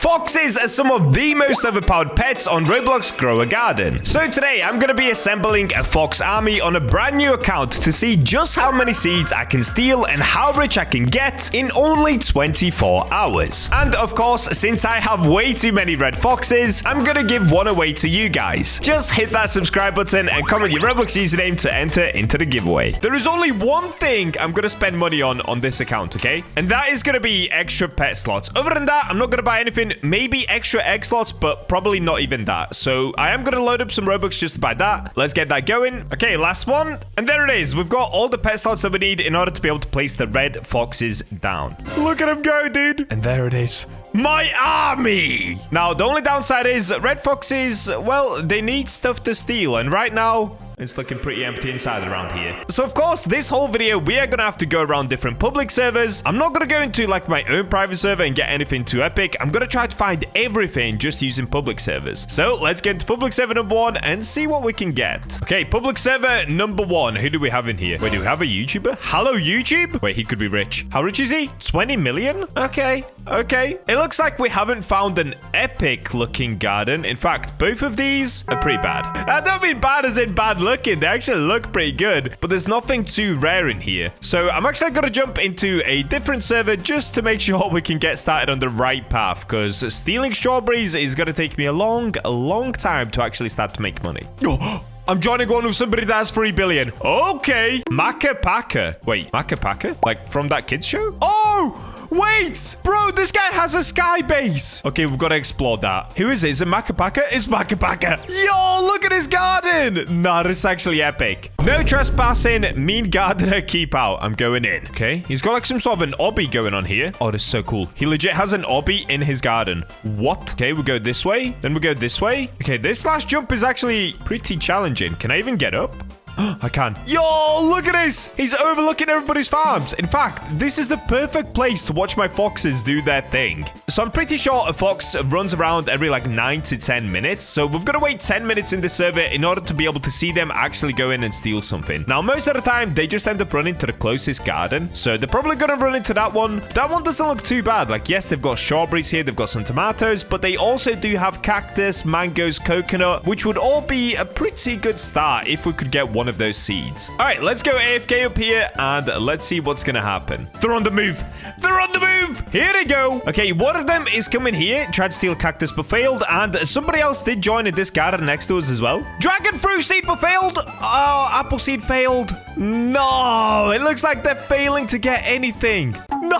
Foxes are some of the most overpowered pets on Roblox Grow a Garden. So today I'm going to be assembling a fox army on a brand new account to see just how many seeds I can steal and how rich I can get in only 24 hours. And of course, since I have way too many red foxes, I'm going to give one away to you guys. Just hit that subscribe button and comment your Roblox username to enter into the giveaway. There is only one thing I'm going to spend money on this account, okay? And that is going to be extra pet slots. Other than that, I'm not going to buy anything. Maybe extra egg slots, but probably not even that. So I am going to load up some Robux just to buy that. Let's get that going. Okay, last one. And there it is. We've got all the pet slots that we need in order to be able to place the red foxes down. Look at him go, dude. And there it is. My army! Now, the only downside is red foxes, well, they need stuff to steal. And right now, it's looking pretty empty inside around here. So, of course, this whole video, we are going to have to go around different public servers. I'm not going to go into, like, my own private server and get anything too epic. I'm going to try to find everything just using public servers. So, let's get into public server number 1 and see what we can get. Okay, public server number 1. Who do we have in here? Wait, do we have a YouTuber? Hello, YouTube? Wait, he could be rich. How rich is he? 20 million? Okay. Okay. It looks like we haven't found an epic-looking garden. In fact, both of these are pretty bad. I don't mean bad as in bad looking. They actually look pretty good, but there's nothing too rare in here. So I'm actually going to jump into a different server just to make sure we can get started on the right path, because stealing strawberries is going to take me a long time to actually start to make money. I'm joining one with somebody that has 3 billion. Okay. BachaBlox. Wait, BachaBlox? Like from that kids show? Oh! Wait! Bro, this guy has a sky base. Okay, we've got to explore that. Who is it? Is it BachaBlox? It's BachaBlox. Yo, look at his garden. Nah, this is actually epic. No trespassing. Mean gardener, keep out. I'm going in. Okay. He's got like some sort of an obby going on here. Oh, this is so cool. He legit has an obby in his garden. What? Okay, we go this way. Then we go this way. Okay, this last jump is actually pretty challenging. Can I even get up? I can. Yo, look at this. He's overlooking everybody's farms. In fact, this is the perfect place to watch my foxes do their thing. So I'm pretty sure a fox runs around every like 9 to 10 minutes. So we've got to wait 10 minutes in the server in order to be able to see them actually go in and steal something. Now, most of the time, they just end up running to the closest garden. So they're probably going to run into that one. That one doesn't look too bad. Like, yes, they've got strawberries here. They've got some tomatoes, but they also do have cactus, mangoes, coconut, which would all be a pretty good start if we could get one of those seeds. All right, let's go AFK up here and let's see what's gonna happen. They're on the move. They're on the move. Here they go. Okay, one of them is coming here, tried to steal cactus but failed, and somebody else did join in this garden next to us as well. Dragon fruit seed but failed. Oh, apple seed failed. No, it looks like they're failing to get anything. No.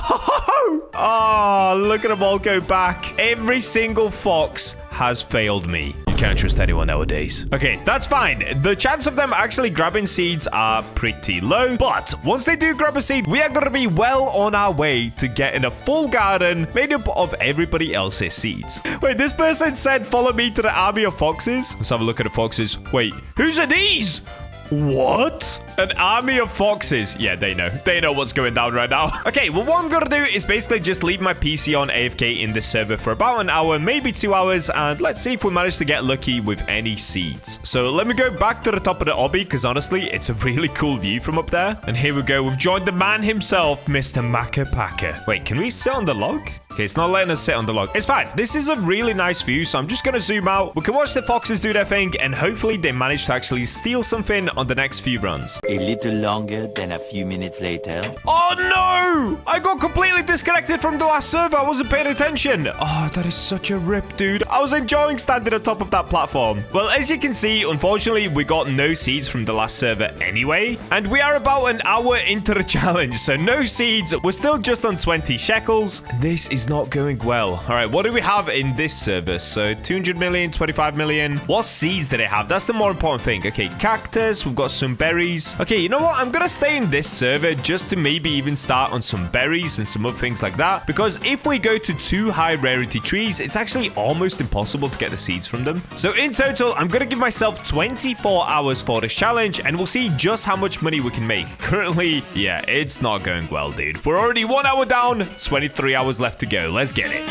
Oh, look at them all go back. Every single fox has failed me. You can't trust anyone nowadays. Okay, that's fine. The chance of them actually grabbing seeds are pretty low, but once they do grab a seed, we are going to be well on our way to getting a full garden made up of everybody else's seeds. Wait, this person said, follow me to the army of foxes. Let's have a look at the foxes. Wait, whose are these? What? An army of foxes. Yeah, they know. They know what's going down right now. Okay, well, what I'm going to do is basically just leave my PC on AFK in this server for about an hour, maybe 2 hours, and let's see if we manage to get lucky with any seeds. So let me go back to the top of the obby, because honestly, it's a really cool view from up there. And here we go. We've joined the man himself, Mr. BachaBlox. Wait, can we sit on the log? Okay, it's not letting us sit on the log. It's fine. This is a really nice view, so I'm just going to zoom out. We can watch the foxes do their thing, and hopefully they manage to actually steal something on the next few runs. A little longer than a few minutes later. Oh, no! I got completely disconnected from the last server. I wasn't paying attention. Oh, that is such a rip, dude. I was enjoying standing on top of that platform. Well, as you can see, unfortunately, we got no seeds from the last server anyway, and we are about an hour into the challenge, so no seeds. We're still just on 20 shekels. This is not going well. All right, what do we have in this server? So 200 million, 25 million. What seeds do they have? That's the more important thing. Okay, cactus. We've got some berries. Okay, you know what? I'm gonna stay in this server just to maybe even start on some berries and some other things like that, because if we go to 2 high rarity trees, it's actually almost impossible to get the seeds from them. So in total, I'm gonna give myself 24 hours for this challenge, and we'll see just how much money we can make. Currently, yeah, it's not going well, dude. We're already 1 hour down, 23 hours left to go. Let's get it.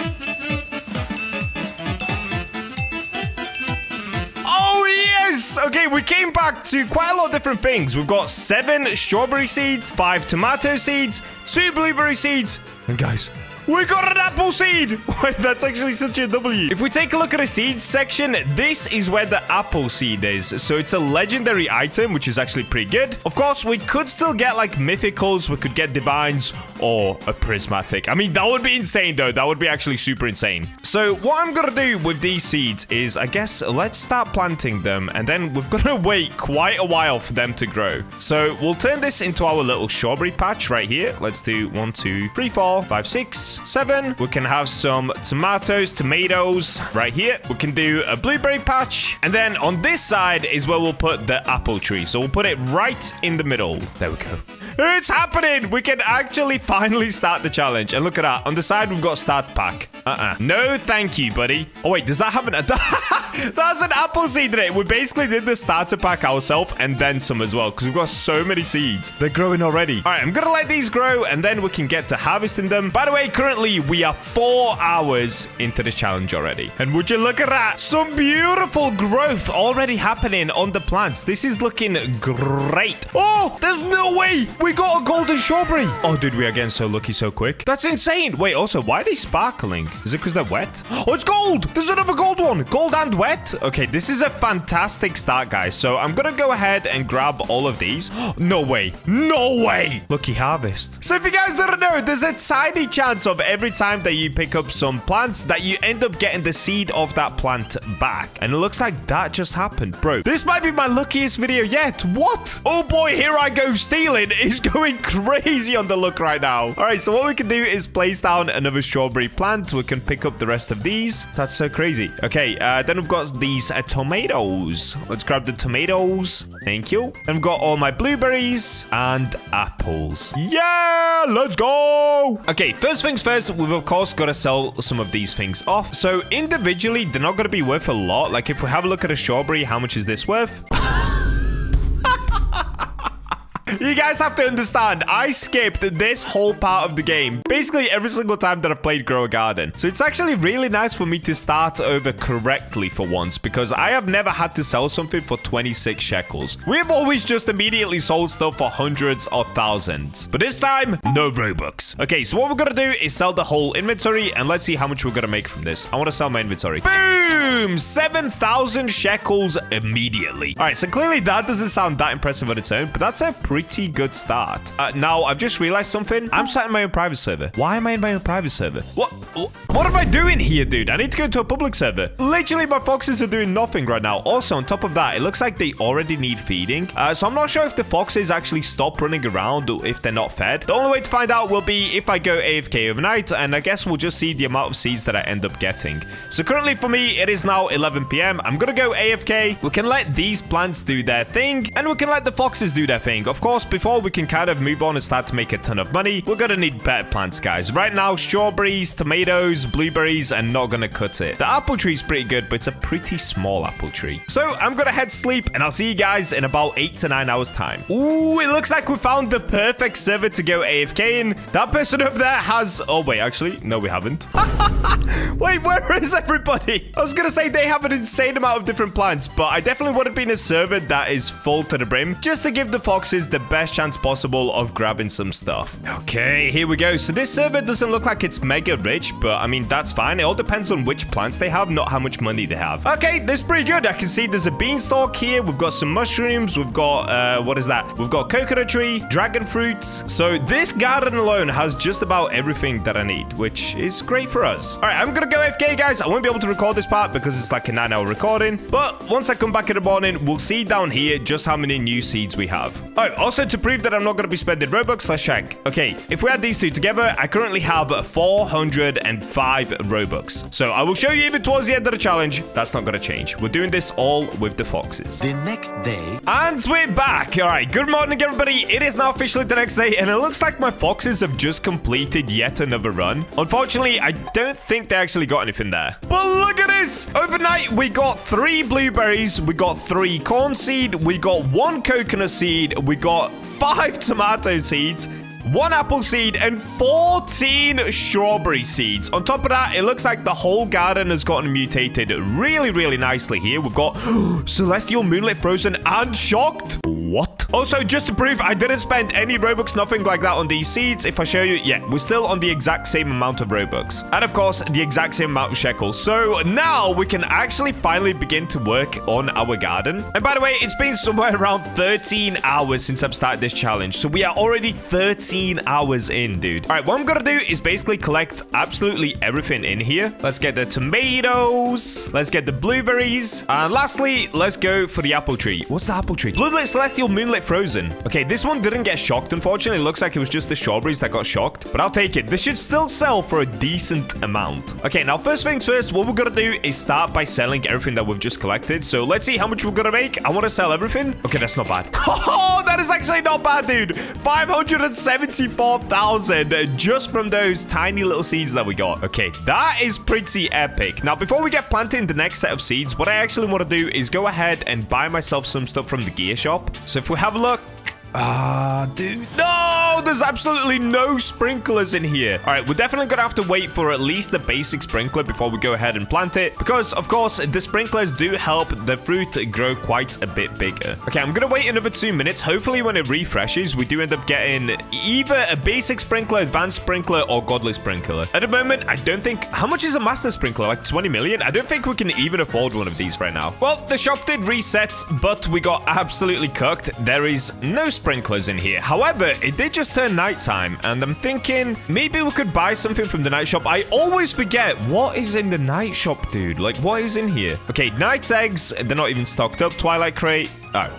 Oh, yes! Okay, we came back to quite a lot of different things. We've got 7 strawberry seeds, 5 tomato seeds, 2 blueberry seeds, and guys, We got an apple seed. Wait, that's actually such a W. If we take a look at the seeds section, this is where the apple seed is. So it's a legendary item, which is actually pretty good. Of course, we could still get like mythicals. We could get divines or a prismatic. I mean, that would be insane though. That would be actually super insane. So what I'm going to do with these seeds is, I guess, let's start planting them. And then we've got to wait quite a while for them to grow. So we'll turn this into our little strawberry patch right here. Let's do 1, 2, 3, 4, 5, 6, 7. We can have some tomatoes right here. We can do a blueberry patch. And then on this side is where we'll put the apple tree. So we'll put it right in the middle. There we go. It's happening. We can actually finally start the challenge. And look at that. On the side, we've got start pack. No, thank you, buddy. Oh, wait. Does that have that's an apple seed in it. We basically did the starter pack ourselves and then some as well because we've got so many seeds. They're growing already. All right, I'm going to let these grow and then we can get to harvesting them. By the way, currently we are 4 hours into this challenge already. And would you look at that? Some beautiful growth already happening on the plants. This is looking great. Oh, there's no way. We got a golden strawberry. Oh, dude, we are getting so lucky so quick. That's insane. Wait, also, why are they sparkling? Is it because they're wet? Oh, it's gold. There's another gold one. Gold and wet. Okay, this is a fantastic start, guys. So I'm going to go ahead and grab all of these. No way. No way. Lucky harvest. So if you guys didn't know, there's a tiny chance of every time that you pick up some plants that you end up getting the seed of that plant back. And it looks like that just happened. Bro, this might be my luckiest video yet. What? Oh boy, here I go. Stealing is going crazy on the look right now. All right, so what we can do is place down another strawberry plant. We can pick up the rest of these. That's so crazy. Okay, then we've got these tomatoes. Let's grab the tomatoes. Thank you. And we've got all my blueberries and apples. Yeah, let's go. Okay, first things first, we've of course got to sell some of these things off. So individually, they're not going to be worth a lot. Like if we have a look at a strawberry, how much is this worth? You guys have to understand, I skipped this whole part of the game. Basically, every single time that I've played Grow a Garden. So it's actually really nice for me to start over correctly for once, because I have never had to sell something for 26 shekels. We've always just immediately sold stuff for hundreds or thousands. But this time, no Robux. Okay, so what we're going to do is sell the whole inventory, and let's see how much we're going to make from this. I want to sell my inventory. Boom! 7,000 shekels immediately. All right, so clearly that doesn't sound that impressive on its own, but that's a pretty good start. Now, I've just realized something. I'm sat in my own private server. Why am I in my own private server? What am I doing here, dude? I need to go to a public server. Literally, my foxes are doing nothing right now. Also, on top of that, it looks like they already need feeding. So I'm not sure if the foxes actually stop running around or if they're not fed. The only way to find out will be if I go AFK overnight, and I guess we'll just see the amount of seeds that I end up getting. So currently for me, it is now 11 p.m. I'm gonna go AFK. We can let these plants do their thing, and we can let the foxes do their thing. Of course, before we can kind of move on and start to make a ton of money, we're gonna need better plants, guys. Right now, strawberries, tomatoes, blueberries are not gonna cut it. The apple tree is pretty good, but it's a pretty small apple tree. So I'm gonna head sleep, and I'll see you guys in about 8 to 9 hours time. Ooh, it looks like we found the perfect server to go AFK in. That person over there has... Oh, wait, actually, no, we haven't. Wait, where is everybody? I was gonna say they have an insane amount of different plants, but I definitely would have been a server that is full to the brim, just to give the foxes the best chance possible of grabbing some stuff. Okay, here we go. So this server doesn't look like it's mega rich, but I mean, that's fine. It all depends on which plants they have, not how much money they have. Okay, this is pretty good. I can see there's a beanstalk here. We've got some mushrooms. We've got, what is that? We've got coconut tree, dragon fruits. So this garden alone has just about everything that I need, which is great for us. All right, I'm gonna go AFK, guys. I won't be able to record this part because it's like a 9-hour recording, but once I come back in the morning, we'll see down here just how many new seeds we have. All right, also to prove that I'm not gonna be spending Robux, let's check. Okay, if we add these two together, I currently have 405 Robux. So I will show you even towards the end of the challenge. That's not gonna change. We're doing this all with the foxes. The next day. And we're back. All right, good morning, everybody. It is now officially the next day, and it looks like my foxes have just completed yet another run. Unfortunately, I don't think they actually got anything there. But look at this. Overnight, we got 3 blueberries. We got 3 corn seed. We got 1 coconut seed. We got 5 tomato seeds, 1 apple seed, and 14 strawberry seeds. On top of that, it looks like the whole garden has gotten mutated really, really nicely here. We've got celestial, moonlit, frozen, and shocked. What? Also, just to prove I didn't spend any Robux, nothing like that on these seeds. If I show you, yeah, we're still on the exact same amount of Robux. And of course, the exact same amount of shekels. So now we can actually finally begin to work on our garden. And by the way, it's been somewhere around 13 hours since I've started this challenge. So we are already 13 hours in, dude. All right, what I'm gonna do is basically collect absolutely everything in here. Let's get the tomatoes. Let's get the blueberries. And lastly, let's go for the apple tree. What's the apple tree? Bloodlit, celestial, moonlit, frozen. Okay, this one didn't get shocked, unfortunately. It looks like it was just the strawberries that got shocked, but I'll take it. This should still sell for a decent amount. Okay, now first things first, what we're gonna do is start by selling everything that we've just collected. So let's see how much we're gonna make. I want to sell everything. Okay, that's not bad. Oh, that is actually not bad, dude. 574,000 just from those tiny little seeds that we got. Okay, that is pretty epic. Now, before we get planting the next set of seeds, what I actually want to do is go ahead and buy myself some stuff from the gear shop. So if we have a look, dude, no, there's absolutely no sprinklers in here. All right, we're definitely gonna have to wait for at least the basic sprinkler before we go ahead and plant it, because of course the sprinklers do help the fruit grow quite a bit bigger. Okay, I'm gonna wait another 2 minutes. Hopefully when it refreshes, we do end up getting either a basic sprinkler, advanced sprinkler, or godly sprinkler. At the moment, I don't think, how much is a master sprinkler? Like 20 million? I don't think we can even afford one of these right now. Well, the shop did reset, but we got absolutely cooked. There is no sprinklers in here. However, it did just turn nighttime, and I'm thinking maybe we could buy something from the night shop. I always forget what is in the night shop, dude. Like, what is in here? Okay, night eggs. They're not even stocked up. Twilight crate. Oh.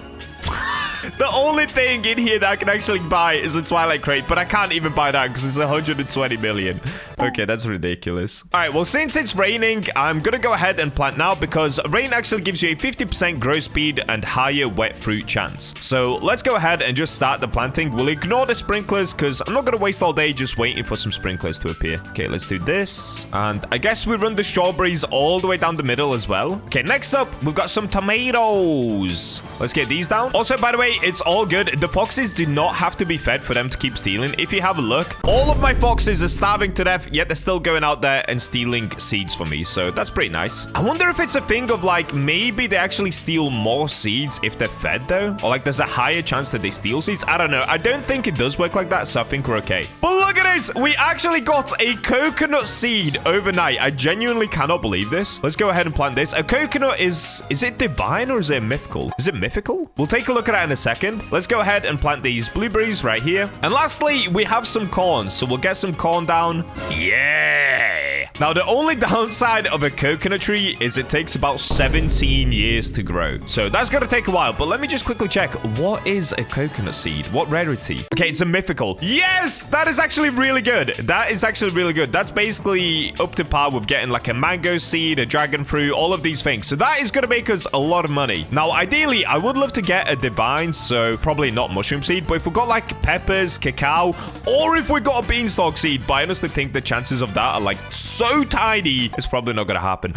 The only thing in here that I can actually buy is a Twilight crate, but I can't even buy that because it's 120 million. Okay, that's ridiculous. All right, well, since it's raining, I'm going to go ahead and plant now because rain actually gives you a 50% growth speed and higher wet fruit chance. So let's go ahead and just start the planting. We'll ignore the sprinklers because I'm not going to waste all day just waiting for some sprinklers to appear. Okay, let's do this. And I guess we run the strawberries all the way down the middle as well. Okay, next up, we've got some tomatoes. Let's get these down. Also, by the way, it's all good. The foxes do not have to be fed for them to keep stealing. If you have a look, all of my foxes are starving to death, yet they're still going out there and stealing seeds for me. So that's pretty nice. I wonder if it's a thing of like, maybe they actually steal more seeds if they're fed though, or like there's a higher chance that they steal seeds. I don't know. I don't think it does work like that, so I think we're okay. But look at this. We actually got a coconut seed overnight. I genuinely cannot believe this. Let's go ahead and plant this. A coconut is it divine or is it mythical? Is it mythical? We'll take a look at that in a second. Let's go ahead and plant these blueberries right here. And lastly, we have some corn. So we'll get some corn down. Yeah. Now, the only downside of a coconut tree is it takes about 17 years to grow. So that's going to take a while. But let me just quickly check. What is a coconut seed? What rarity? Okay, it's a mythical. Yes, that is actually really good. That is actually really good. That's basically up to par with getting like a mango seed, a dragon fruit, all of these things. So that is going to make us a lot of money. Now, ideally, I would love to get a divine, so probably not mushroom seed. But if we got like peppers, cacao, or if we got a beanstalk seed, but I honestly think the chances of that are like so tiny, it's probably not going to happen.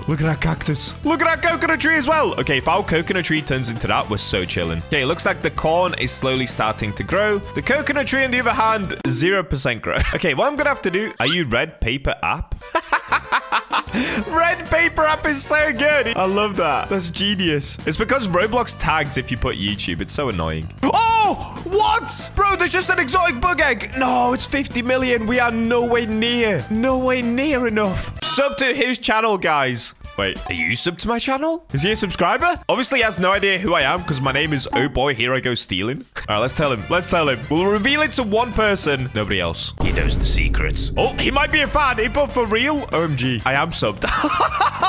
Look at that cactus. Look at that coconut tree as well. Okay, if our coconut tree turns into that, we're so chilling. Okay, it looks like the corn is slowly starting to grow. The coconut tree, on the other hand, 0% grow. Okay, what I'm going to have to do, are you red paper app? Red paper app is so good. I love that. That's genius. It's because Roblox tags if you put YouTube. It's so annoying. Oh, what? Bro, there's just an exotic bug egg. No, it's 50 million. We are nowhere near enough. Sub to his channel, guys. Wait, are you subbed to my channel? Is he a subscriber? Obviously, he has no idea who I am because my name is Oh Boy, Here I Go Stealing. All right, let's tell him. Let's tell him. We'll reveal it to one person. Nobody else. He knows the secrets. Oh, he might be a fan. He put for real. OMG. I am subbed.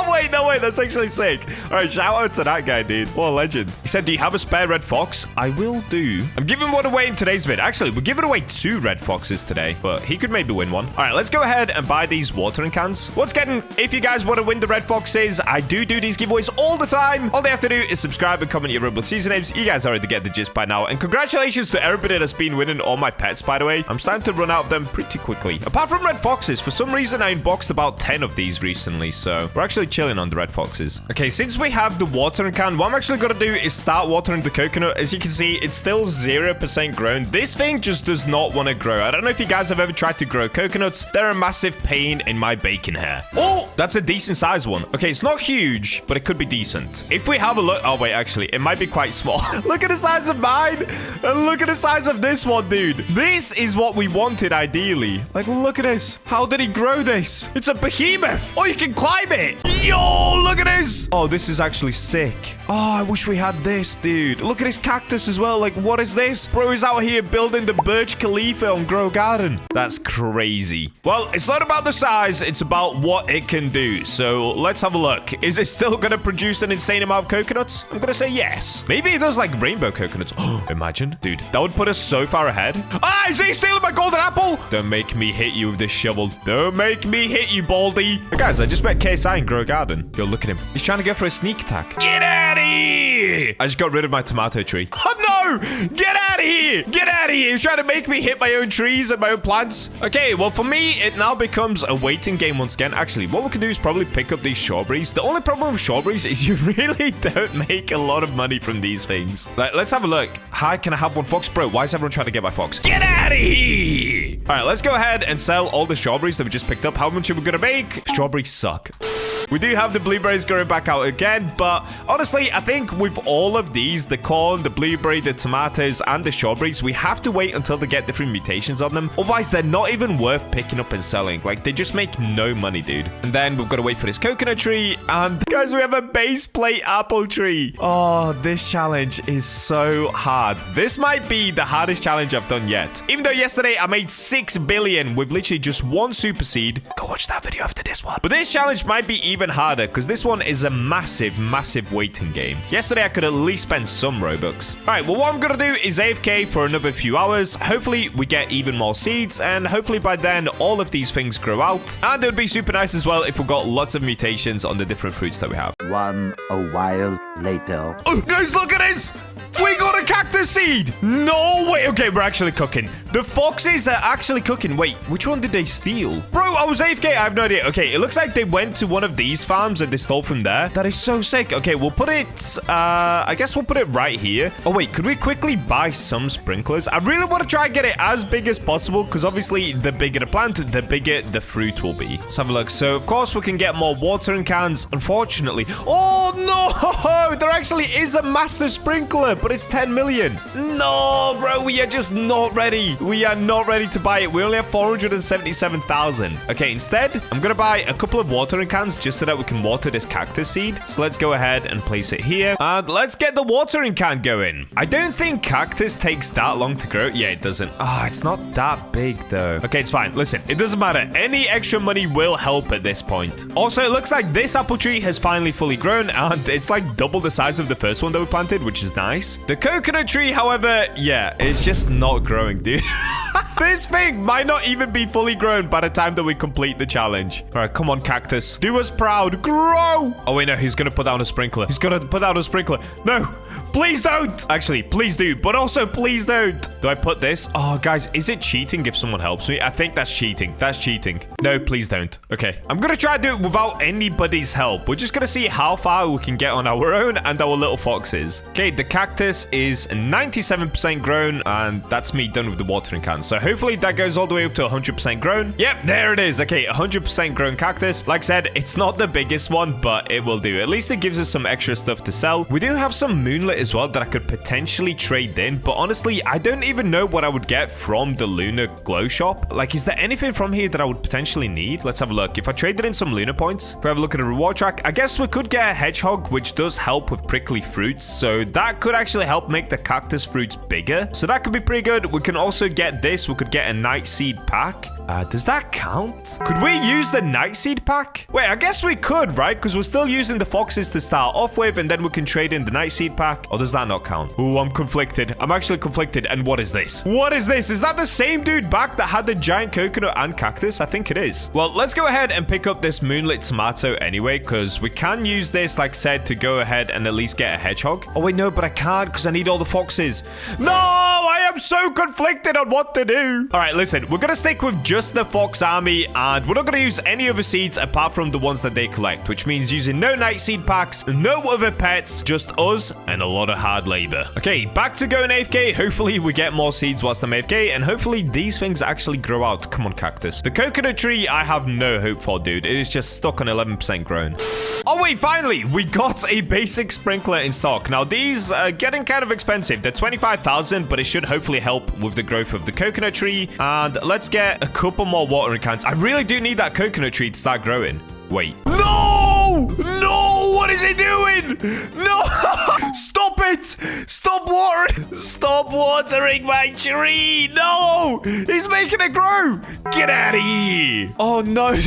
Wait, no, wait. That's actually sick. All right, shout out to that guy, dude. What a legend. He said, do you have a spare red fox? I will do. I'm giving one away in today's vid. Actually, we're giving away 2 red foxes today, but he could maybe win one. All right, let's go ahead and buy these watering cans. Once again, if you guys want to win the red foxes, I do these giveaways all the time. All they have to do is subscribe and comment your Roblox usernames. You guys already get the gist by now. And congratulations to everybody that's been winning all my pets, by the way. I'm starting to run out of them pretty quickly. Apart from red foxes, for some reason, I unboxed about 10 of these recently. So we're actually chilling on the red foxes. Okay, since we have the watering can, what I'm actually going to do is start watering the coconut. As you can see, it's still 0% grown. This thing just does not want to grow. I don't know if you guys have ever tried to grow coconuts. They're a massive pain in my bacon hair. Oh, that's a decent sized one. Okay, it's not huge, but it could be decent. If we have a look... Oh, wait, actually, it might be quite small. Look at the size of mine. And look at the size of this one, dude. This is what we wanted, ideally. Like, look at this. How did he grow this? It's a behemoth. Oh, you can climb it. Yo, look at this. Oh, this is actually sick. Oh, I wish we had this, dude. Look at this cactus as well. Like, what is this? Bro is out here building the Burj Khalifa on Grow Garden. That's crazy. Well, it's not about the size. It's about what it can do. So let's have a look. Is it still going to produce an insane amount of coconuts? I'm going to say yes. Maybe it does like rainbow coconuts. Oh, imagine. Dude, that would put us so far ahead. Ah, is he stealing my golden apple? Don't make me hit you with this shovel. Don't make me hit you, Baldy. Hey, guys, I just met KSI in Grow Garden. Yo, look at him. He's trying to go for a sneak attack. Get out of here. I just got rid of my tomato tree. Oh, no. Get out of here. Get out of here. He's trying to make me hit my own trees and my own plants. Okay, well, for me, it now becomes a waiting game once again. Actually, what we can do is probably pick up these strawberries. The only problem with strawberries is you really don't make a lot of money from these things. Let's have a look. Hi, can I have one fox? Bro, why is everyone trying to get my fox? Get out of here. All right, let's go ahead and sell all the strawberries that we just picked up. How much are we going to make? Strawberries suck. We do have the blueberries going back out again, but honestly, I think with all of these, the corn, the blueberry, the tomatoes, and the strawberries, we have to wait until they get different mutations on them. Otherwise, they're not even worth picking up and selling. Like, they just make no money, dude. And then we've got to wait for this coconut tree. And guys, we have a base plate apple tree. Oh, this challenge is so hard. This might be the hardest challenge I've done yet. Even though yesterday I made 6 billion with literally just one super seed. Go watch that video after this one. But this challenge might be even harder because this one is a massive waiting game. Yesterday, I could at least spend some Robux. All right, well, what I'm going to do is AFK for another few hours. Hopefully, we get even more seeds, and hopefully by then, all of these things grow out. And it would be super nice as well if we got lots of mutations on the different fruits that we have. A while later. Oh, guys, look at this! We got a cactus seed! No way! Okay, we're actually cooking. The foxes are actually cooking. Wait, which one did they steal? Bro, I was AFK. I have no idea. Okay, it looks like they went to one of these farms and they stole from there. That is so sick. Okay, we'll put it... I guess we'll put it right here. Oh, wait, could we quickly buy some sprinklers? I really want to try and get it as big as possible because obviously the bigger the plant, the bigger the fruit will be. Let's have a look. So, of course, we can get more watering cans. Unfortunately... Oh, no! There actually is a master sprinkler, but it's 10 million. No, bro, we are just not ready. We are not ready to buy it. We only have 477,000. Okay, instead, I'm going to buy a couple of watering cans just so that we can water this cactus seed. So let's go ahead and place it here. And let's get the watering can going. I don't think cactus takes that long to grow. Yeah, it doesn't. Ah, it's not that big, though. Okay, it's fine. Listen, it doesn't matter. Any extra money will help at this point. Also, it looks like this apple tree has finally fully grown, and it's like double the size of the first one that we planted, which is nice. The coconut tree, however, yeah, it's just not growing, dude. This thing might not even be fully grown by the time that we complete the challenge. All right, come on, cactus. Do us proud. Grow. Oh, wait, no, he's going to put down a sprinkler. He's going to put down a sprinkler. No. Please don't. Actually, please do. But also, please don't. Do I put this? Oh, guys, is it cheating if someone helps me? I think that's cheating. That's cheating. No, please don't. Okay. I'm going to try to do it without anybody's help. We're just going to see how far we can get on our own and our little foxes. Okay, the cactus is 97% grown, and that's me done with the watering can. So hopefully that goes all the way up to 100% grown. Yep, there it is. Okay, 100% grown cactus. Like I said, it's not the biggest one, but it will do. At least it gives us some extra stuff to sell. We do have some moonlit as well that I could potentially trade in, but honestly, I don't even know what I would get from the lunar glow shop. Like, is there anything from here that I would potentially need? Let's have a look. If I traded in some lunar points, if we have a look at the reward track, I guess we could get a hedgehog, which does help with prickly fruits, so that could actually help make the cactus fruits bigger, so that could be pretty good. We can also get this. We could get a night seed pack. Does that count? Could we use the night seed pack? Wait, I guess we could, right? Because we're still using the foxes to start off with, and then we can trade in the night seed pack. Or does that not count? Ooh, I'm conflicted. I'm actually conflicted. And what is this? What is this? Is that the same dude back that had the giant coconut and cactus? I think it is. Well, let's go ahead and pick up this moonlit tomato anyway, because we can use this, like I said, to go ahead and at least get a hedgehog. Oh, wait, no, but I can't because I need all the foxes. No, I am I'm so conflicted on what to do. All right, listen, we're going to stick with just the Fox Army, and we're not going to use any other seeds apart from the ones that they collect, which means using no night seed packs, no other pets, just us and a lot of hard labor. Okay, back to going AFK. Hopefully we get more seeds whilst I'm AFK, and hopefully these things actually grow out. Come on, cactus. The coconut tree, I have no hope for, dude. It is just stuck on 11% grown. Oh, wait, finally, we got a basic sprinkler in stock. Now, these are getting kind of expensive. They're 25,000, but it should hopefully help with the growth of the coconut tree. And let's get a couple more watering cans. I really do need that coconut tree to start growing. Wait. No! No! What is he doing? No! Stop it! Stop watering! Stop watering my tree! No! He's making it grow! Get out of here! Oh, no.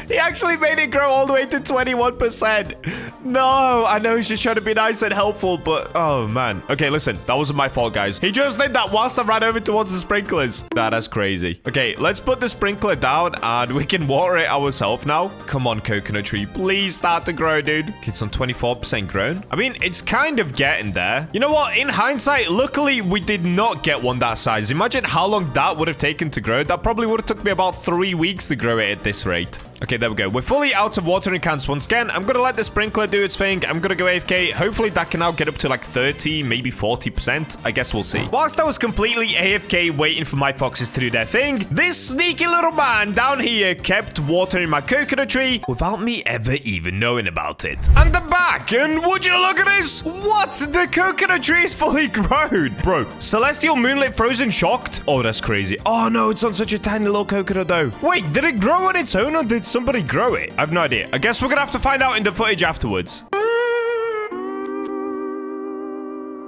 He actually made it grow all the way to 21%. No, I know he's just trying to be nice and helpful, but oh, man. Okay, listen, that wasn't my fault, guys. He just did that whilst I ran over towards the sprinklers. That's crazy. Okay, let's put the sprinkler down and we can water it ourselves now. Come on, coconut tree. Please start to grow, dude. It's on 24% grown. I mean, it's kind of getting there. You know what? In hindsight, luckily, we did not get one that size. Imagine how long that would have taken to grow. That probably would have took me about 3 weeks to grow it at this rate. Okay, there we go. We're fully out of watering cans once again. I'm going to let the sprinkler do its thing. I'm going to go AFK. Hopefully, that can now get up to like 30, maybe 40%. I guess we'll see. Whilst I was completely AFK waiting for my foxes to do their thing, this sneaky little man down here kept watering my coconut tree without me ever even knowing about it. And I'm back, and would you look at this? What? The coconut tree is fully grown. Bro, Celestial Moonlit Frozen shocked? Oh, that's crazy. Oh, no, it's on such a tiny little coconut, though. Wait, did it grow on its own, or did somebody grow it? I have no idea. I guess we're gonna have to find out in the footage afterwards.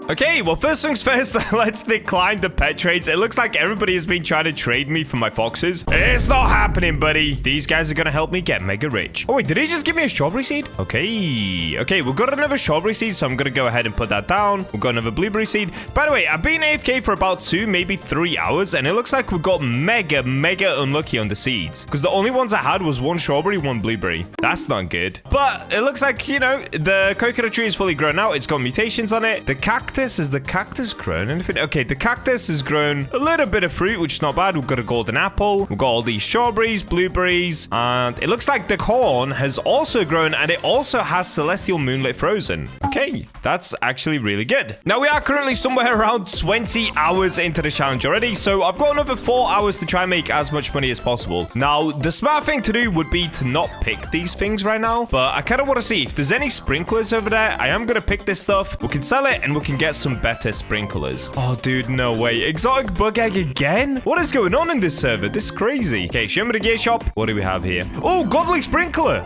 Okay, well, first things first, let's decline the pet trades. It looks like everybody has been trying to trade me for my foxes. It's not happening, buddy. These guys are going to help me get mega rich. Oh, wait, did he just give me a strawberry seed? Okay, we've got another strawberry seed, so I'm going to go ahead and put that down. We've got another blueberry seed. By the way, I've been AFK for about 2, maybe 3 hours, and it looks like we got mega unlucky on the seeds, because the only ones I had was 1 strawberry, 1 blueberry. That's not good. But it looks like, you know, the coconut tree is fully grown out. It's got mutations on it. The cactus, has the cactus grown anything? Okay, the cactus has grown a little bit of fruit, which is not bad. We've got a golden apple. We've got all these strawberries, blueberries, and it looks like the corn has also grown, and it also has Celestial Moonlit Frozen. Okay, that's actually really good. Now, we are currently somewhere around 20 hours into the challenge already, so I've got another 4 hours to try and make as much money as possible. Now, the smart thing to do would be to not pick these things right now, but I kind of want to see if there's any sprinklers over there. I am going to pick this stuff. We can sell it, and we can get some better sprinklers. Oh, dude, no way. Exotic bug egg again? What is going on in this server? This is crazy. Okay, show me the gear shop. What do we have here? Oh, godly sprinkler.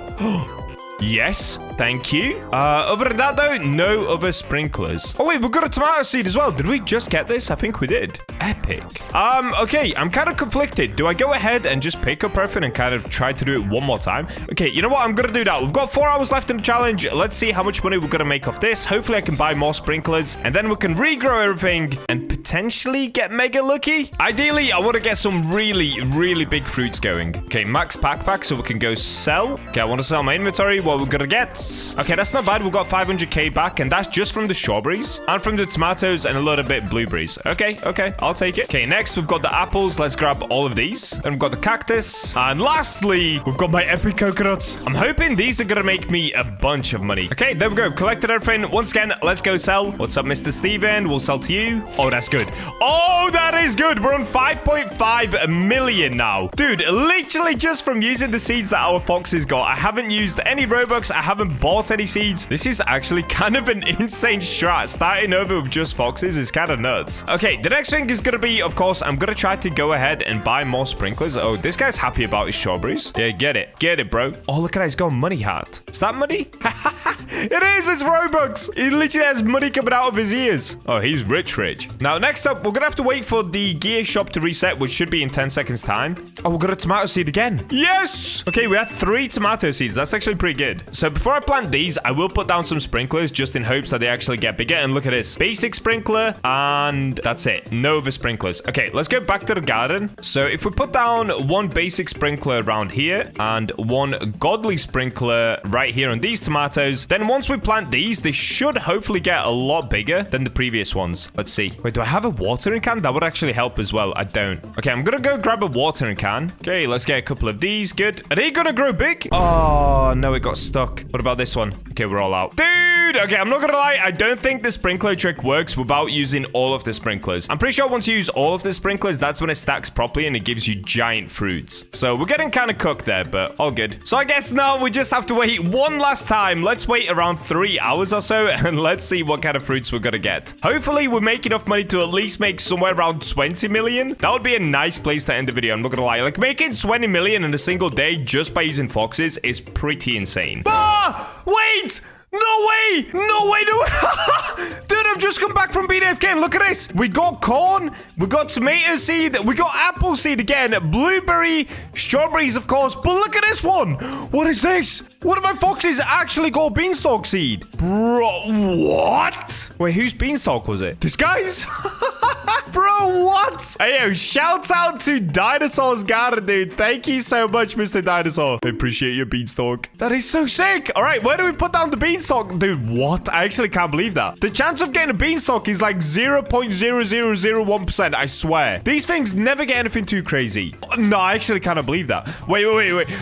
Yes, thank you. Other than that, though, no other sprinklers. Oh, wait, we've got a tomato seed as well. Did we just get this? I think we did. Epic. Okay, I'm kind of conflicted. Do I go ahead and just pick up everything and kind of try to do it one more time? Okay, you know what? I'm going to do that. We've got 4 hours left in the challenge. Let's see how much money we're going to make off this. Hopefully, I can buy more sprinklers, and then we can regrow everything and potentially get mega lucky. Ideally, I want to get some really big fruits going. Okay, max pack, so we can go sell. Okay, I want to sell my inventory. What we're gonna get? Okay, that's not bad. We've got 500k back, and that's just from the strawberries and from the tomatoes and a little bit blueberries. Okay, I'll take it. Okay, next we've got the apples. Let's grab all of these. And we've got the cactus, and lastly we've got my epic coconuts. I'm hoping these are gonna make me a bunch of money. Okay, there we go. Collected everything. Once again, let's go sell. What's up, Mr. Steven? We'll sell to you. Oh, that's good. Oh, that is good. We're on 5.5 million now, dude. Literally just from using the seeds that our foxes got. I haven't used any Robux. I haven't bought any seeds. This is actually kind of an insane strat. Starting over with just foxes is kind of nuts. Okay, the next thing is going to be, of course, I'm going to try to go ahead and buy more sprinklers. Oh, this guy's happy about his strawberries. Yeah, get it. Get it, bro. Oh, look at that. He's got a money hat. Is that money? It is. It's Robux. He literally has money coming out of his ears. Oh, he's rich. Now, next up, we're going to have to wait for the gear shop to reset, which should be in 10 seconds time. Oh, we've got a tomato seed again. Yes. Okay, we have 3 tomato seeds. That's actually pretty good. So before I plant these, I will put down some sprinklers just in hopes that they actually get bigger. And look at this. Basic sprinkler, and that's it. No other sprinklers. Okay, let's go back to the garden. So if we put down 1 basic sprinkler around here and 1 godly sprinkler right here on these tomatoes, tomatoes. Then once we plant these, they should hopefully get a lot bigger than the previous ones. Let's see. Wait, do I have a watering can? That would actually help as well. I don't. Okay, I'm gonna go grab a watering can. Okay, let's get a couple of these. Good. Are they gonna grow big? Oh, no, it got stuck. What about this one? Okay, we're all out. Dude, okay, I'm not gonna lie. I don't think the sprinkler trick works without using all of the sprinklers. I'm pretty sure once you use all of the sprinklers, that's when it stacks properly and it gives you giant fruits. So we're getting kind of cooked there, but all good. So I guess now we just have to wait one last time. Let's wait around 3 hours or so, and let's see what kind of fruits we're gonna get. Hopefully, we make enough money to at least make somewhere around 20 million. That would be a nice place to end the video. I'm not gonna lie. Like, making 20 million in a single day just by using foxes is pretty insane. Ah! Wait! No way! No way! No way! Dude, I've just come back from being AFK and look at this. We got corn, we got tomato seed, we got apple seed again, blueberry, strawberries, of course. But look at this one. What is this? One of my foxes actually got beanstalk seed. Bro, what? Wait, whose beanstalk was it? This guy's? Bro, what? Hey, yo, shout out to Dinosaur's Garden, dude. Thank you so much, Mr. Dinosaur. I appreciate your beanstalk. That is so sick. All right, where do we put down the beanstalk? Dude, what? I actually can't believe that. The chance of getting a beanstalk is like 0.0001%, I swear. These things never get anything too crazy. No, I actually cannot believe that. Wait.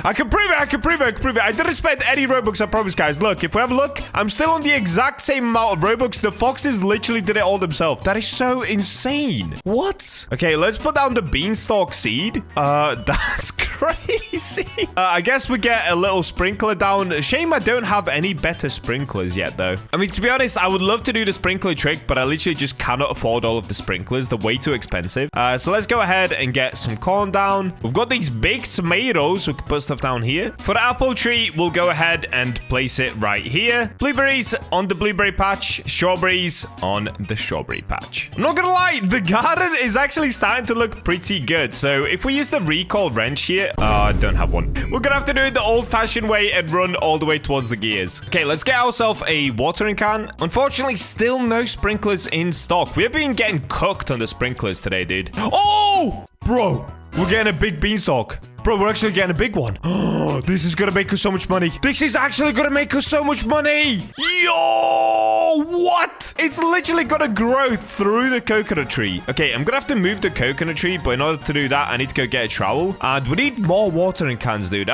I can prove it. I can prove it. I didn't spend any Robux, I promise, guys. Look, if we have a look, I'm still on the exact same amount of Robux. The foxes literally did it all themselves. That is so insane. What? Okay, let's put down the beanstalk seed. That's crazy. I guess we get a little sprinkler down. Shame I don't have any better sprinklers yet, though. I mean, to be honest, I would love to do the sprinkler trick, but I literally just cannot afford all of the sprinklers. They're way too expensive. So let's go ahead and get some corn down. We've got these big tomatoes. We can put stuff down here. For the apple tree, we'll go ahead and place it right here. Blueberries on the blueberry patch. Strawberries on the strawberry patch. I'm not gonna lie, the garden is actually starting to look pretty good. So if we use the recall wrench here, I don't have one. We're gonna have to do it the old-fashioned way and run all the way towards the gears. Okay, let's get ourselves a watering can. Unfortunately, still no sprinklers in stock. We have been getting cooked on the sprinklers today, dude. Oh, bro, we're getting a big beanstalk. Bro, we're actually getting a big one. Oh, this is gonna make us so much money. This is actually gonna make us so much money. Yo, what? It's literally gonna grow through the coconut tree. Okay, I'm gonna have to move the coconut tree, but in order to do that, I need to go get a trowel. And we need more watering cans, dude.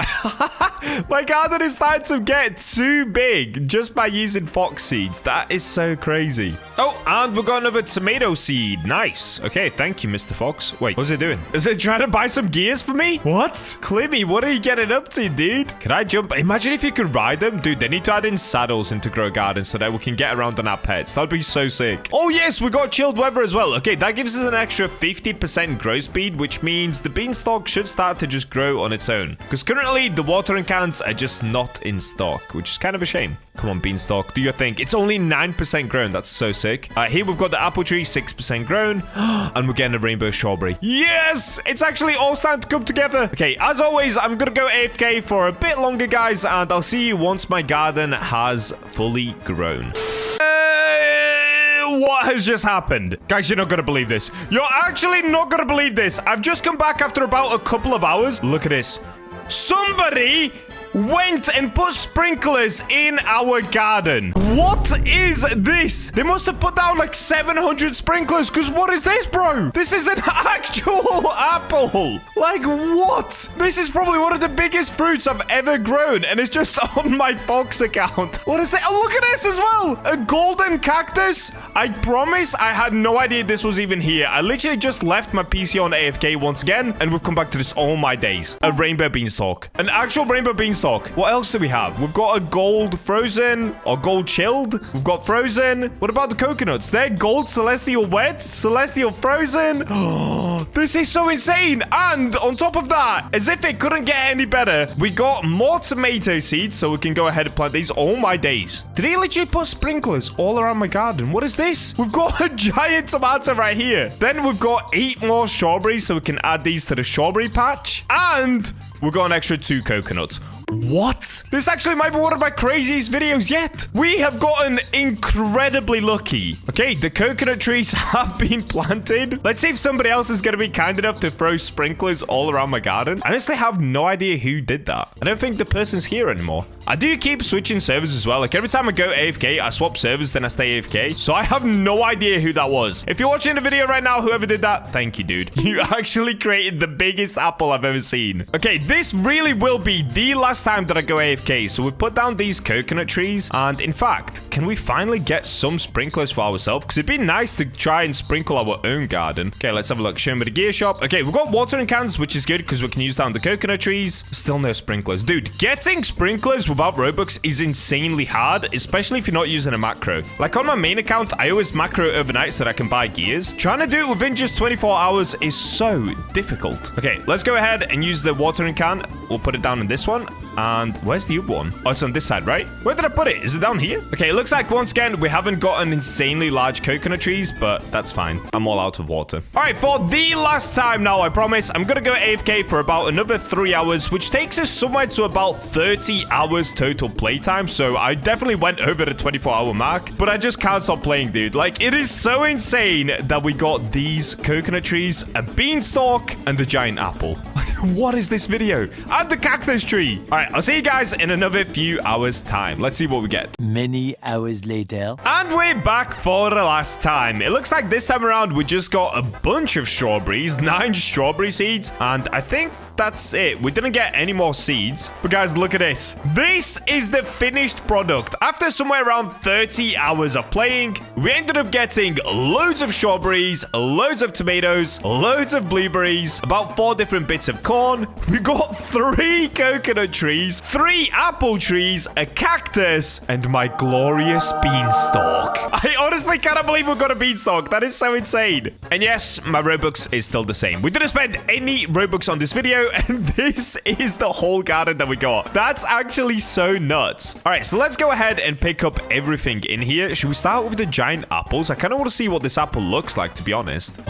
My garden is starting to get too big just by using fox seeds. That is so crazy. Oh, and we've got another tomato seed. Nice. Okay, thank you, Mr. Fox. Wait, what's it doing? Is it trying to buy some gears for me? What? Climmy, what are you getting up to, dude? Can I jump? Imagine if you could ride them. Dude, they need to add in saddles into Grow Garden so that we can get around on our pets. That'd be so sick. Oh, yes, we got chilled weather as well. Okay, that gives us an extra 50% growth speed, which means the beanstalk should start to just grow on its own. Because currently, the watering cans are just not in stock, which is kind of a shame. Come on, beanstalk, do your thing. It's only 9% grown. That's so sick. Here we've got the apple tree, 6% grown. And we're getting a rainbow strawberry. Yes! It's actually all starting to come together. Okay, as always, I'm gonna go AFK for a bit longer, guys. And I'll see you once my garden has fully grown. What has just happened? Guys, you're not gonna believe this. You're actually not gonna believe this. I've just come back after about a couple of hours. Look at this. Somebody went and put sprinklers in our garden. What is this? They must have put down like 700 sprinklers, because what is this, bro? This is an actual apple. Like, what? This is probably one of the biggest fruits I've ever grown, and it's just on my Fox account. What is that? Oh, look at this as well. A golden cactus. I promise I had no idea this was even here. I literally just left my PC on AFK once again, and we've come back to this all my days. A rainbow beanstalk. An actual rainbow beanstalk. What else do we have? We've got a gold frozen or gold chilled. We've got frozen. What about the coconuts? They're gold celestial wet, celestial frozen. Oh, this is so insane. And on top of that, as if it couldn't get any better, we got more tomato seeds, so we can go ahead and plant these all my days. Did he literally put sprinklers all around my garden? What is this? We've got a giant tomato right here. Then we've got 8 more strawberries, so we can add these to the strawberry patch. And we've got an extra 2 coconuts. What? This actually might be one of my craziest videos yet. We have gotten incredibly lucky. Okay, the coconut trees have been planted. Let's see if somebody else is going to be kind enough to throw sprinklers all around my garden. I honestly have no idea who did that. I don't think the person's here anymore. I do keep switching servers as well. Like every time I go AFK, I swap servers, then I stay AFK. So I have no idea who that was. If you're watching the video right now, whoever did that, thank you, dude. You actually created the biggest apple I've ever seen. Okay, this really will be the last time that I go AFK. So we've put down these coconut trees. And in fact, can we finally get some sprinklers for ourselves? Because it'd be nice to try and sprinkle our own garden. Okay, let's have a look. Show me the gear shop. Okay, we've got watering cans, which is good because we can use down the coconut trees. Still no sprinklers. Dude, getting sprinklers without Robux is insanely hard, especially if you're not using a macro. Like on my main account, I always macro overnight so that I can buy gears. Trying to do it within just 24 hours is so difficult. Okay, let's go ahead and use the watering can. We'll put it down in this one. And where's the other one? Oh, it's on this side, right? Where did I put it? Is it down here? Okay, it looks like once again, we haven't gotten insanely large coconut trees, but that's fine. I'm all out of water. All right, for the last time now, I promise, I'm going to go AFK for about another 3 hours, which takes us somewhere to about 30 hours total playtime. So I definitely went over the 24-hour mark, but I just can't stop playing, dude. Like, it is so insane that we got these coconut trees, a beanstalk, and the giant apple. What is this video? And the cactus tree. All right, I'll see you guys in another few hours time. Let's see what we get. Many hours later. And we're back for the last time. It looks like this time around, we just got a bunch of strawberries, 9 strawberry seeds. And I think that's it. We didn't get any more seeds. But guys, look at this. This is the finished product. After somewhere around 30 hours of playing, we ended up getting loads of strawberries, loads of tomatoes, loads of blueberries, about 4 different bits of corn. We got 3 coconut trees, 3 apple trees, a cactus, and my glorious beanstalk. I honestly cannot believe we got a beanstalk. That is so insane. And yes, my Robux is still the same. We didn't spend any Robux on this video, and this is the whole garden that we got. That's actually so nuts. All right, so let's go ahead and pick up everything in here. Should we start with the giant apples? I kind of want to see what this apple looks like, to be honest.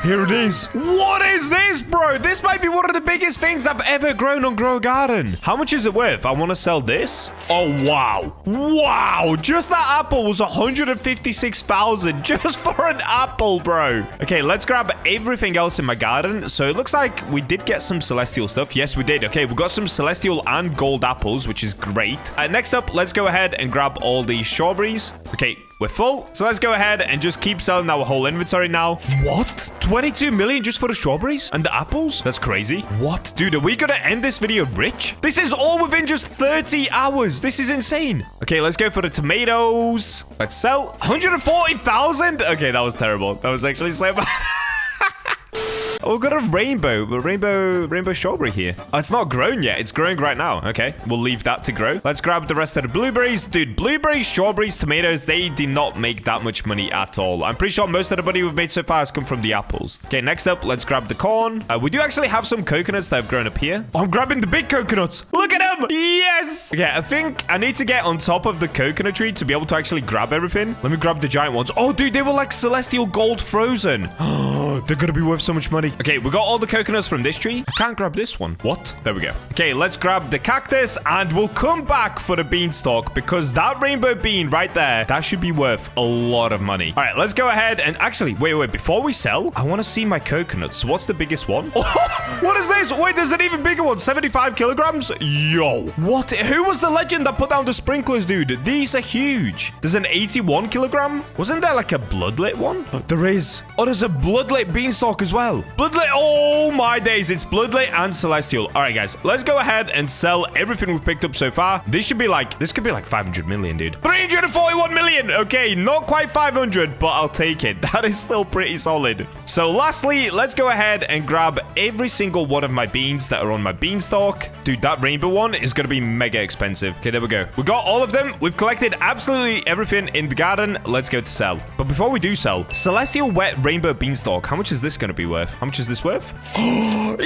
Here it is. What is this, bro? This might be one of the biggest things I've ever grown on Grow a Garden. How much is it worth? I want to sell this. Oh, wow. Wow. Just that apple was 156,000 just for an apple, bro. Okay, let's grab everything else in my garden. So it looks like we did get some celestial stuff. Yes, we did. Okay, we got some celestial and gold apples, which is great. Next up, let's go ahead and grab all these strawberries. Okay, we're full. So let's go ahead and just keep selling our whole inventory now. What? 22 million just for the strawberries and the apples? That's crazy. What? Dude, are we gonna end this video rich? This is all within just 30 hours. This is insane. Okay, let's go for the tomatoes. Let's sell 140,000. Okay, that was terrible. That was actually so bad. Oh, we've got a rainbow strawberry here. Oh, it's not grown yet. It's growing right now. Okay, we'll leave that to grow. Let's grab the rest of the blueberries. Dude, blueberries, strawberries, tomatoes, they did not make that much money at all. I'm pretty sure most of the money we've made so far has come from the apples. Okay, next up, let's grab the corn. We do actually have some coconuts that have grown up here. Oh, I'm grabbing the big coconuts. Look at them. Yes. Okay, I think I need to get on top of the coconut tree to be able to actually grab everything. Let me grab the giant ones. Oh, dude, they were like celestial gold frozen. Oh, they're gonna be worth so much money. Okay, we got all the coconuts from this tree. I can't grab this one. What? There we go. Okay, let's grab the cactus and we'll come back for the beanstalk because that rainbow bean right there, that should be worth a lot of money. All right, let's go ahead and actually, wait. Before we sell, I want to see my coconuts. What's the biggest one? Oh, what is this? Wait, there's an even bigger one. 75 kilograms? Yo. What? Who was the legend that put down the sprinklers, dude? These are huge. There's an 81 kilogram. Wasn't there like a bloodlit one? There is. Oh, there's a bloodlit beanstalk as well. Bloodlit. Oh my days. It's bloodlit and celestial. All right, guys. Let's go ahead and sell everything we've picked up so far. This could be like 500 million, dude. 341 million. Okay, not quite 500, but I'll take it. That is still pretty solid. So lastly, let's go ahead and grab every single one of my beans that are on my beanstalk. Dude, that rainbow one is going to be mega expensive. Okay, there we go. We got all of them. We've collected absolutely everything in the garden. Let's go to sell. But before we do sell, celestial wet rainbow beanstalk. How much is this going to be worth? How much is this worth? Yo!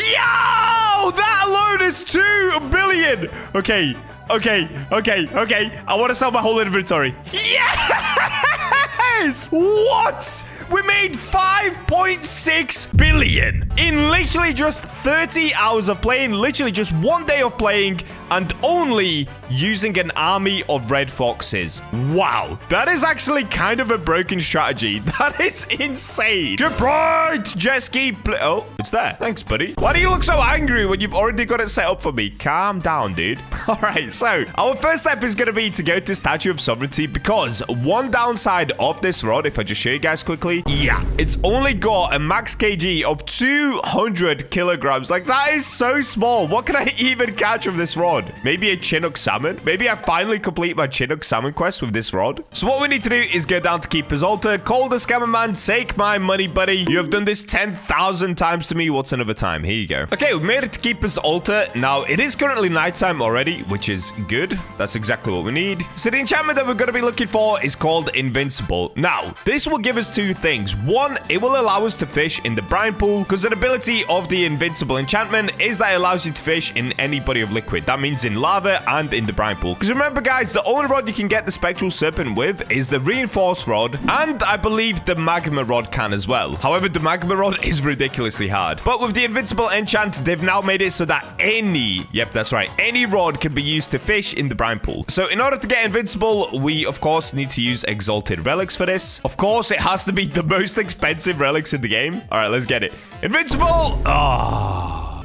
That alone is 2 billion. Okay. I want to sell my whole inventory. Yes! What? We made 5.6 billion in literally just 30 hours of playing, literally just 1 day of playing, and only using an army of red foxes. Wow, that is actually kind of a broken strategy. That is insane. Jump right, jet ski. Oh, it's there. Thanks, buddy. Why do you look so angry when you've already got it set up for me? Calm down, dude. All right, so our first step is going to be to go to Statue of Sovereignty, because one downside of this rod, if I just show you guys quickly, yeah, it's only got a max kg of 200 kilograms. Like, that is so small. What can I even catch with this rod? Maybe a Chinook salmon? Maybe I finally complete my Chinook salmon quest with this rod. So what we need to do is go down to Keeper's Altar, call the scammer man, take my money, buddy. You have done this 10,000 times to me. What's another time? Here you go. Okay, we've made it to Keeper's Altar. Now, it is currently nighttime already, which is good. That's exactly what we need. So the enchantment that we're going to be looking for is called Invincible. Now, this will give us two things. One, it will allow us to fish in the brine pool, because an ability of the Invincible enchantment is that it allows you to fish in any body of liquid. That means in lava and in the brine pool. Because remember, guys, the only rod you can get the Spectral Serpent with is the Reinforced Rod, and I believe the Magma Rod can as well. However, the Magma Rod is ridiculously hard. But with the Invincible enchant, they've now made it so that yep, that's right, any rod can be used to fish in the brine pool. So in order to get Invincible, we, of course, need to use Exalted Relics for this. Of course, it has to be the most expensive relics in the game. All right, let's get it. Invincible!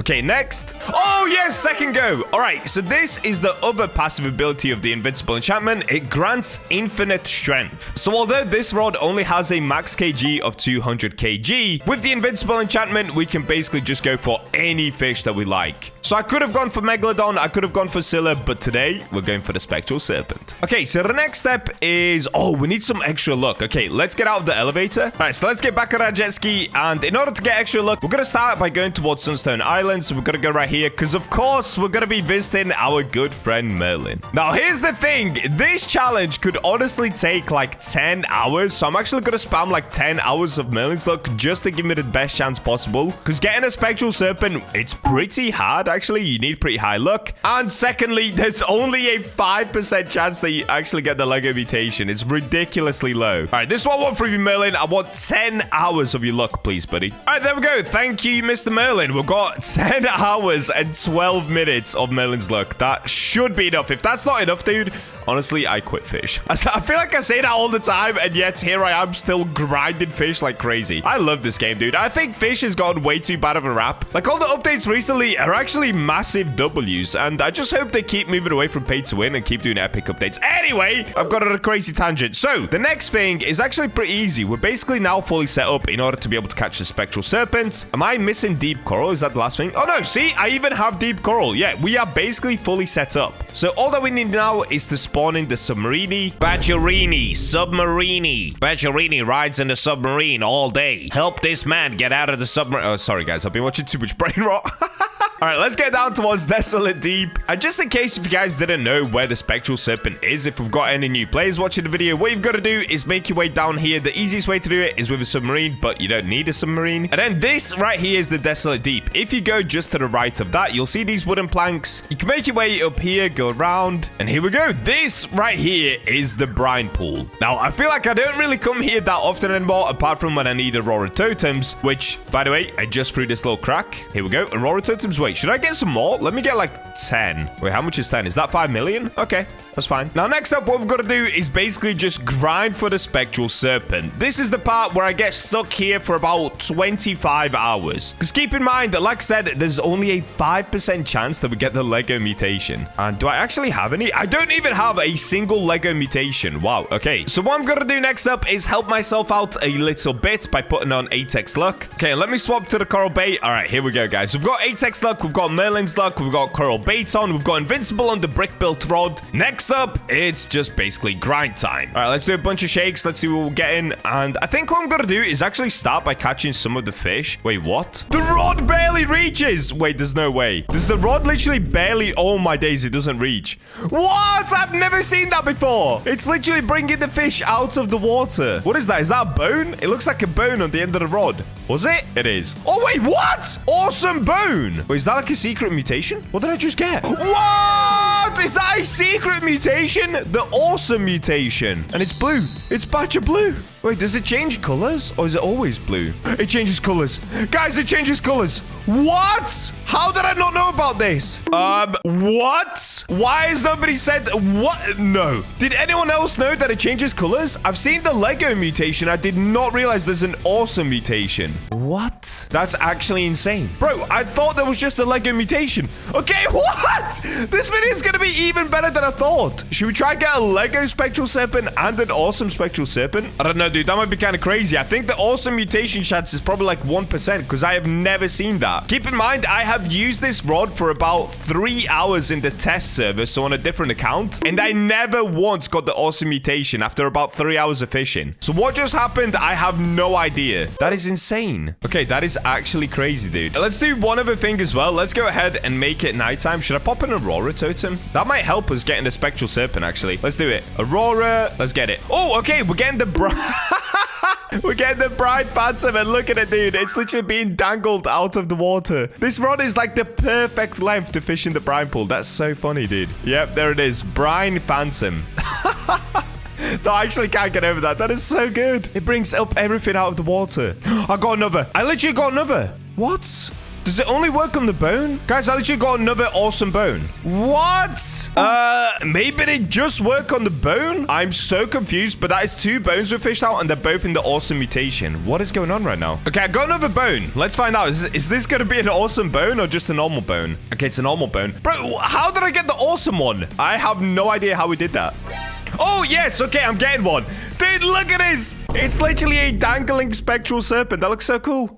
Okay, next. Oh, yes, second go. All right, so this is the other passive ability of the Invincible enchantment. It grants infinite strength. So although this rod only has a max kg of 200 kg, with the Invincible enchantment, we can basically just go for any fish that we like. So I could have gone for Megalodon, I could have gone for Scylla, but today we're going for the Spectral Serpent. Okay, so the next step is, we need some extra luck. Okay, let's get out of the elevator. All right, so let's get back on our jet ski, and in order to get extra luck, we're going to start by going towards Sunstone Island. So we're going to go right here, because of course we're going to be visiting our good friend Merlin. Now, here's the thing. This challenge could honestly take like 10 hours. So I'm actually going to spam like 10 hours of Merlin's luck just to give me the best chance possible. Because getting a Spectral Serpent, it's pretty hard, actually. You need pretty high luck. And secondly, there's only a 5% chance that you actually get the Lego mutation. It's ridiculously low. All right, this is what I want from you, Merlin. I want 10 hours of your luck, please, buddy. All right, there we go. Thank you, Mr. Merlin. We've got 10 hours and 12 minutes of Merlin's luck. That should be enough. If that's not enough, dude, honestly, I quit Fish. I feel like I say that all the time, and yet here I am still grinding Fish like crazy. I love this game, dude. I think Fish has gotten way too bad of a rap. Like, all the updates recently are actually massive W's, and I just hope they keep moving away from pay to win and keep doing epic updates. Anyway, I've got on a crazy tangent. So, the next thing is actually pretty easy. We're basically now fully set up in order to be able to catch the Spectral Serpent. Am I missing Deep Coral? Is that the last thing? Oh, no. See, I even have Deep Coral. Yeah, we are basically fully set up. So, all that we need now is to spawn in the Submarini. Bacharini rides in the submarine all day. Help this man get out of the submarine. Oh, sorry, guys. I've been watching too much brain rot. All right, let's get down towards Desolate Deep. And just in case if you guys didn't know where the Spectral Serpent is, if we've got any new players watching the video, what you've got to do is make your way down here. The easiest way to do it is with a submarine, but you don't need a submarine. And then this right here is the Desolate Deep. If you go just to the right of that, you'll see these wooden planks. You can make your way up here, go around, and here we go. This right here is the brine pool. Now, I feel like I don't really come here that often anymore, apart from when I need Aurora Totems, which, by the way, I just threw this little crack. Here we go. Aurora Totems. Wait, should I get some more? Let me get like 10. Wait, how much is 10? Is that 5 million? Okay, that's fine. Now, next up, what we've got to do is basically just grind for the Spectral Serpent. This is the part where I get stuck here for about 25 hours. Because keep in mind that, like I said, there's only a 5% chance that we get the Lego mutation. And do I actually have any? I don't even have a single Lego mutation. Wow, okay. So what I'm going to do next up is help myself out a little bit by putting on 8x luck. Okay, let me swap to the Coral Bait. All right, here we go, guys. We've got 8x luck. We've got Merlin's luck. We've got Coral Bait on. We've got Invincible on the brick-built rod. Next up, it's just basically grind time. All right, let's do a bunch of shakes. Let's see what we're getting. And I think what I'm going to do is actually start by catching some of the fish. Wait, what? The rod barely reaches. Wait, there's no way. Does the rod literally barely... Oh, my days, it doesn't reach. What? I've never seen that before. It's literally bringing the fish out of the water. What is that? Is that a bone? It looks like a bone on the end of the rod. Was it? It is. Oh, wait, what? Awesome bone. Wait, is that like a secret mutation? What did I just get? What? What? Is that a secret mutation? The awesome mutation. And it's blue. It's Bacha blue. Wait, does it change colors? Or is it always blue? It changes colors. Guys, it changes colors. What? How did I not know about this? What? Why has nobody said... What? No. Did anyone else know that it changes colors? I've seen the Lego mutation. I did not realize there's an awesome mutation. What? That's actually insane. Bro, I thought there was just a Lego mutation. Okay, what? This video is going to be even better than I thought. Should we try and get a Lego Spectral Serpent and an awesome Spectral Serpent? I don't know, dude. That might be kind of crazy. I think the awesome mutation chance is probably like 1% because I have never seen that. Keep in mind, I have used this rod for about 3 hours in the test server, so on a different account, and I never once got the awesome mutation after about 3 hours of fishing. So what just happened? I have no idea. That is insane. Okay, that is actually crazy, dude. Let's do one other thing as well. Let's go ahead and make it nighttime. Should I pop an Aurora totem? That might help us getting the Spectral Serpent, actually. Let's do it. Aurora. Let's get it. Oh, okay. We're getting the We're getting the Bride Phantom, and look at it, dude. It's literally being dangled out of the water. This rod is like the perfect length to fish in the brine pool. That's so funny, dude. Yep, there it is. Brine Phantom. No, I actually can't get over that. That is so good. It brings up everything out of the water. I got another. I literally got another. What? Does it only work on the bone? Guys, I literally got another awesome bone. What? Maybe they just work on the bone? I'm so confused, but that is 2 bones we fished out, and they're both in the awesome mutation. What is going on right now? Okay, I got another bone. Let's find out. Is this going to be an awesome bone or just a normal bone? Okay, it's a normal bone. Bro, how did I get the awesome one? I have no idea how we did that. Oh, yes. Okay, I'm getting one. Dude, look at this. It's literally a dangling Spectral Serpent. That looks so cool.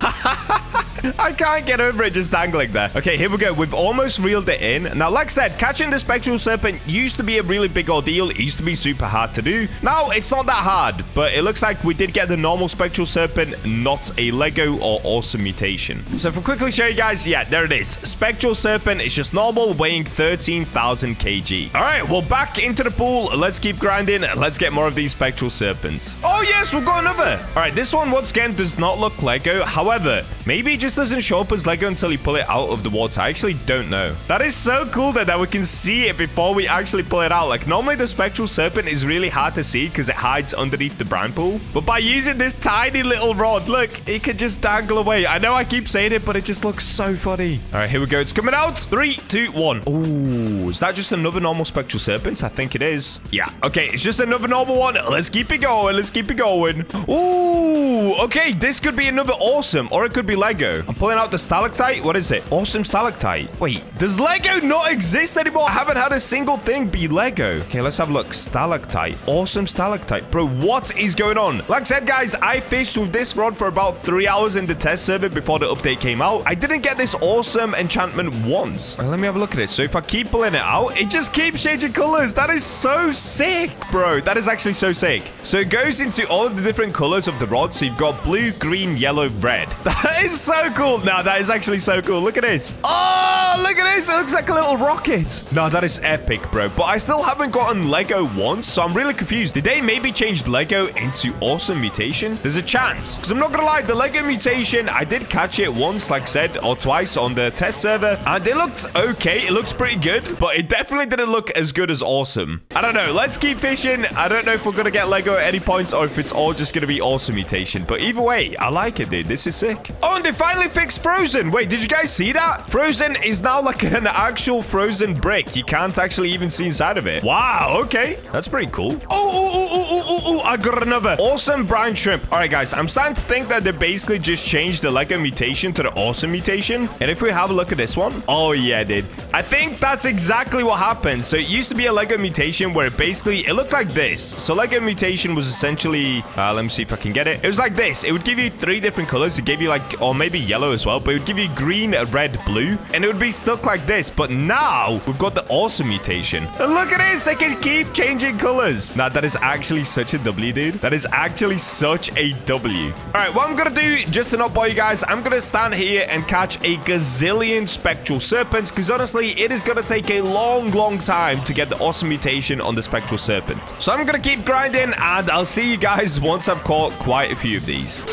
I can't get over it just dangling there. Okay, here we go. We've almost reeled it in. Now, like I said, catching the Spectral Serpent used to be a really big ordeal. It used to be super hard to do. Now, it's not that hard, but it looks like we did get the normal Spectral Serpent, not a Lego or awesome mutation. So, if I quickly show you guys, yeah, there it is. Spectral Serpent is just normal, weighing 13,000 kg. All right, well, back into the pool. Let's keep grinding. Let's get more of these Spectral Serpents. Oh, yes, we've got another. All right, this one, once again, does not look Lego. However, maybe it just doesn't show up as Lego until you pull it out of the water. I actually don't know. That is so cool that we can see it before we actually pull it out. Like, normally the Spectral Serpent is really hard to see because it hides underneath the brine pool. But by using this tiny little rod, look, it could just dangle away. I know I keep saying it, but it just looks so funny. All right, here we go. It's coming out. 3, 2, 1. Oh, is that just another normal Spectral Serpent? I think it is. Yeah. Okay, it's just another normal one. Let's keep it going. Let's keep it going. Ooh, okay. This could be another awesome, or it could be Lego. I'm pulling out the stalactite. What is it? Awesome stalactite. Wait, does Lego not exist anymore? I haven't had a single thing be Lego. Okay, let's have a look. Stalactite. Awesome stalactite. Bro, what is going on? Like I said, guys, I fished with this rod for about 3 hours in the test server before the update came out. I didn't get this awesome enchantment once. All right, let me have a look at it. So if I keep pulling it out, it just keeps changing colors. That is so sick, bro. That is actually so sick. So it goes into all of the different colors of the rod. So you've got blue, green, yellow, red. That is so cool. Now, that is actually so cool. Look at this. Oh, look at this. It looks like a little rocket. No, that is epic, bro. But I still haven't gotten Lego once, so I'm really confused. Did they maybe change Lego into awesome mutation? There's a chance. Because I'm not going to lie, the Lego mutation, I did catch it once, like I said, or twice on the test server. And it looked okay. It looked pretty good, but it definitely didn't look as good as awesome. I don't know. Let's keep fishing. I don't know if we're going to get Lego at any point or if it's all just going to be awesome mutation. But either way, I like it, dude. This is sick. Oh, and they finally fixed Frozen. Wait, did you guys see that? Frozen is now like an actual frozen brick. You can't actually even see inside of it. Wow, okay. That's pretty cool. Oh, I got another awesome brine shrimp. All right, guys, I'm starting to think that they basically just changed the Lego mutation to the awesome mutation. And if we have a look at this one, oh yeah, dude. I think that's exactly what happened. So it used to be a Lego mutation where it looked like this. So Lego mutation was essentially, let me see if I can get it. It was like this. It would give you 3 different colors. It gave you like, or maybe yellow as well, but it would give you green, red, blue, and it would be stuck like this. But now we've got the awesome mutation. And look at this. I can keep changing colors. Now that is actually such a W, dude. That is actually such a W. All right, what I'm going to do, just to not bore you guys, I'm going to stand here and catch a gazillion Spectral Serpents because honestly, it is going to take a long time to get the awesome mutation on the Spectral Serpent. So I'm going to keep grinding and I'll see you guys once I've caught quite a few of these.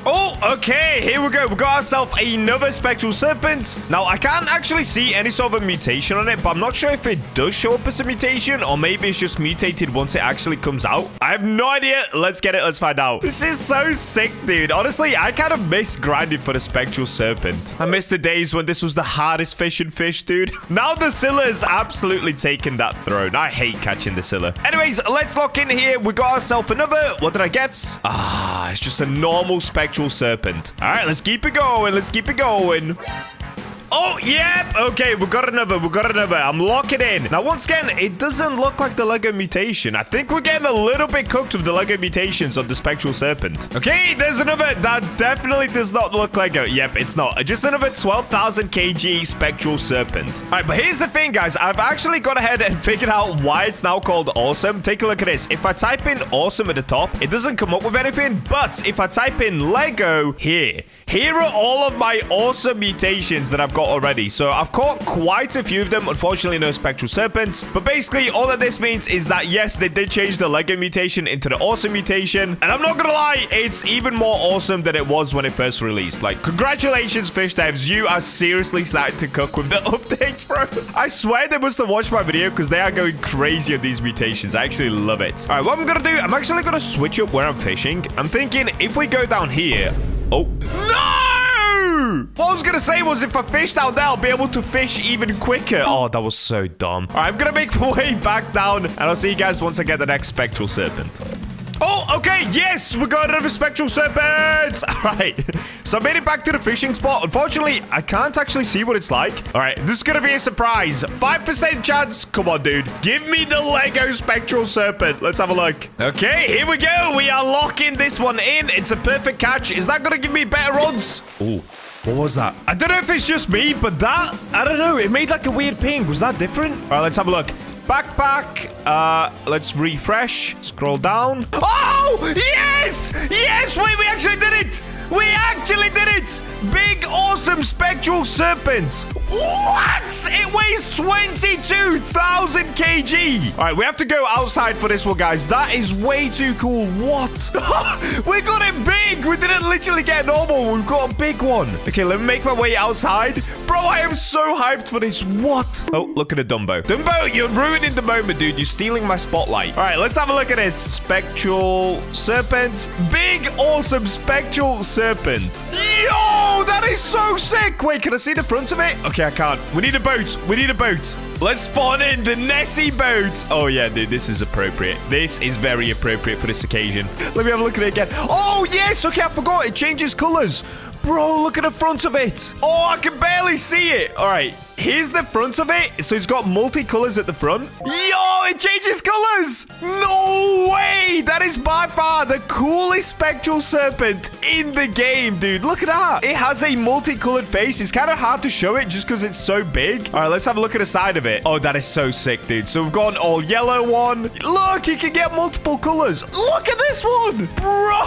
Oh, Oh, okay. Here we go. We got ourselves another spectral serpent. Now, I can't actually see any sort of a mutation on it, but I'm not sure if it does show up as a mutation or maybe it's just mutated once it actually comes out. I have no idea. Let's get it. Let's find out. This is so sick, dude. Honestly, I kind of miss grinding for the spectral serpent. I miss the days when this was the hardest fish in Fish, dude. Now the Scylla has absolutely taken that throne. I hate catching the Scylla. Anyways, let's lock in here. We got ourselves another. What did I get? Ah, it's just a normal spectral serpent. All right, let's keep it going. Let's keep it going. Oh, yep. Okay, we got another. We got another. I'm locking in. Now, once again, it doesn't look like the Lego mutation. I think we're getting a little bit cooked with the Lego mutations on the spectral serpent. Okay, there's another. That definitely does not look like a... Yep, it's not. Just another 12,000 kg spectral serpent. All right, but here's the thing, guys. I've actually gone ahead and figured out why it's now called awesome. Take a look at this. If I type in awesome at the top, it doesn't come up with anything. But if I type in Lego here are all of my awesome mutations that I've got already. So I've caught quite a few of them. Unfortunately, no spectral serpents. But basically, all that this means is that, yes, they did change the Lego mutation into the awesome mutation. And I'm not gonna lie, it's even more awesome than it was when it first released. Like, congratulations, Fish devs. You are seriously starting to cook with the updates, bro. I swear they must have watched my video because they are going crazy on these mutations. I actually love it. All right, what I'm gonna do, I'm actually gonna switch up where I'm fishing. I'm thinking if we go down here... Oh. No! What I was going to say was if I fish down there, I'll be able to fish even quicker. Oh, that was so dumb. All right, I'm going to make my way back down, and I'll see you guys once I get the next spectral serpent. Oh, okay. Yes, we got another spectral serpent. All right. So I made it back to the fishing spot. Unfortunately, I can't actually see what it's like. All right. This is going to be a surprise. 5% chance. Come on, dude. Give me the Lego spectral serpent. Let's have a look. Okay, here we go. We are locking this one in. It's a perfect catch. Is that going to give me better odds? Oh. What was that? I don't know if it's just me, but that... I don't know. It made like a weird ping. Was that different? All right, let's have a look. Backpack. Let's refresh. Scroll down. Oh, yes! Yes! Wait, we actually did it! We actually did it! Big, awesome spectral serpents. What? It weighs 22,000 kg. All right, we have to go outside for this one, guys. That is way too cool. What? We got it big. We didn't literally get normal. We've got a big one. Okay, let me make my way outside. Bro, I am so hyped for this. What? Oh, look at the Dumbo. Dumbo, you're ruining the moment, dude. You're stealing my spotlight. All right, let's have a look at this. Spectral serpent. Big, awesome spectral serpent. Yo, that is so sick. Wait, can I see the front of it? Okay, I can't. We need a boat. We need a boat. Let's spawn in the Nessie boat. Oh, yeah, dude, this is appropriate. This is very appropriate for this occasion. Let me have a look at it again. Oh, yes. Okay, I forgot. It changes colors. Bro, look at the front of it. Oh, I can barely see it. All right. Here's the front of it. So it's got multicolors at the front. Yo, it changes colors. No way. That is by far the coolest spectral serpent in the game, dude. Look at that. It has a multicolored face. It's kind of hard to show it just because it's so big. All right, let's have a look at the side of it. Oh, that is so sick, dude. So we've got an all yellow one. Look, you can get multiple colors. Look at this one. Bro,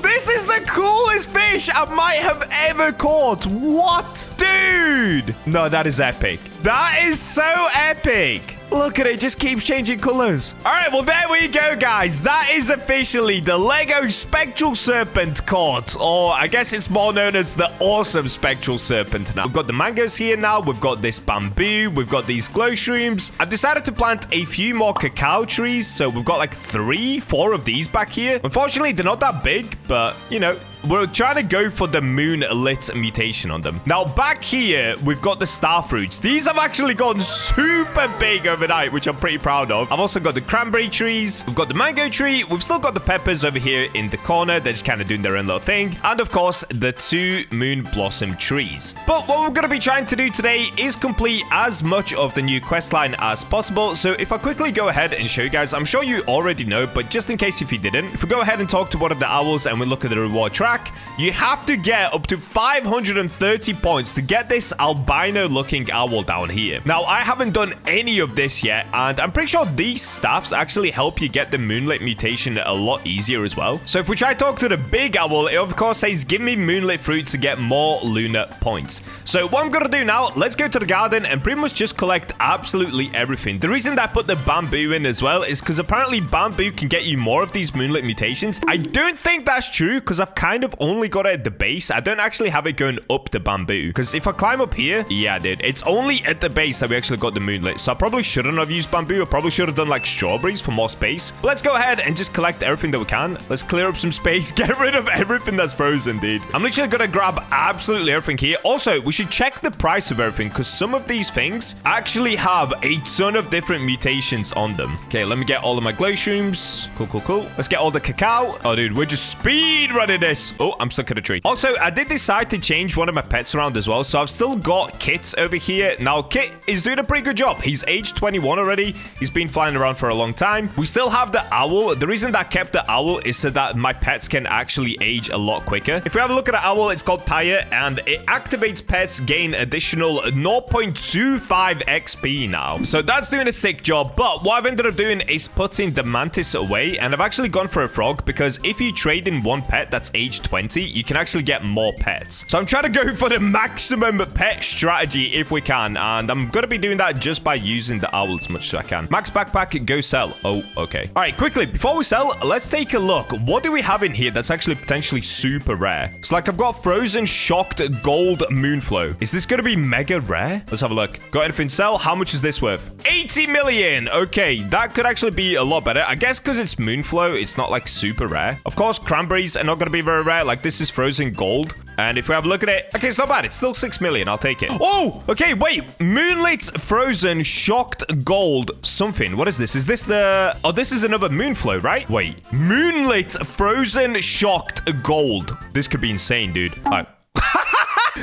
this is the coolest fish I might have ever caught. What? Dude. No, that is epic. That is so epic. Look at it. Just keeps changing colors. All right. Well, there we go, guys. That is officially the Lego Spectral Serpent caught. Or I guess it's more known as the Awesome Spectral Serpent now. We've got the mangoes here now. We've got this bamboo. We've got these glow shrooms. I've decided to plant a few more cacao trees. So we've got like 4 of these back here. Unfortunately, they're not that big. But, you know, we're trying to go for the moonlit mutation on them. Now, back here, we've got the star fruits. These have actually gone super big overnight, which I'm pretty proud of. I've also got the cranberry trees. We've got the mango tree. We've still got the peppers over here in the corner. They're just kind of doing their own little thing. And, of course, the 2 moon blossom trees. But what we're going to be trying to do today is complete as much of the new quest line as possible. So if I quickly go ahead and show you guys, I'm sure you already know, but just in case if you didn't, if we go ahead and talk to one of the owls and we look at the reward track, you have to get up to 530 points to get this albino looking owl down here. Now, I haven't done any of this yet, and I'm pretty sure these staffs actually help you get the moonlit mutation a lot easier as well. So if we try to talk to the big owl, it of course says give me moonlit fruits to get more lunar points. So what I'm gonna do now, let's go to the garden and pretty much just collect absolutely everything. The reason that I put the bamboo in as well is because apparently bamboo can get you more of these moonlit mutations. I don't think that's true because I've kind kind of only got it at the base. I don't actually have it going up the bamboo. Because if I climb up here, yeah, dude, it's only at the base that we actually got the moonlit. So I probably shouldn't have used bamboo. I probably should have done like strawberries for more space. But let's go ahead and just collect everything that we can. Let's clear up some space. Get rid of everything that's frozen, dude. I'm literally gonna grab absolutely everything here. Also, we should check the price of everything because some of these things actually have a ton of different mutations on them. Okay, let me get all of my glow shrooms. Cool, cool, cool. Let's get all the cacao. Oh, dude, we're just speed running this. Oh, I'm stuck in a tree. Also, I did decide to change one of my pets around as well. So I've still got Kit over here. Now, Kit is doing a pretty good job. He's age 21 already. He's been flying around for a long time. We still have the owl. The reason that I kept the owl is so that my pets can actually age a lot quicker. If we have a look at the owl, it's called Paya, and it activates pets gain additional 0.25 XP now. So that's doing a sick job. But what I've ended up doing is putting the mantis away, and I've actually gone for a frog because if you trade in one pet that's age 20, you can actually get more pets. So I'm trying to go for the maximum pet strategy if we can, and I'm going to be doing that just by using the owl as much as I can. Max backpack, go sell. Oh, okay. All right, quickly, before we sell, let's take a look. What do we have in here that's actually potentially super rare? So like I've got frozen shocked gold moonflow. Is this going to be mega rare? Let's have a look. Got anything sell? How much is this worth? 80 million. Okay, that could actually be a lot better. I guess because it's moonflow, it's not like super rare. Of course, cranberries are not going to be very rare. Like this is frozen gold. And if we have a look at it, okay, it's not bad. It's still 6 million. I'll take it. Oh, okay, wait. Moonlit frozen shocked gold something. What is this? Is this the... Oh, this is another moonflow, right? Wait. Moonlit frozen shocked gold. This could be insane, dude. All right.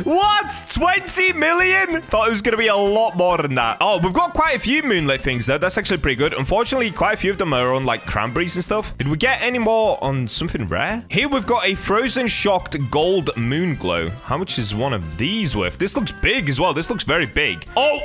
What? 20 million? Thought it was going to be a lot more than that. Oh, we've got quite a few moonlit things though. That's actually pretty good. Unfortunately, quite a few of them are on like cranberries and stuff. Did we get any more on something rare? Here we've got a frozen shocked gold moon glow. How much is one of these worth? This looks big as well. This looks very big. Oh,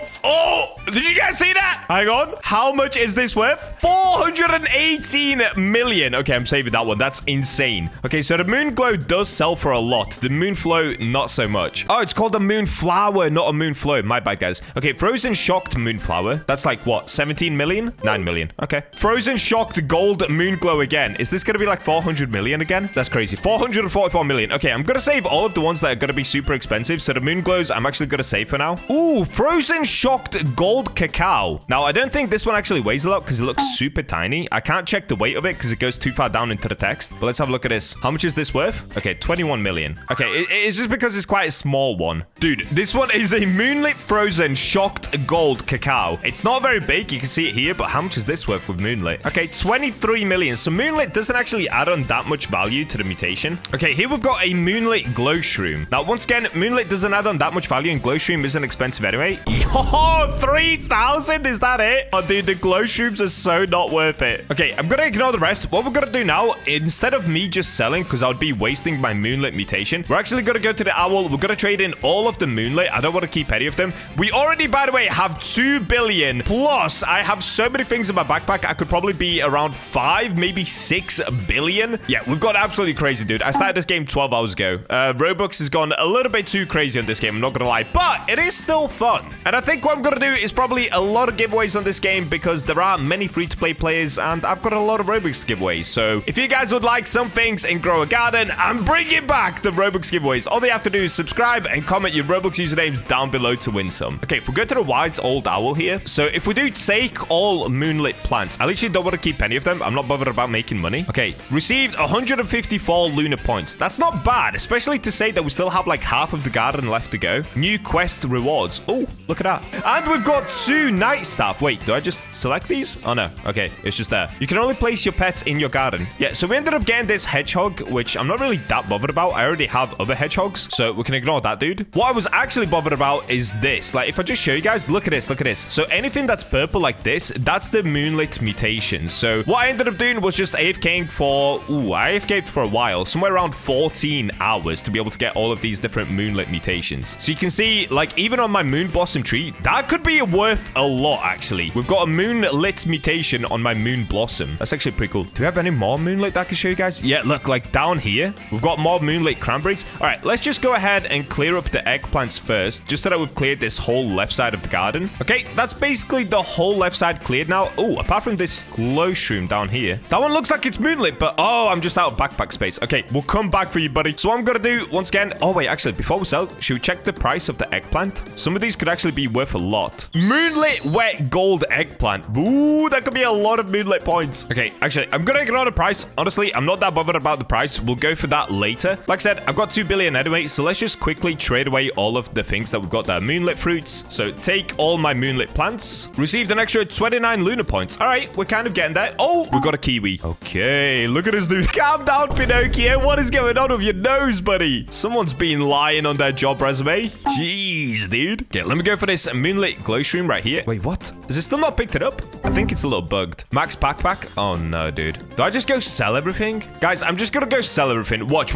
did you guys see that? Hang on. How much is this worth? 418 million. Okay, I'm saving that one. That's insane. Okay, so the moon glow does sell for a lot. The moon flow, not so much. Oh, it's called a moonflower, not a moonflow. My bad, guys. Okay, frozen shocked moonflower. That's like, what, 17 million? 9 million. Okay. Frozen shocked gold moon glow again. Is this going to be like 400 million again? That's crazy. 444 million. Okay, I'm going to save all of the ones that are going to be super expensive. So the moon glows, I'm actually going to save for now. Ooh, frozen shocked gold cacao. Now, I don't think this one actually weighs a lot because it looks super tiny. I can't check the weight of it because it goes too far down into the text. But let's have a look at this. How much is this worth? Okay, 21 million. Okay, it's just because it's quite a small one. Dude, this one is a moonlit frozen shocked gold cacao. It's not very big. You can see it here, but how much is this worth with moonlit? Okay, 23 million. So moonlit doesn't actually add on that much value to the mutation. Okay, here we've got a moonlit glow shroom. Now, once again, moonlit doesn't add on that much value, and glow shroom isn't expensive anyway. Yo, 3,000? Is that it? Oh, dude, the glow shrooms are so not worth it. Okay, I'm gonna ignore the rest. What we're gonna do now, instead of me just selling, because I would be wasting my moonlit mutation, we're actually gonna go to the owl. We're gonna trade in all of the moonlit. I don't want to keep any of them. We already, by the way, have 2 billion. Plus, I have so many things in my backpack. I could probably be around 5, maybe 6 billion. Yeah, we've got absolutely crazy, dude. I started this game 12 hours ago. Roblox has gone a little bit too crazy on this game. I'm not gonna lie, but it is still fun. And I think what I'm gonna do is probably a lot of giveaways on this game because there are many free-to-play players and I've got a lot of Robux giveaways. So if you guys would like some things and grow a garden, I'm bringing back the Robux giveaways. All they have to do is subscribe and comment your Roblox usernames down below to win some. Okay, if we go to the wise old owl here. So if we do take all moonlit plants, I literally don't want to keep any of them. I'm not bothered about making money. Okay, received 154 lunar points. That's not bad, especially to say that we still have like half of the garden left to go. New quest rewards. Oh, look at that. And we've got 2 night staff. Wait, do I just select these? Oh no. Okay, it's just there. You can only place your pets in your garden. Yeah, so we ended up getting this hedgehog, which I'm not really that bothered about. I already have other hedgehogs, so we can ignore that dude. What I was actually bothered about is this. Like, if I just show you guys, look at this, look at this. So anything that's purple like this, that's the moonlit mutation. So what I ended up doing was just AFKing for, I AFK'd for a while, somewhere around 14 hours to be able to get all of these different moonlit mutations. So you can see, like, even on my moon blossom tree, that could be worth a lot, actually. We've got a moonlit mutation on my moon blossom. That's actually pretty cool. Do we have any more moonlit that I can show you guys? Yeah, look, like down here, we've got more moonlit cranberries. All right, let's just go ahead and clear up the eggplants first, just so that we've cleared this whole left side of the garden. Okay, that's basically the whole left side cleared now. Oh, apart from this glow shroom down here. That one looks like it's moonlit, but oh, I'm just out of backpack space. Okay, we'll come back for you, buddy. So what I'm gonna do, once again... Oh, wait, actually, before we sell, should we check the price of the eggplant? Some of these could actually be worth a lot. Moonlit wet gold eggplant. Ooh, that could be a lot of moonlit points. Okay, actually, I'm gonna ignore the price. Honestly, I'm not that bothered about the price. We'll go for that later. Like I said, I've got 2 billion anyway, so let's just quickly trade away all of the things that we've got that are moonlit fruits. So take all my moonlit plants. Received an extra 29 lunar points. All right, we're kind of getting there. Oh, we got a kiwi. Okay, look at this dude. Calm down, Pinocchio. What is going on with your nose, buddy? Someone's been lying on their job resume. Jeez, dude. Okay, let me go for this moonlit glow stream right here. Wait, what? Is it still not picked it up? I think it's a little bugged. Max backpack. Oh, no, dude. Do I just go sell everything? Guys, I'm just gonna go sell everything. Watch.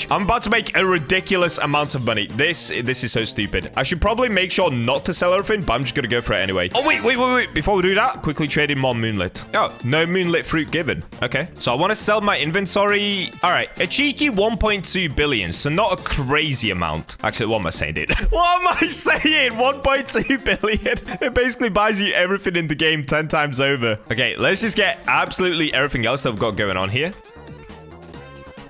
I'm about to make a ridiculous amount of money. This is so stupid. I should probably make sure not to sell everything, but I'm just gonna go for it anyway. Oh, wait. Before we do that, quickly trade in more moonlit. Oh, no moonlit fruit given. Okay, so I want to sell my inventory. All right, a cheeky 1.2 billion, so not a crazy amount. Actually, what am I saying, dude? What am I saying? 1.2 billion. It basically buys you everything in the game 10 times over. Okay, let's just get absolutely everything else that we've got going on here.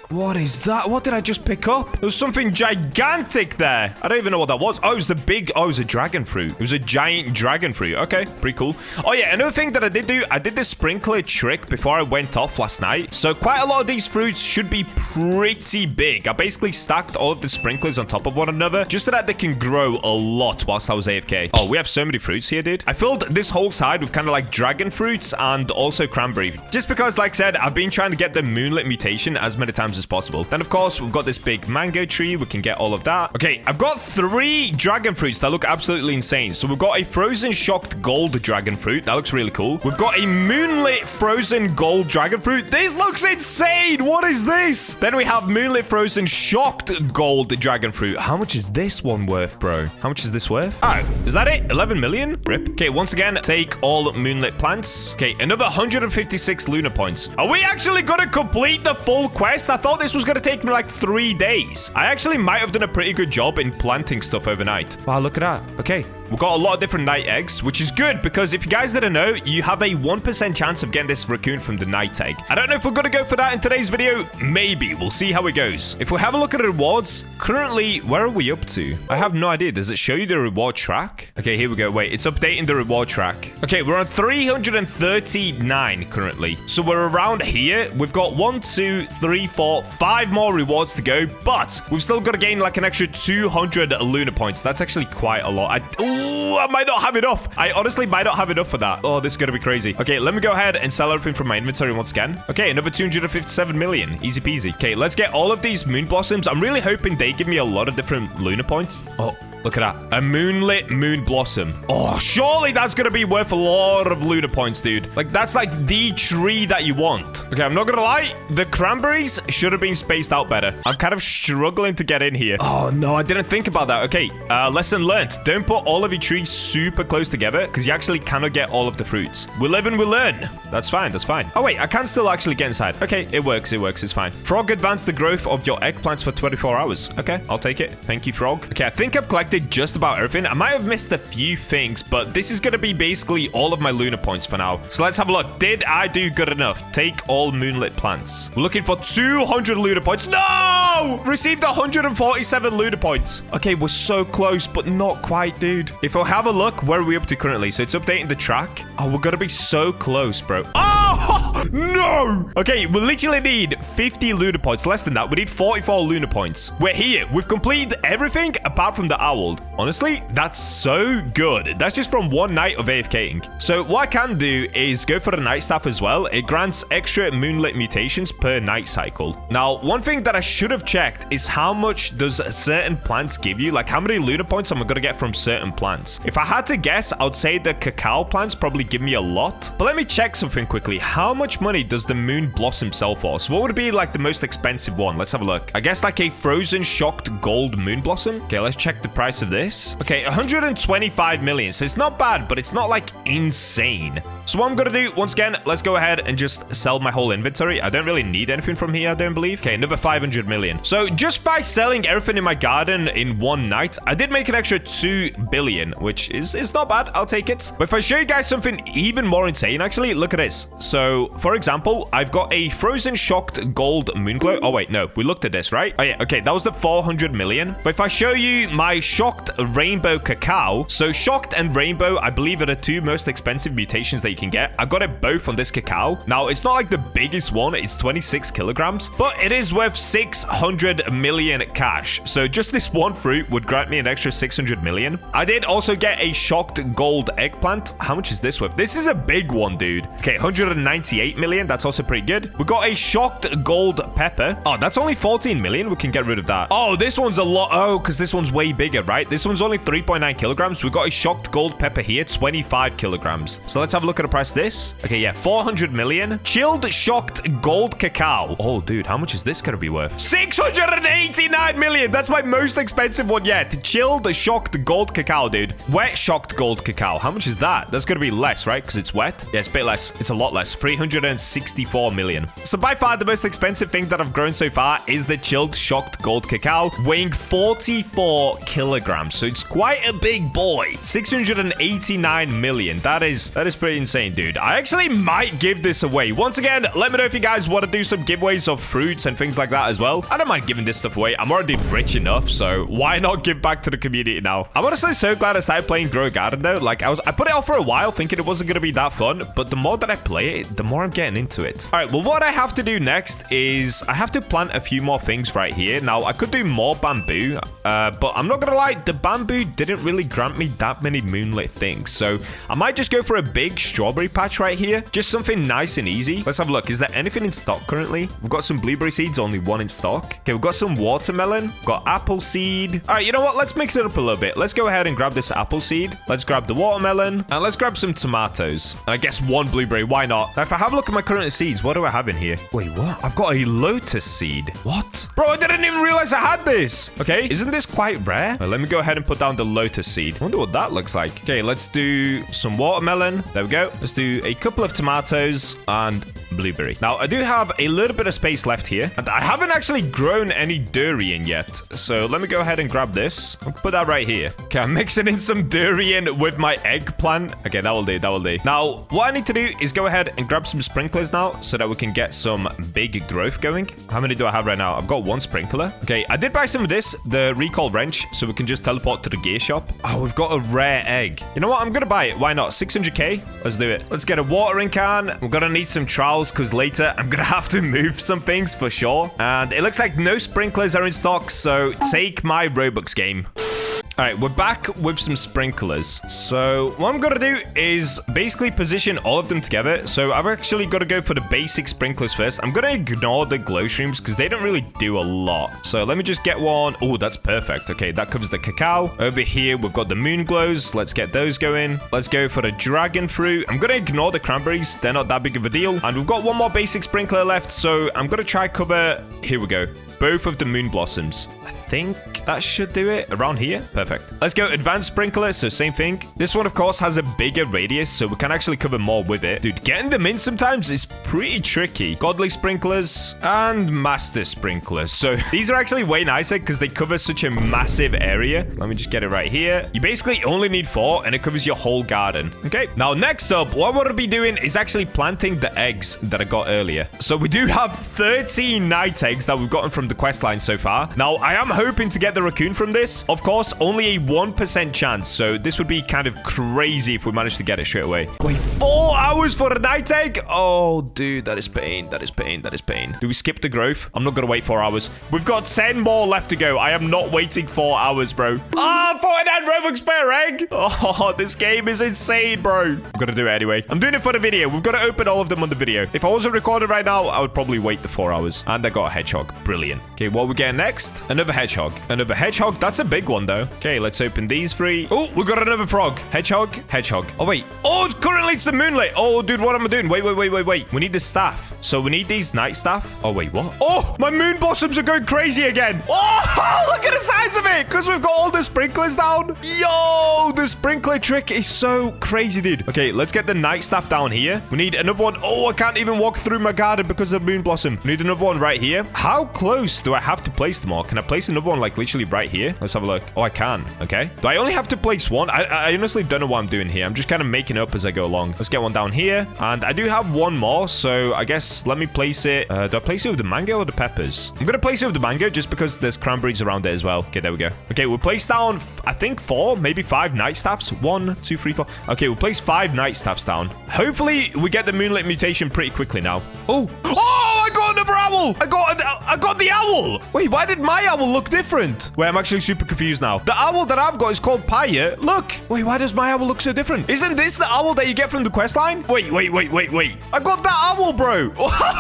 What is that? What did I just pick up? There's something gigantic there. I don't even know what that was. Oh, it was the big... Oh, it was a dragon fruit. It was a giant dragon fruit. Okay, pretty cool. Oh, yeah, another thing that I did do, I did the sprinkler trick before I went off last night. So quite a lot of these fruits should be pretty big. I basically stacked all of the sprinklers on top of one another just so that they can grow a lot whilst I was AFK. Oh, we have so many fruits here, dude. I filled this whole side with kind of like dragon fruits and also cranberry. Just because, like I said, I've been trying to get the moonlit mutation as many times as possible. Then, of course, we've got this big mango tree. We can get all of that. Okay, I've got 3 dragon fruits that look absolutely insane. So we've got a frozen shocked gold dragon fruit. That looks really cool. We've got a moonlit frozen gold dragon fruit. This looks insane. What is this? Then we have moonlit frozen shocked gold dragon fruit. How much is this one worth, bro? How much is this worth? Oh, is that it? 11 million? Rip. Okay, once again, take all moonlit plants. Okay, another 156 lunar points. Are we actually going to complete the full quest? I thought this was going to take me like 3 days. I actually might have done a pretty good job in planting stuff overnight. Wow, look at that. Okay. We've got a lot of different night eggs, which is good because if you guys didn't know, you have a 1% chance of getting this raccoon from the night egg. I don't know if we're going to go for that in today's video. Maybe. We'll see how it goes. If we have a look at the rewards, currently, where are we up to? I have no idea. Does it show you the reward track? Okay, here we go. Wait, it's updating the reward track. Okay, we're on 339 currently. So we're around here. We've got 1, 2, 3, 4, 5 more rewards to go, but we've still got to gain like an extra 200 lunar points. That's actually quite a lot. I might not have enough. I honestly might not have enough for that. Oh, this is going to be crazy. Okay, let me go ahead and sell everything from my inventory once again. Okay, another 257 million. Easy peasy. Okay, let's get all of these moon blossoms. I'm really hoping they give me a lot of different lunar points. Oh, look at that. A moonlit moon blossom. Oh, surely that's going to be worth a lot of lunar points, dude. Like, that's like the tree that you want. Okay, I'm not going to lie. The cranberries should have been spaced out better. I'm kind of struggling to get in here. Oh, no, I didn't think about that. Okay, lesson learned. Don't put all of your trees super close together because you actually cannot get all of the fruits. We live and we learn. That's fine. That's fine. Oh, wait, I can still actually get inside. Okay, it works. It works. It's fine. Frog advanced the growth of your eggplants for 24 hours. Okay, I'll take it. Thank you, Frog. Okay, I think I've collected just about everything. I might have missed a few things, but this is going to be basically all of my lunar points for now. So let's have a look. Did I do good enough? Take all moonlit plants. We're looking for 200 lunar points. No! Received 147 lunar points. Okay, we're so close, but not quite, dude. If I have a look, where are we up to currently? So it's updating the track. Oh, we're going to be so close, bro. Oh, no! Okay, we literally need 50 lunar points. Less than that. We need 44 lunar points. We're here. We've completed everything apart from the owl. Honestly, that's so good. That's just from one night of AFKing. So what I can do is go for the night staff as well. It grants extra moonlit mutations per night cycle. Now, one thing that I should have checked is how much does certain plants give you? Like how many lunar points am I going to get from certain plants? If I had to guess, I would say the cacao plants probably give me a lot. But let me check something quickly. How much money does the moon blossom sell for? So what would be like the most expensive one? Let's have a look. I guess like a frozen shocked gold moon blossom. Okay, let's check the price of this. Okay, 125 million. So it's not bad, but it's not like insane. So what I'm gonna do, once again, let's go ahead and just sell my whole inventory. I don't really need anything from here, I don't believe. Okay, another 500 million. So just by selling everything in my garden in one night, I did make an extra 2 billion, which is not bad. I'll take it. But if I show you guys something even more insane, actually, look at this. So, for example, I've got a frozen shocked gold moonglow. Oh, wait, no. We looked at this, right? Oh, yeah. Okay, that was the 400 million. But if I show you my shocked rainbow cacao, so shocked and rainbow, I believe are the two most expensive mutations that you can get. I got it both on this cacao. Now, it's not like the biggest one. It's 26 kilograms, but it is worth 600 million cash. So just this one fruit would grant me an extra 600 million. I did also get a shocked gold eggplant. How much is this worth? This is a big one, dude. Okay, 198 million. That's also pretty good. We got a shocked gold pepper. Oh, that's only 14 million. We can get rid of that. Oh, this one's a lot. Oh, because this one's way bigger, right? This one's only 3.9 kilograms. We got a shocked gold pepper here, 25 kilograms. So let's have a look at the price of this. Okay, yeah, 400 million. Chilled shocked gold cacao. Oh, dude, how much is this going to be worth? 689 million. That's my most expensive one yet. Chilled shocked gold cacao, dude. Wet shocked gold cacao. How much is that? That's going to be less, right? Because it's wet. Yeah, it's a bit less. It's a lot less. 364 million. So by far, the most expensive thing that I've grown so far is the chilled shocked gold cacao, weighing 44 kilograms. So it's quite a big boy. 689 million. That is pretty insane, dude. I actually might give this away. Once again, let me know if you guys want to do some giveaways of fruits and things like that as well. I don't mind giving this stuff away. I'm already rich enough, so why not give back to the community now? I'm honestly so glad I started playing Grow a Garden though. Like I put it off for a while thinking it wasn't going to be that fun, but the more that I play it, the more I'm getting into it. All right, well, what I have to do next is I have to plant a few more things right here. Now, I could do more bamboo, but I'm not going to lie, the bamboo didn't really grant me that many moonlit things. So I might just go for a big strawberry patch right here. Just something nice and easy. Let's have a look. Is there anything in stock currently? We've got some blueberry seeds, only one in stock. Okay, we've got some watermelon. We've got apple seed. All right, you know what? Let's mix it up a little bit. Let's go ahead and grab this apple seed. Let's grab the watermelon. And let's grab some tomatoes. And I guess one blueberry. Why not? Now, if I have a look at my current seeds, what do I have in here? Wait, what? I've got a lotus seed. What? Bro, I didn't even realize I had this. Okay, isn't this quite rare? Well, let me go ahead and put down the lotus seed. I wonder what that looks like. Okay, let's do some watermelon. There we go. Let's do a couple of tomatoes and blueberry. Now, I do have a little bit of space left here, and I haven't actually grown any durian yet. So let me go ahead and grab this. I'll put that right here. Okay, I'm mixing in some durian with my eggplant. Okay, that will do. That will do. Now, what I need to do is go ahead and grab some sprinklers now so that we can get some big growth going. How many do I have right now? I've got one sprinkler. Okay, I did buy some of this, the recall wrench, so we can just teleport to the gear shop. Oh, we've got a rare egg. You know what? I'm going to buy it. Why not? 600k? Let's do it. Let's get a watering can. We're going to need some trowels because later I'm going to have to move some things for sure. And it looks like no sprinklers are in stock, so take my Roblox game. All right, we're back with some sprinklers. So what I'm going to do is basically position all of them together. So I've actually got to go for the basic sprinklers first. I'm going to ignore the glow streams because they don't really do a lot. So let me just get one. Oh, that's perfect. Okay, that covers the cacao. Over here, we've got the moon glows. Let's get those going. Let's go for the dragon fruit. I'm going to ignore the cranberries. They're not that big of a deal. And we've got one more basic sprinkler left. So I'm going to try cover. Here we go. Both of the moon blossoms. I think that should do it around here. Perfect. Let's go advanced sprinkler. So same thing. This one, of course, has a bigger radius, so we can actually cover more with it. Dude, getting them in sometimes is pretty tricky. Godly sprinklers and master sprinklers. So these are actually way nicer because they cover such a massive area. Let me just get it right here. You basically only need 4 and it covers your whole garden. Okay. Now, next up, what we're going to be doing is actually planting the eggs that I got earlier. So we do have 13 night eggs that we've gotten from the quest line so far. Now, I am hoping to get the raccoon from this. Of course, only a 1% chance. So this would be kind of crazy if we managed to get it straight away. Wait, 4 hours for a night egg? Oh, dude, that is pain. That is pain. That is pain. Do we skip the growth? I'm not going to wait 4 hours. We've got 10 more left to go. I am not waiting 4 hours, bro. Ah, 49 Robux per egg. Oh, this game is insane, bro. I'm going to do it anyway. I'm doing it for the video. We've got to open all of them on the video. If I wasn't recording right now, I would probably wait the 4 hours. And I got a hedgehog. Brilliant. Okay, what we get next? Another hedgehog. Another hedgehog. That's a big one, though. Okay, let's open these 3. Oh, we got another frog. Hedgehog. Hedgehog. Oh, wait. Oh, it's currently it's the moonlit. Oh, dude, what am I doing? Wait. We need the staff. So we need these night staff. Oh, wait, what? Oh, my moon blossoms are going crazy again. Oh, look at the size of it. Because we've got all the sprinklers down. Yo, the sprinkler trick is so crazy, dude. Okay, let's get the night staff down here. We need another one. Oh, I can't even walk through my garden because of the moon blossom. We need another one right here. How close do I have to place them all? Can I place another one like literally right here? Let's have a look. Oh, I can. Okay. Do I only have to place one? I honestly don't know what I'm doing here. I'm just kind of making up as I go along. Let's get one down here. And I do have one more. So I guess let me place it. Do I place it with the mango or the peppers? I'm going to place it with the mango just because there's cranberries around it as well. Okay, there we go. Okay, we'll place down, I think 4, maybe 5 night staffs. 1, 2, 3, 4. Okay, we'll place 5 night staffs down. Hopefully, we get the moonlit mutation pretty quickly now. Oh, I got another owl. I got the owl. Wait, why did my owl look different? Wait, I'm actually super confused now. The owl that I've got is called Paya. Look. Wait, why does my owl look so different? Isn't this the owl that you get from the quest line? Wait. I got that owl, bro.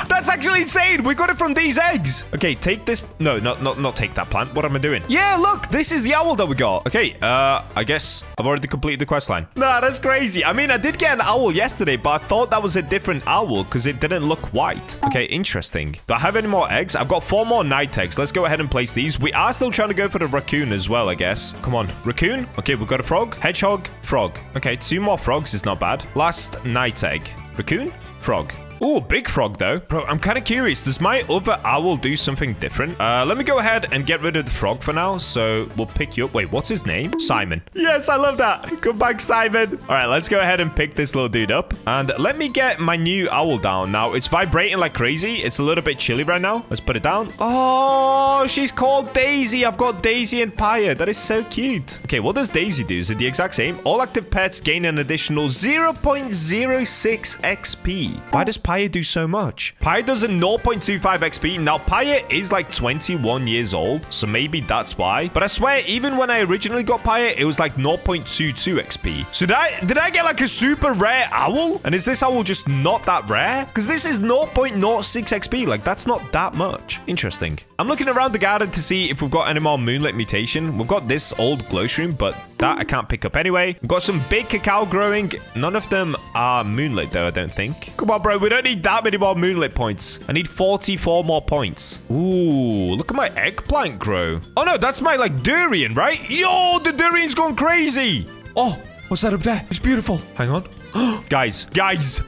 That's actually insane. We got it from these eggs. Okay, take this. No, not take that plant. What am I doing? Yeah, look. This is the owl that we got. Okay, I guess I've already completed the quest line. Nah, that's crazy. I mean, I did get an owl yesterday, but I thought that was a different owl because it didn't look white. Okay, interesting. Do I have any more eggs? I've got 4 more night eggs. Let's go ahead and place these. We are still trying to go for the raccoon as well, I guess. Come on. Raccoon? Okay, we've got a frog. Hedgehog. Frog. Okay, 2 more frogs is not bad. Last night egg. Raccoon. Frog. Oh, big frog, though. Bro, I'm kind of curious. Does my other owl do something different? Let me go ahead and get rid of the frog for now. So we'll pick you up. Wait, what's his name? Simon. Yes, I love that. Come back, Simon. All right, let's go ahead and pick this little dude up. And let me get my new owl down. Now, it's vibrating like crazy. It's a little bit chilly right now. Let's put it down. Oh, she's called Daisy. I've got Daisy and Paya. That is so cute. Okay, what does Daisy do? Is it the exact same? All active pets gain an additional 0.06 XP. Why does Paya do so much? Paya does a 0.25 XP. Now, Paya is like 21 years old, so maybe that's why. But I swear, even when I originally got Paya, it was like 0.22 XP. So did I get like a super rare owl? And is this owl just not that rare? Because this is 0.06 XP. Like, that's not that much. Interesting. I'm looking around the garden to see if we've got any more moonlit mutation. We've got this old glow shroom, but that I can't pick up anyway. We've got some big cacao growing. None of them are moonlit, though, I don't think. Come on, bro. We don't need that many more moonlit points. I need 44 more points. Ooh, look at my eggplant grow. Oh, no, that's my, like, durian, right? Yo, the durian's gone crazy. Oh, what's that up there? It's beautiful. Hang on. Guys,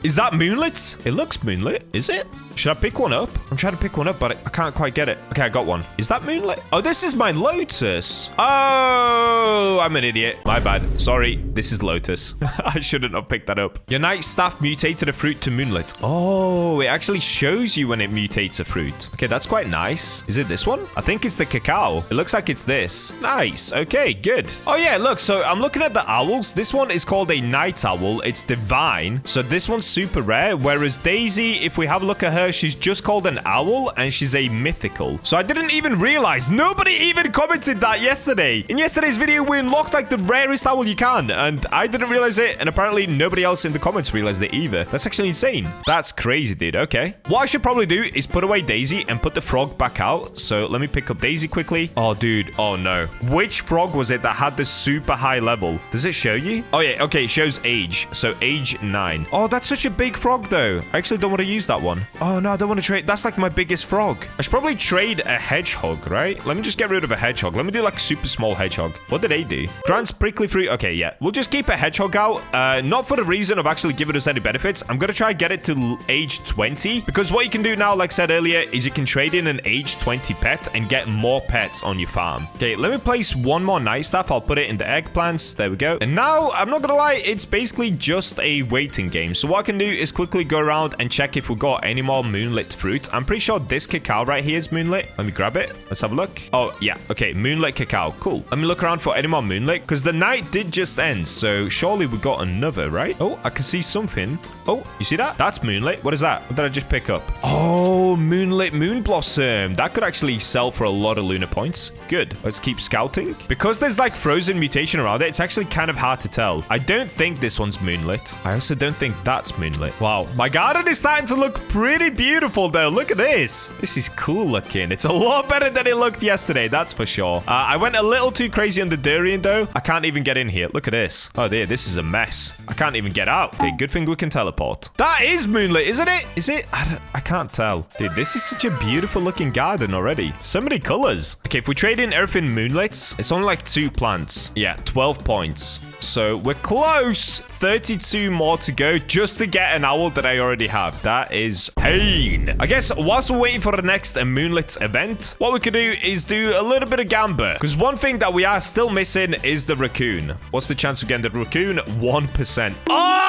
is that moonlit? It looks moonlit. Is it? Should I pick one up? I'm trying to pick one up, but I can't quite get it. Okay, I got one. Is that moonlit? Oh, this is my lotus. Oh, I'm an idiot. My bad. Sorry, this is lotus. I shouldn't have picked that up. Your night staff mutated a fruit to moonlit. Oh, it actually shows you when it mutates a fruit. Okay, that's quite nice. Is it this one? I think it's the cacao. It looks like it's this. Nice. Okay, good. Oh, yeah, look. So I'm looking at the owls. This one is called a night owl. It's divine. So this one's super rare, whereas Daisy, if we have a look at her, she's just called an owl and she's a mythical. So I didn't even realize. Nobody even commented that yesterday. In yesterday's video, we unlocked like the rarest owl you can, and I didn't realize it, and apparently nobody else in the comments realized it either. That's actually insane. That's crazy, dude. Okay. What I should probably do is put away Daisy and put the frog back out. So let me pick up Daisy quickly. Oh, dude. Oh, no. Which frog was it that had the super high level? Does it show you? Oh, yeah. Okay. It shows age. So age 9. Oh, that's such a big frog, though. I actually don't want to use that one. Oh, no, I don't want to trade. That's like my biggest frog. I should probably trade a hedgehog, right? Let me just get rid of a hedgehog. Let me do like a super small hedgehog. What did they do? Grants prickly fruit. Okay, yeah. We'll just keep a hedgehog out. Not for the reason of actually giving us any benefits. I'm going to try and get it to age 20. Because what you can do now, like I said earlier, is you can trade in an age 20 pet and get more pets on your farm. Okay, let me place one more night staff. I'll put it in the eggplants. There we go. And now, I'm not going to lie, it's basically just a waiting game. So what I can do is quickly go around and check if we've got any more moonlit fruit. I'm pretty sure this cacao right here is moonlit. Let me grab it. Let's have a look. Oh, yeah. Okay, moonlit cacao. Cool. Let me look around for any more moonlit because the night did just end. So surely we got another, right? Oh, I can see something. Oh, you see that? That's moonlit. What is that? What did I just pick up? Oh, Oh, Moonlit Moon Blossom. That could actually sell for a lot of lunar points. Good. Let's keep scouting. Because there's like frozen mutation around it, it's actually kind of hard to tell. I don't think this one's moonlit. I also don't think that's moonlit. Wow. My garden is starting to look pretty beautiful, though. Look at this. This is cool looking. It's a lot better than it looked yesterday. That's for sure. I went a little too crazy on the durian, though. I can't even get in here. Look at this. Oh, dear. This is a mess. I can't even get out. Okay, good thing we can teleport. That is moonlit, isn't it? Is it? I can't tell. Dude, this is such a beautiful looking garden already. So many colors. Okay, if we trade in everything moonlit, it's only like 2 plants. Yeah, 12 points. So we're close. 32 more to go just to get an owl that I already have. That is pain. I guess whilst we're waiting for the next moonlit event, what we could do is do a little bit of gamba. Because one thing that we are still missing is the raccoon. What's the chance of getting the raccoon? 1%. Oh!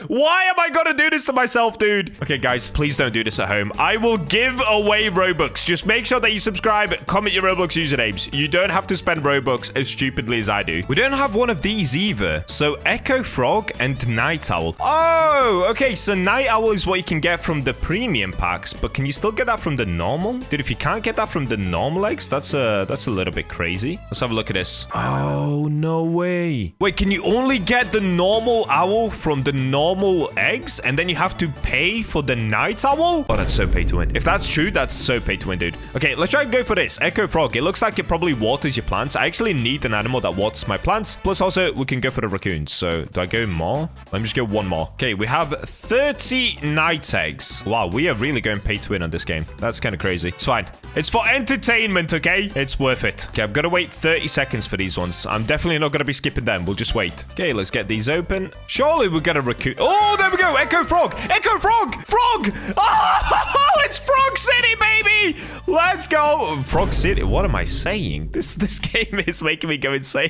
Why am I gonna do this to myself, dude? Okay, guys, please don't do this at home. I will give away Robux. Just make sure that you subscribe, comment your Roblox usernames. You don't have to spend Robux as stupidly as I do. We don't have one of these either. So Echo Frog and Night Owl. Oh, okay. So Night Owl is what you can get from the premium packs, but can you still get that from the normal? Dude, if you can't get that from the normal eggs, that's a little bit crazy. Let's have a look at this. Oh, no way. Wait, can you only get the normal owl from the normal eggs, and then you have to pay for the Night Owl? Oh, that's so pay to win. If that's true, that's so pay to win, dude. Okay, let's try and go for this. Echo Frog. It looks like it probably waters your plants. I actually need an animal that waters my plants. Plus, also, we can go for the raccoons. So, do I go more? Let me just go one more. Okay, we have 30 night eggs. Wow, we are really going pay to win on this game. That's kind of crazy. It's fine. It's for entertainment, okay? It's worth it. Okay, I've got to wait 30 seconds for these ones. I'm definitely not going to be skipping them. We'll just wait. Okay, let's get these open. Surely we'll get a raccoon. Oh, there we go. Echo Frog. Echo Frog. Frog. Oh, it's Frog City, baby. Let's go. Frog City. What am I saying? This game is making me go insane.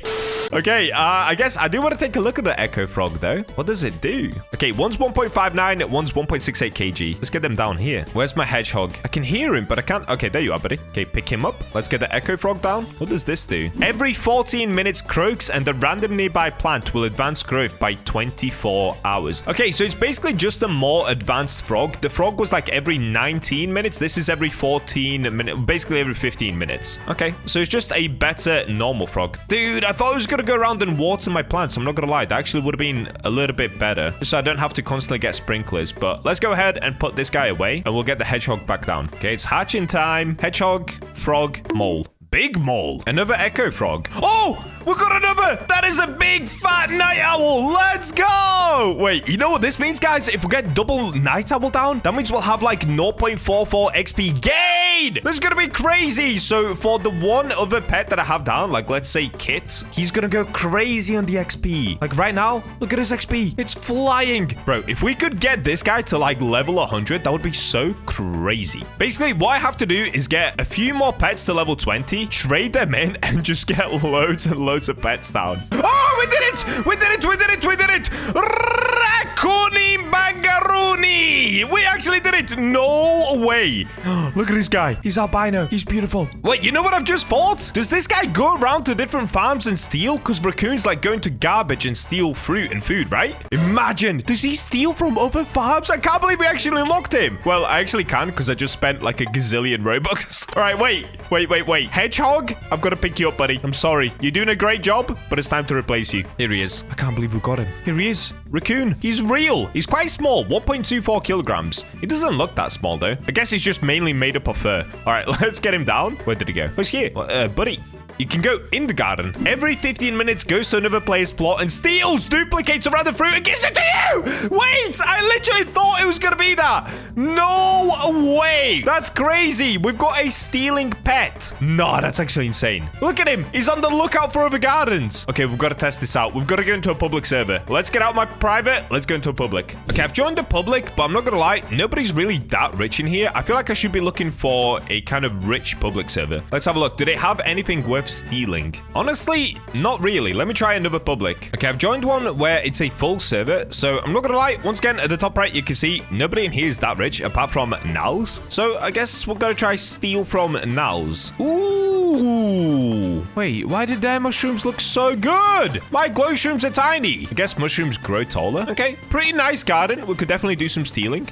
Okay, I guess I do want to take a look at the Echo Frog, though. What does it do? Okay, one's 1.59, one's 1.68 kg. Let's get them down here. Where's my hedgehog? I can hear him, but I can't. Okay, there you are, buddy. Okay, pick him up. Let's get the Echo Frog down. What does this do? Every 14 minutes, croaks and the random nearby plant will advance growth by 24 hours. Okay, so it's basically just a more advanced frog. The frog was like every 19 minutes. This is every 14 minutes, basically every 15 minutes. Okay, so it's just a better normal frog. Dude, I thought I was going to go around and water my plants. I'm not going to lie. That actually would have been a little bit better. Just so I don't have to constantly get sprinklers. But let's go ahead and put this guy away and we'll get the hedgehog back down. Okay, it's hatching time. Hedgehog, frog, mole. Big mole. Another Echo Frog. Oh, we got another. That is a big fat Night Owl. Let's go. Wait, you know what this means, guys? If we get double Night Owl down, that means we'll have like 0.44 XP gain. This is going to be crazy. So for the one other pet that I have down, like let's say Kit, he's going to go crazy on the XP. Like right now, look at his XP. It's flying. Bro, if we could get this guy to like level 100, that would be so crazy. Basically, what I have to do is get a few more pets to level 20, trade them in, and just get loads and loads of pets down. Oh, we did it! We did it! We did it! We did it! Rakuni Bangaruni! We actually did it! No way! Look at this guy. He's albino. He's beautiful. Wait, you know what I've just thought? Does this guy go around to different farms and steal? Because raccoons like going to garbage and steal fruit and food, right? Imagine. Does he steal from other farms? I can't believe we actually unlocked him. Well, I actually can because I just spent like a gazillion Robux. All right, wait. Hedgehog, I've got to pick you up, buddy. I'm sorry. You're doing a great job, but it's time to replace you. Here he is. I can't believe we got him. Here he is. Raccoon. He's real. He's quite small. 1.24 kilograms. He doesn't look that small, though. I guess he's just mainly made up of fur. All right, let's get him down. Where did he go? Oh, he's here. Buddy. You can go in the garden. Every 15 minutes, goes to another player's plot and steals duplicates around the fruit and gives it to you. Wait, I literally thought it was going to be that. No way. That's crazy. We've got a stealing pet. No, that's actually insane. Look at him. He's on the lookout for other gardens. Okay, we've got to test this out. We've got to go into a public server. Let's get out my private. Let's go into a public. Okay, I've joined the public, but I'm not going to lie. Nobody's really that rich in here. I feel like I should be looking for a kind of rich public server. Let's have a look. Do they have anything worth stealing? Honestly, not really. Let me try another public. Okay, I've joined one where it's a full server. So I'm not gonna lie. Once again, at the top right, you can see nobody in here is that rich apart from Nals. So I guess we're gonna try steal from Nals. Ooh. Ooh. Wait, why did their mushrooms look so good? My glow shrooms are tiny. I guess mushrooms grow taller. Okay, pretty nice garden. We could definitely do some stealing.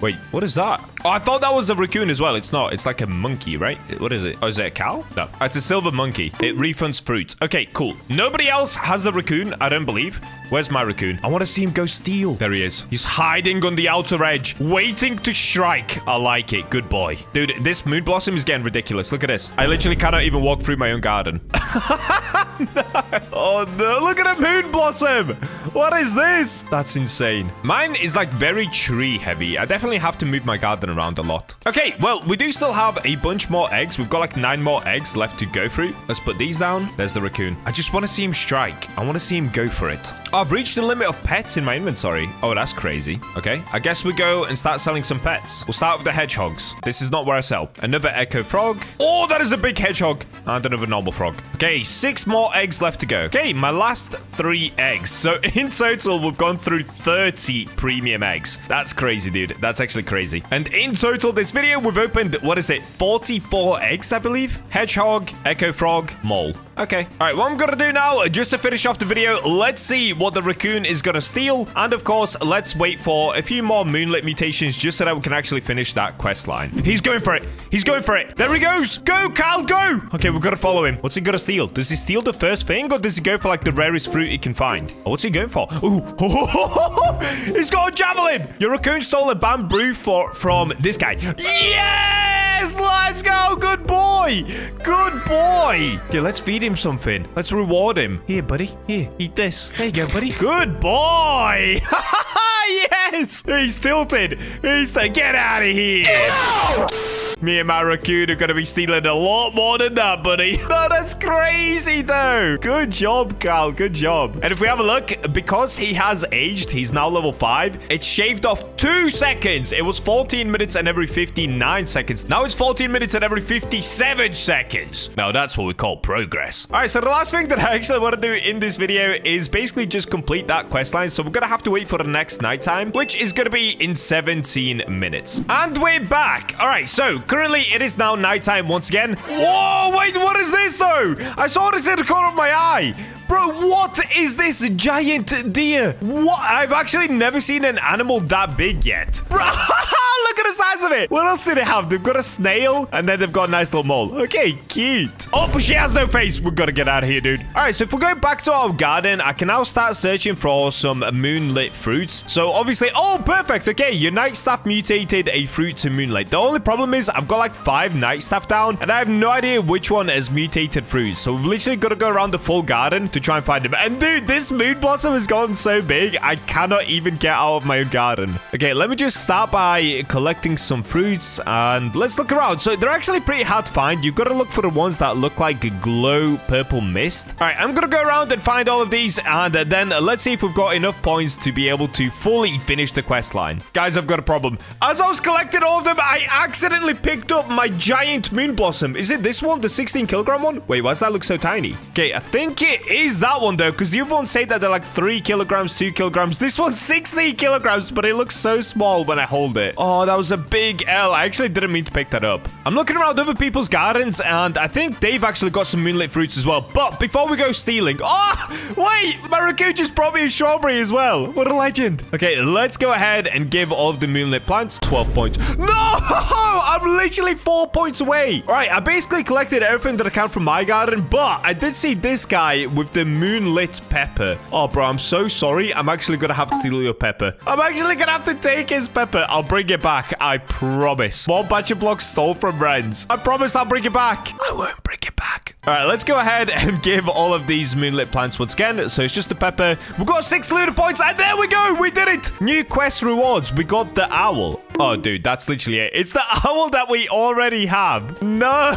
Wait, what is that? Oh, I thought that was a raccoon as well. It's not. It's like a monkey, right? What is it? Oh, is it a cow? No, it's a silver monkey. It refunds fruits. Okay, cool. Nobody else has the raccoon, I don't believe. Where's my raccoon? I want to see him go steal. There he is. He's hiding on the outer edge, waiting to strike. I like it. Good boy. Dude, this moon blossom is getting ridiculous. Look at this. I literally cannot even walk through my own garden. No. Oh, no. Look at a moon blossom. What is this? That's insane. Mine is like very tree heavy. I definitely have to move my garden around a lot. Okay, well, we do still have a bunch more eggs. We've got like 9 more eggs left to go through. Let's put these down. There's the raccoon. I just want to see him strike. I want to see him go for it. Oh, I've reached the limit of pets in my inventory. Oh, that's crazy. Okay, I guess we go and start selling some pets. We'll start with the hedgehogs. This is not where I sell. Another echo frog. Oh, that is a big hedgehog. And another normal frog. Okay, 6 more eggs left to go. Okay, my last 3 eggs. So in total, we've gone through 30 premium eggs. That's crazy, dude. That's actually crazy. And in total, this video, we've opened, what is it? 44 eggs, I believe. Hedgehog, echo frog, mole. Okay. All right, what I'm going to do now, just to finish off the video, let's see what the raccoon is going to steal. And of course, let's wait for a few more moonlit mutations just so that we can actually finish that quest line. He's going for it. He's going for it. There he goes. Go, Cal, go. Okay, we've got to follow him. What's he going to steal? Does he steal the first thing or does he go for like the rarest fruit he can find? Oh, what's he going for? Ooh. He's got a javelin. Your raccoon stole a bamboo from this guy. Yes, let's go. Good boy. Good boy. Okay, let's feed him something. Let's reward him. Here, buddy. Here, eat this. There you go, buddy. Good boy. Yes. He's tilted. Get out of here. No! Me and my raccoon are going to be stealing a lot more than that, buddy. No, that's crazy, though. Good job, Carl. Good job. And if we have a look, because he has aged, he's now level 5. It's shaved off 2 seconds. It was 14 minutes and every 59 seconds. Now it's 14 minutes and every 57 seconds. Now, that's what we call progress. All right, so the last thing that I actually want to do in this video is basically just complete that quest line. So we're going to have to wait for the next nighttime, which is going to be in 17 minutes. And we're back. All right, so currently, it is now nighttime once again. Whoa, wait, what is this, though? I saw this in the corner of my eye. Bro, what is this giant deer? What? I've actually never seen an animal that big yet. Bro, look at the size of it. What else do they have? They've got a snail, and then they've got a nice little mole. Okay, cute. Oh, but she has no face. We've got to get out of here, dude. All right, so if we go back to our garden, I can now start searching for some moonlit fruits. So obviously, oh, perfect. Okay, your night staff mutated a fruit to moonlit. The only problem is I've got like 5 night staff down, and I have no idea which one has mutated fruits. So we've literally got to go around the full garden to try and find them. And dude, this moon blossom has gotten so big, I cannot even get out of my own garden. Okay, let me just start by collecting some fruits and let's look around. So they're actually pretty hard to find. You've got to look for the ones that look like a glow purple mist. All right, I'm gonna go around and find all of these, and then let's see if we've got enough points to be able to fully finish the quest line. Guys, I've got a problem. As I was collecting all of them, I accidentally picked up my giant moon blossom. Is it this one, the 16 kilogram one? Wait, why does that look so tiny? Okay, I think it is that one though, because the other ones say that they're like 3 kilograms, 2 kilograms. This one's 16 kilograms, but it looks so small when I hold it. Oh, that was a big L. I actually didn't mean to pick that up. I'm looking around other people's gardens, and I think they've actually got some moonlit fruits as well. But before we go stealing... Oh, wait! My raccoon just brought me a strawberry as well. What a legend. Okay, let's go ahead and give all of the moonlit plants 12 points. No! I'm literally 4 points away. All right, I basically collected everything that I can from my garden, but I did see this guy with the moonlit pepper. Oh, bro, I'm so sorry. I'm actually going to have to steal your pepper. I'm actually going to have to take his pepper. I'll bring it back. I promise. More BachaBlox stole from Renz. I promise I'll bring it back. I won't bring it back. All right, let's go ahead and give all of these moonlit plants once again. So it's just the pepper. We've got 6 looter points, and there we go. We did it. New quest rewards. We got the owl. Oh, dude, that's literally it. It's the owl that we already have. No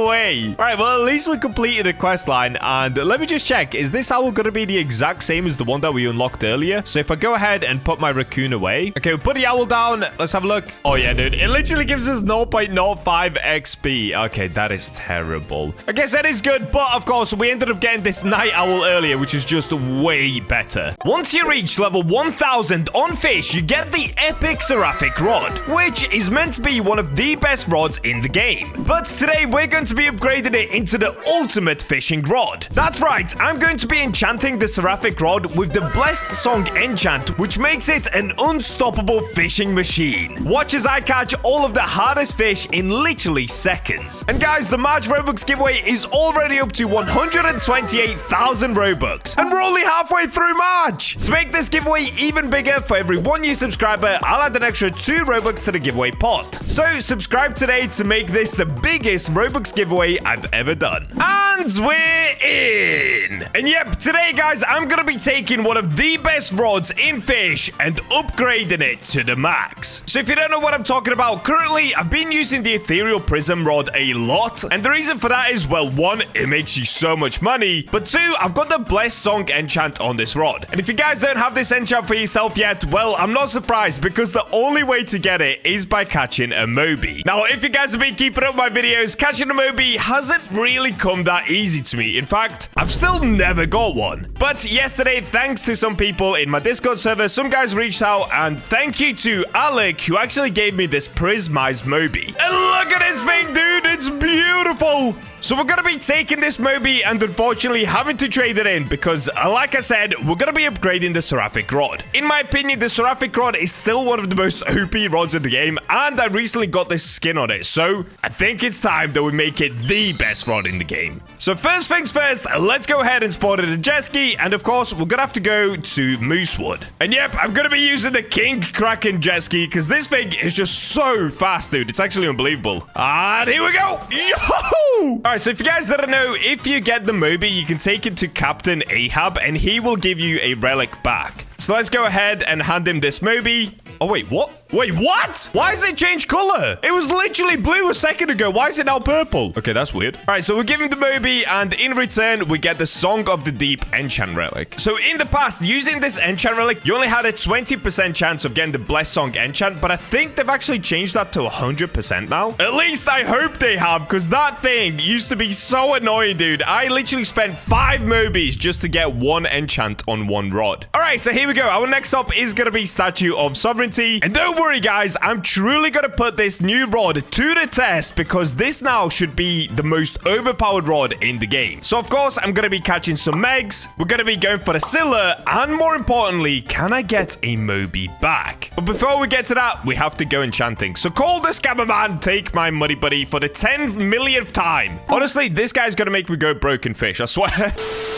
way. All right, well, at least we completed a quest line. And let me just check. Is this owl going to be the exact same as the one that we unlocked earlier? So if I go ahead and put my raccoon away. Okay, we'll put the owl down. Let's have a look. Oh, yeah, dude. It literally gives us 0.05 XP. Okay, that is terrible. I guess that is good. But, of course, we ended up getting this night owl earlier, which is just way better. Once you reach level 1000 on Fisch, you get the epic seraphic rod. rod, which is meant to be one of the best rods in the game. But today, we're going to be upgrading it into the ultimate fishing rod. That's right, I'm going to be enchanting the seraphic rod with the Blessed Song enchant, which makes it an unstoppable fishing machine. Watch as I catch all of the hardest fish in literally seconds. And guys, the March Robux giveaway is already up to 128,000 Robux. And we're only halfway through March. To make this giveaway even bigger, for every 1 new subscriber, I'll add an extra 2 Robux to the giveaway pot. So subscribe today to make this the biggest Robux giveaway I've ever done. And we're in. And yep, today guys, I'm gonna be taking one of the best rods in Fish and upgrading it to the max. So if you don't know what I'm talking about, currently I've been using the ethereal prism rod a lot, and the reason for that is, well, 1, it makes you so much money, but 2, I've got the Blessed Song enchant on this rod. And if you guys don't have this enchant for yourself yet, well, I'm not surprised, because the only way to get it is by catching a Moby. Now, if you guys have been keeping up my videos, catching a Moby hasn't really come that easy to me. In fact, I've still never got one. But yesterday, thanks to some people in my Discord server, some guys reached out, and thank you to Alec, who actually gave me this prismized Moby. And look at this thing, dude, it's beautiful. So we're going to be taking this Moby and unfortunately having to trade it in because, like I said, we're going to be upgrading the seraphic rod. In my opinion, the seraphic rod is still one of the most OP rods in the game, and I recently got this skin on it, so I think it's time that we make it the best rod in the game. So first things first, let's go ahead and spawn in a jet ski, and of course, we're going to have to go to Moosewood. And yep, I'm going to be using the King Kraken jet ski because this thing is just so fast, dude. It's actually unbelievable. And here we go. Yo! All right, so if you guys didn't know, if you get the Moby, you can take it to Captain Ahab, and he will give you a relic back. So let's go ahead and hand him this Moby. Oh, wait, what? Wait, what? Why has it changed color? It was literally blue a second ago. Why is it now purple? Okay, that's weird. All right, so we're giving the Moby, and in return, we get the Song of the Deep enchant relic. So in the past, using this enchant relic, you only had a 20% chance of getting the Blessed Song enchant, but I think they've actually changed that to 100% now. At least I hope they have, because that thing used to be so annoying, dude. I literally spent 5 Mobies just to get 1 enchant on 1 rod. All right, so here we go. Our next stop is going to be Statue of Sovereignty. And don't worry, guys, I'm truly going to put this new rod to the test because this now should be the most overpowered rod in the game. So, of course, I'm going to be catching some Megs. We're going to be going for the Scylla. And more importantly, can I get a Moby back? But before we get to that, we have to go enchanting. So call the scammer man, take my money buddy for the 10 millionth time. Honestly, this guy's going to make me go broken fish, I swear.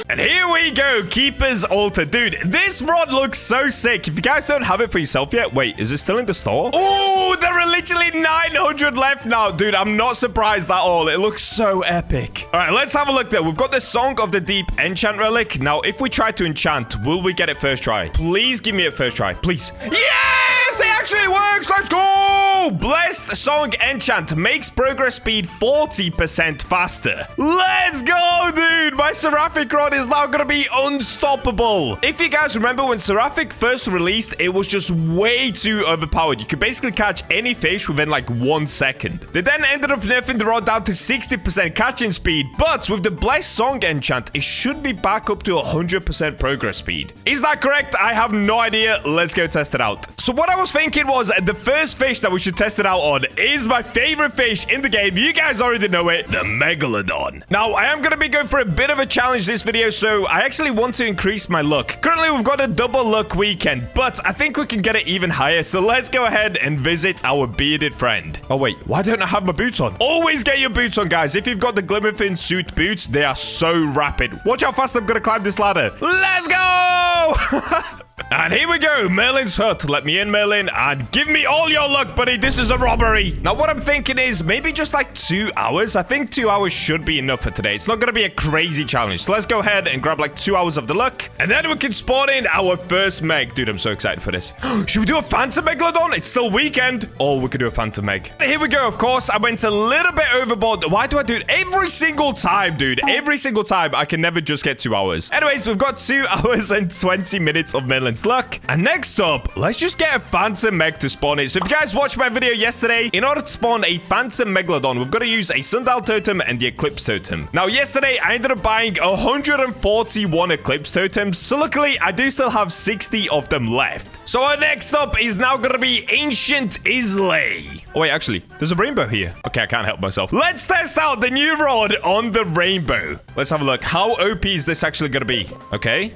And here we go, Keeper's Altar. Dude, this rod looks so sick. If you guys don't have it for yourself yet, wait, is it still in the store? Oh, there are literally 900 left now. Dude, I'm not surprised at all. It looks so epic. All right, let's have a look there. We've got the Song of the Deep enchant relic. Now, if we try to enchant, will we get it first try? Please give me it first try, please. Yes, it actually works. Let's go. Blessed Song enchant makes progress speed 40% faster. Let's go, dude. My seraphic rod is now gonna be unstoppable. If you guys remember when seraphic first released, it was just way too overpowered. You could basically catch any fish within like 1 second. They then ended up nerfing the rod down to 60% catching speed, but with the Blessed Song enchant, it should be back up to 100% progress speed. Is that correct? I have no idea. Let's go test it out. So what I was thinking was the first fish that we should test it out on is my favorite fish in the game. You guys already know it, the Megalodon. Now, I am going to be going for a bit of a challenge this video, so I actually want to increase my luck. Currently, we've got a double luck weekend, but I think we can get it even higher, so let's go ahead and visit our bearded friend. Oh, wait, why don't I have my boots on? Always get your boots on, guys. If you've got the Glimmerfin suit boots, they are so rapid. Watch how fast I'm going to climb this ladder. Let's go! And here we go, Merlin's hut. Let me in, Merlin, and give me all your luck, buddy. This is a robbery. Now, what I'm thinking is maybe just like 2 hours. I think 2 hours should be enough for today. It's not going to be a crazy challenge. So let's go ahead and grab like 2 hours of the luck, and then we can spawn in our first Meg. Dude, I'm so excited for this. Should we do a Phantom Megalodon? It's still weekend. Or we could do a Phantom Meg. Here we go. Of course, I went a little bit overboard. Why do I do it every single time, dude? Every single time. I can never just get 2 hours. Anyways, we've got 2 hours and 20 minutes of Merlin's Let's look. And next up, let's just get a phantom meg to spawn it. So if you guys watched my video yesterday, in order to spawn a phantom megalodon, we've got to use a sundial totem and the eclipse totem. Now, yesterday, I ended up buying 141 eclipse totems. So luckily, I do still have 60 of them left. So our next up is now going to be Ancient Islay. Oh, wait, actually, there's a rainbow here. Okay, I can't help myself. Let's test out the new rod on the rainbow. Let's have a look. How OP is this actually going to be? Okay.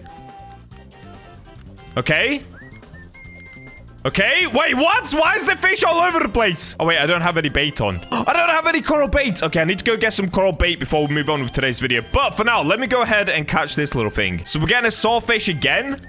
Okay. Okay, wait, what? Why is the fish all over the place? Oh, wait, I don't have any bait on. I don't have any coral bait. Okay, I need to go get some coral bait before we move on with today's video. But for now, let me go ahead and catch this little thing. So we're getting a sawfish again.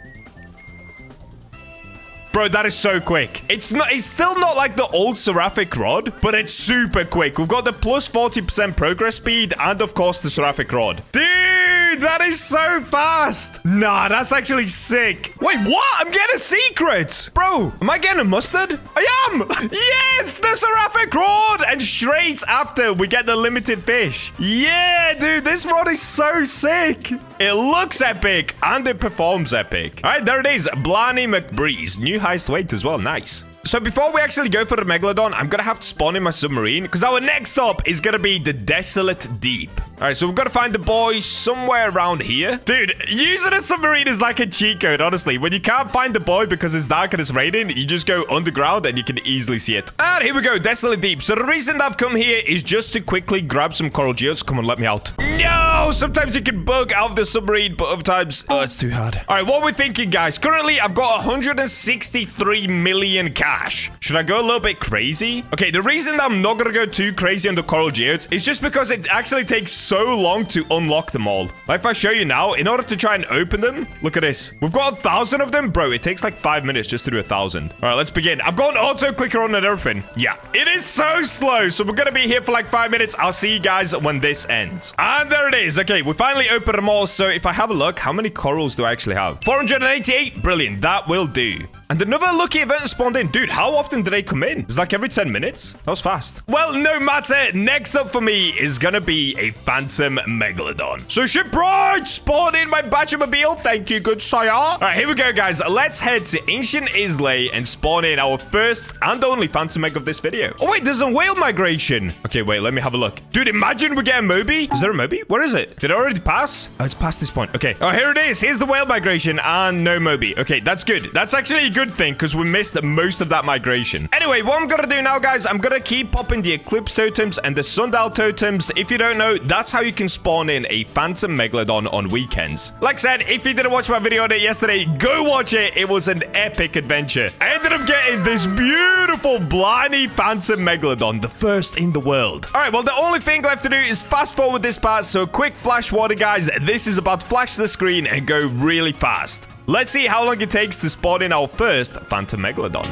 Bro, that is so quick. It's still not like the old seraphic rod, but it's super quick. We've got the plus 40% progress speed and, of course, the seraphic rod. Dude, that is so fast. Nah, that's actually sick. Wait, what? I'm getting a secret. Bro, am I getting a mustard? I am. Yes, the seraphic rod. And straight after, we get the limited fish. Yeah, dude, this rod is so sick. It looks epic and it performs epic. All right, there it is. Blarney McBreeze. New highest weight as well. Nice. So before we actually go for the megalodon, I'm going to have to spawn in my submarine because our next stop is going to be the Desolate Deep. All right, so we've got to find the boy somewhere around here. Dude, using a submarine is like a cheat code, honestly. When you can't find the boy because it's dark and it's raining, you just go underground and you can easily see it. And here we go, Desolate Deep. So the reason I've come here is just to quickly grab some coral geodes. Come on, let me out. No, sometimes you can bug out of the submarine, but other times, oh, it's too hard. All right, what we're thinking, guys. Currently, I've got 163 million cash. Should I go a little bit crazy? Okay, the reason I'm not going to go too crazy on the coral geodes is just because it actually takes so long to unlock them all. Like if I show you now, in order to try and open them, look at this. We've got 1,000 of them. Bro, it takes like 5 minutes just to do 1,000. All right, let's begin. I've got an auto clicker on and everything. Yeah, it is so slow. So we're going to be here for like 5 minutes. I'll see you guys when this ends. And there it is. Okay, we finally opened them all. So if I have a look, how many corals do I actually have? 488. Brilliant. That will do. And another lucky event spawned in. Dude, how often do they come in? It's like every 10 minutes. That was fast. Well, no matter. Next up for me is going to be a phantom megalodon. So shipwright, spawn in my BachaMobile. Thank you, good sire. All right, here we go, guys. Let's head to Ancient Islay and spawn in our first and only phantom meg of this video. Oh, wait, there's a whale migration. Okay, wait, let me have a look. Dude, imagine we get a Moby. Is there a Moby? Where is it? Did it already pass? Oh, it's past this point. Okay. Oh, here it is. Here's the whale migration and no Moby. Okay, that's good. That's actually a good thing because we missed most of that migration. Anyway, what I'm gonna do now, guys, I'm gonna keep popping the eclipse totems and the sundial totems. If you don't know, that's how you can spawn in a phantom megalodon on weekends. Like I said, if you didn't watch my video on it yesterday, go watch it. It was an epic adventure. I ended up getting this beautiful Blarney phantom megalodon, the first in the world. All right, well, the only thing left to do is fast forward this part. So quick flash warning, guys. This is about to flash the screen and go really fast. Let's see how long it takes to spawn in our first phantom megalodon.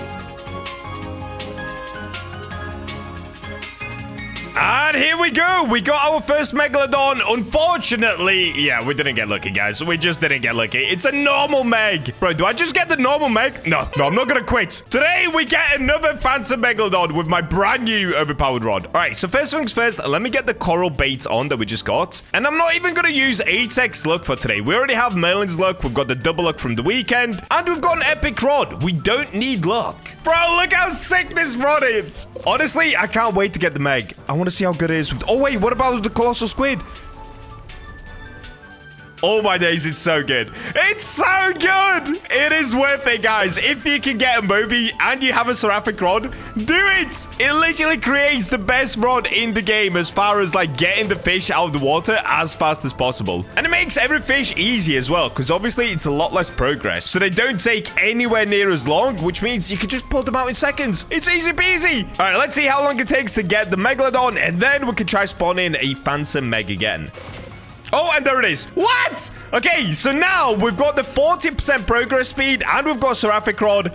And here we go. We got our first megalodon. Unfortunately, yeah, we didn't get lucky, guys. We just didn't get lucky. It's a normal meg. Bro, do I just get the normal meg? No, I'm not gonna quit. Today, we get another phantom megalodon with my brand new overpowered rod. All right, so first things first, let me get the coral bait on that we just got. And I'm not even gonna use 8x luck for today. We already have Merlin's luck. We've got the double luck from the weekend. And we've got an epic rod. We don't need luck. Bro, look how sick this rod is. Honestly, I can't wait to get the meg. I want to see how good it is. Oh, wait, what about the colossal squid? Oh my days, it's so good. It's so good. It is worth it, guys. If you can get a Moby and you have a seraphic rod, do it. It literally creates the best rod in the game as far as like getting the fish out of the water as fast as possible. And it makes every fish easy as well, because obviously it's a lot less progress. So they don't take anywhere near as long, which means you can just pull them out in seconds. It's easy peasy. All right, let's see how long it takes to get the megalodon, and then we can try spawning a phantom meg again. Oh, and there it is. What? Okay, so now we've got the 40% progress speed and we've got seraphic rod.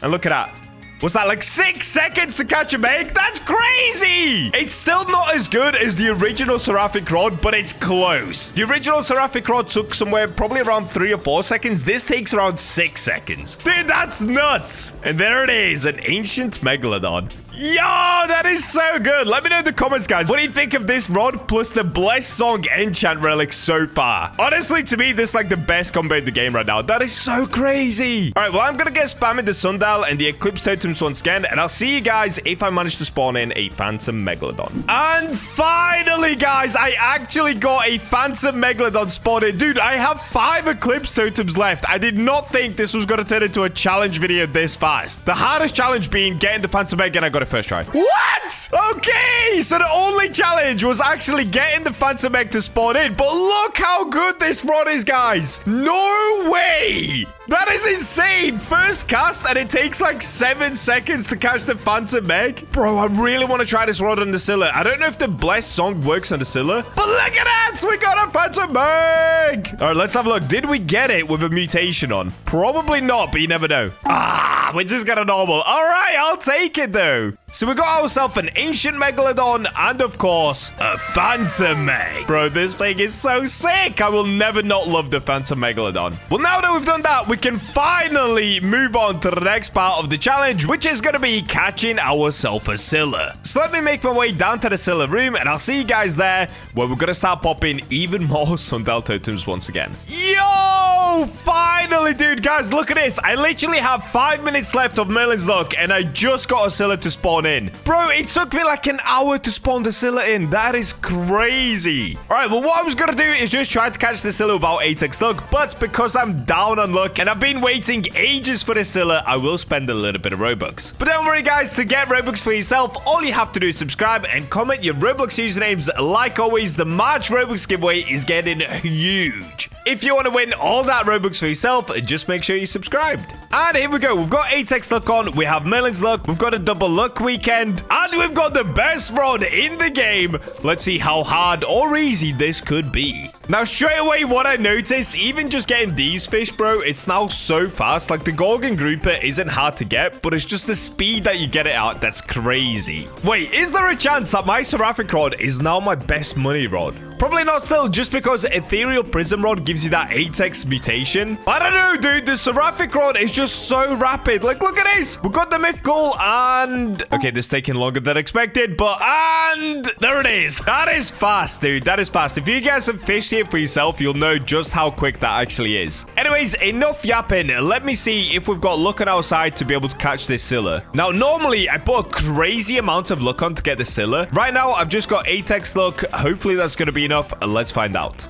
And look at that. What's that, like 6 seconds to catch a meg? That's crazy! It's still not as good as the original seraphic rod, but it's close. The original seraphic rod took somewhere probably around 3 or 4 seconds. This takes around 6 seconds. Dude, that's nuts. And there it is, an ancient megalodon. Yo, that is so good. Let me know in the comments, guys. What do you think of this rod plus the Blessed Song enchant relic so far? Honestly, to me, this is like the best combo in the game right now. That is so crazy. All right, well, I'm going to get spamming the sundial and the eclipse totems once again, and I'll see you guys if I manage to spawn in a phantom megalodon. And finally, guys, I actually got a phantom megalodon spawned in. Dude, I have 5 eclipse totems left. I did not think this was going to turn into a challenge video this fast. The hardest challenge being getting the phantom egg, and I got it first try. What? Okay, so the only challenge was actually getting the phantom egg to spawn in, but look how good this rod is, guys. No way. That is insane. First cast, and it takes like 7 seconds to catch the phantom egg. Bro, I really want to try this rod on the Scylla. I don't know if the Blessed Song works on the Scylla, but look at that. We got a phantom egg. All right, let's have a look. Did we get it with a mutation on? Probably not, but you never know. Ah, we just got a normal. All right, I'll take it, though. So we got ourselves an ancient megalodon and, of course, a phantom egg. Bro, this thing is so sick. I will never not love the phantom megalodon. Well, now that we've done that, we can finally move on to the next part of the challenge, which is going to be catching ourselves a Scylla. So let me make my way down to the Scylla room, and I'll see you guys there, where we're going to start popping even more sundial totems once again. Yo! Finally, dude. Guys, look at this. I literally have 5 minutes left of Merlin's luck, and I just got a Scylla to spawn in. Bro, it took me like an hour to spawn the Scylla in. That is crazy. All right, well, what I was going to do is just try to catch the Scylla without 8x luck, but because I'm down on luck and I've been waiting ages for the Scylla, I will spend a little bit of Robux. But don't worry, guys, to get Robux for yourself, all you have to do is subscribe and comment your Roblox usernames. Like always, the March Robux giveaway is getting huge. If you want to win all that Robux for yourself, just make sure you're subscribed. And here we go. We've got 8x luck on. We have Merlin's luck. We've got a double luck weekend. And we've got the best rod in the game. Let's see how hard or easy this could be. Now, straight away, what I noticed, even just getting these fish, bro, it's now so fast. Like, the Gorgon Grouper isn't hard to get, but it's just the speed that you get it out that's crazy. Wait, is there a chance that my Seraphic Rod is now my best money rod? Probably not still, just because Ethereal Prism Rod gives you that 8x mutation. I don't know, dude. The Seraphic Rod is just so rapid. Like, look at this. We got the mythical and... Okay, this is taking longer than expected, but... And there it is. That is fast, dude. That is fast. If you guys have fished here for yourself, you'll know just how quick that actually is. Anyways, enough yapping. Let me see if we've got luck on our side to be able to catch this Scylla. Now, normally, I put a crazy amount of luck on to get the Scylla. Right now, I've just got 8x luck. Hopefully, that's going to be enough. Let's find out.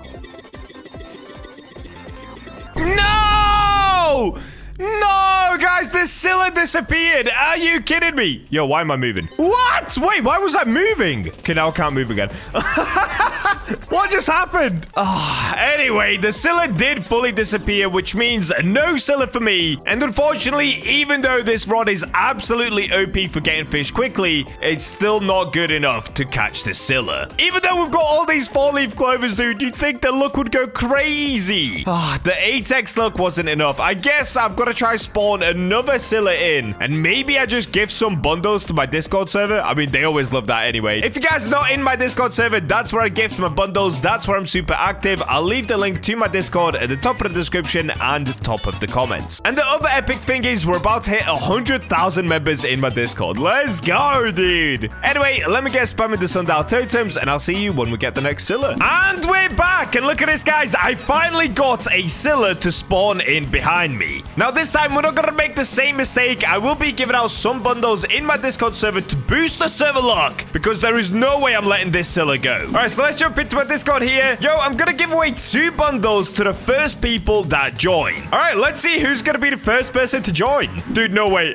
No! No, guys, the Scylla disappeared. Are you kidding me? Yo, why am I moving? What? Wait, why was I moving? Okay, now I can't move again. What just happened? Anyway, the Scylla did fully disappear, which means no Scylla for me. And unfortunately, even though this rod is absolutely OP for getting fish quickly, it's still not good enough to catch the Scylla. Even though we've got all these 4-leaf clovers, dude, you'd think the luck would go crazy. The 8x luck wasn't enough. I guess I've got to try spawn another Scylla in, and maybe I just give some bundles to my Discord server. I mean, they always love that anyway. If you guys are not in my Discord server, that's where I gift my bundles. That's where I'm super active. I'll leave the link to my Discord at the top of the description and top of the comments. And the other epic thing is we're about to hit 100,000 members in my Discord. Let's go, dude. Anyway, let me get spamming the sundial totems, and I'll see you when we get the next Scylla. And we're back, and look at this, guys. I finally got a Scylla to spawn in behind me. Now, this time, we're not going to make the same mistake. I will be giving out some bundles in my Discord server to boost the server luck, because there is no way I'm letting this Scylla go. All right, so let's jump into my Discord here. Yo, I'm going to give away 2 bundles to the first people that join. All right, let's see who's going to be the first person to join. Dude, no way.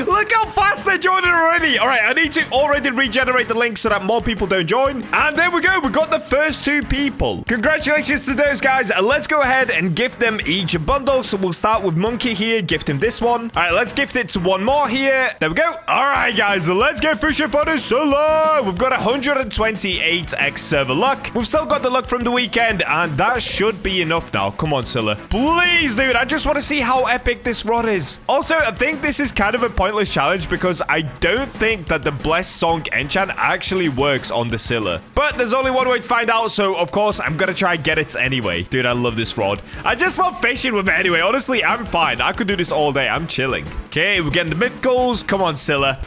Look how fast they're joining already. All right, I need to already regenerate the link so that more people don't join. And there we go. We got the first 2 people. Congratulations to those guys. Let's go ahead and gift them each a bundle. So we'll start with Monkey here. Gift him this one. All right, let's gift it to one more here. There we go. All right, guys, let's get fishing for the Scylla. We've got 128x server luck. We've still got the luck from the weekend, and that should be enough now. Come on, Scylla. Please, dude. I just want to see how epic this rod is. Also, I think this is kind of a pointless challenge because I don't think that the Blessed Song enchant actually works on the Scylla. But there's only one way to find out, so of course, I'm going to try and get it anyway. Dude, I love this rod. I just love fishing with it anyway. Honestly, I'm fine. I could do this all day. I'm chilling. Okay, we're getting the mythicals. Come on, Scylla.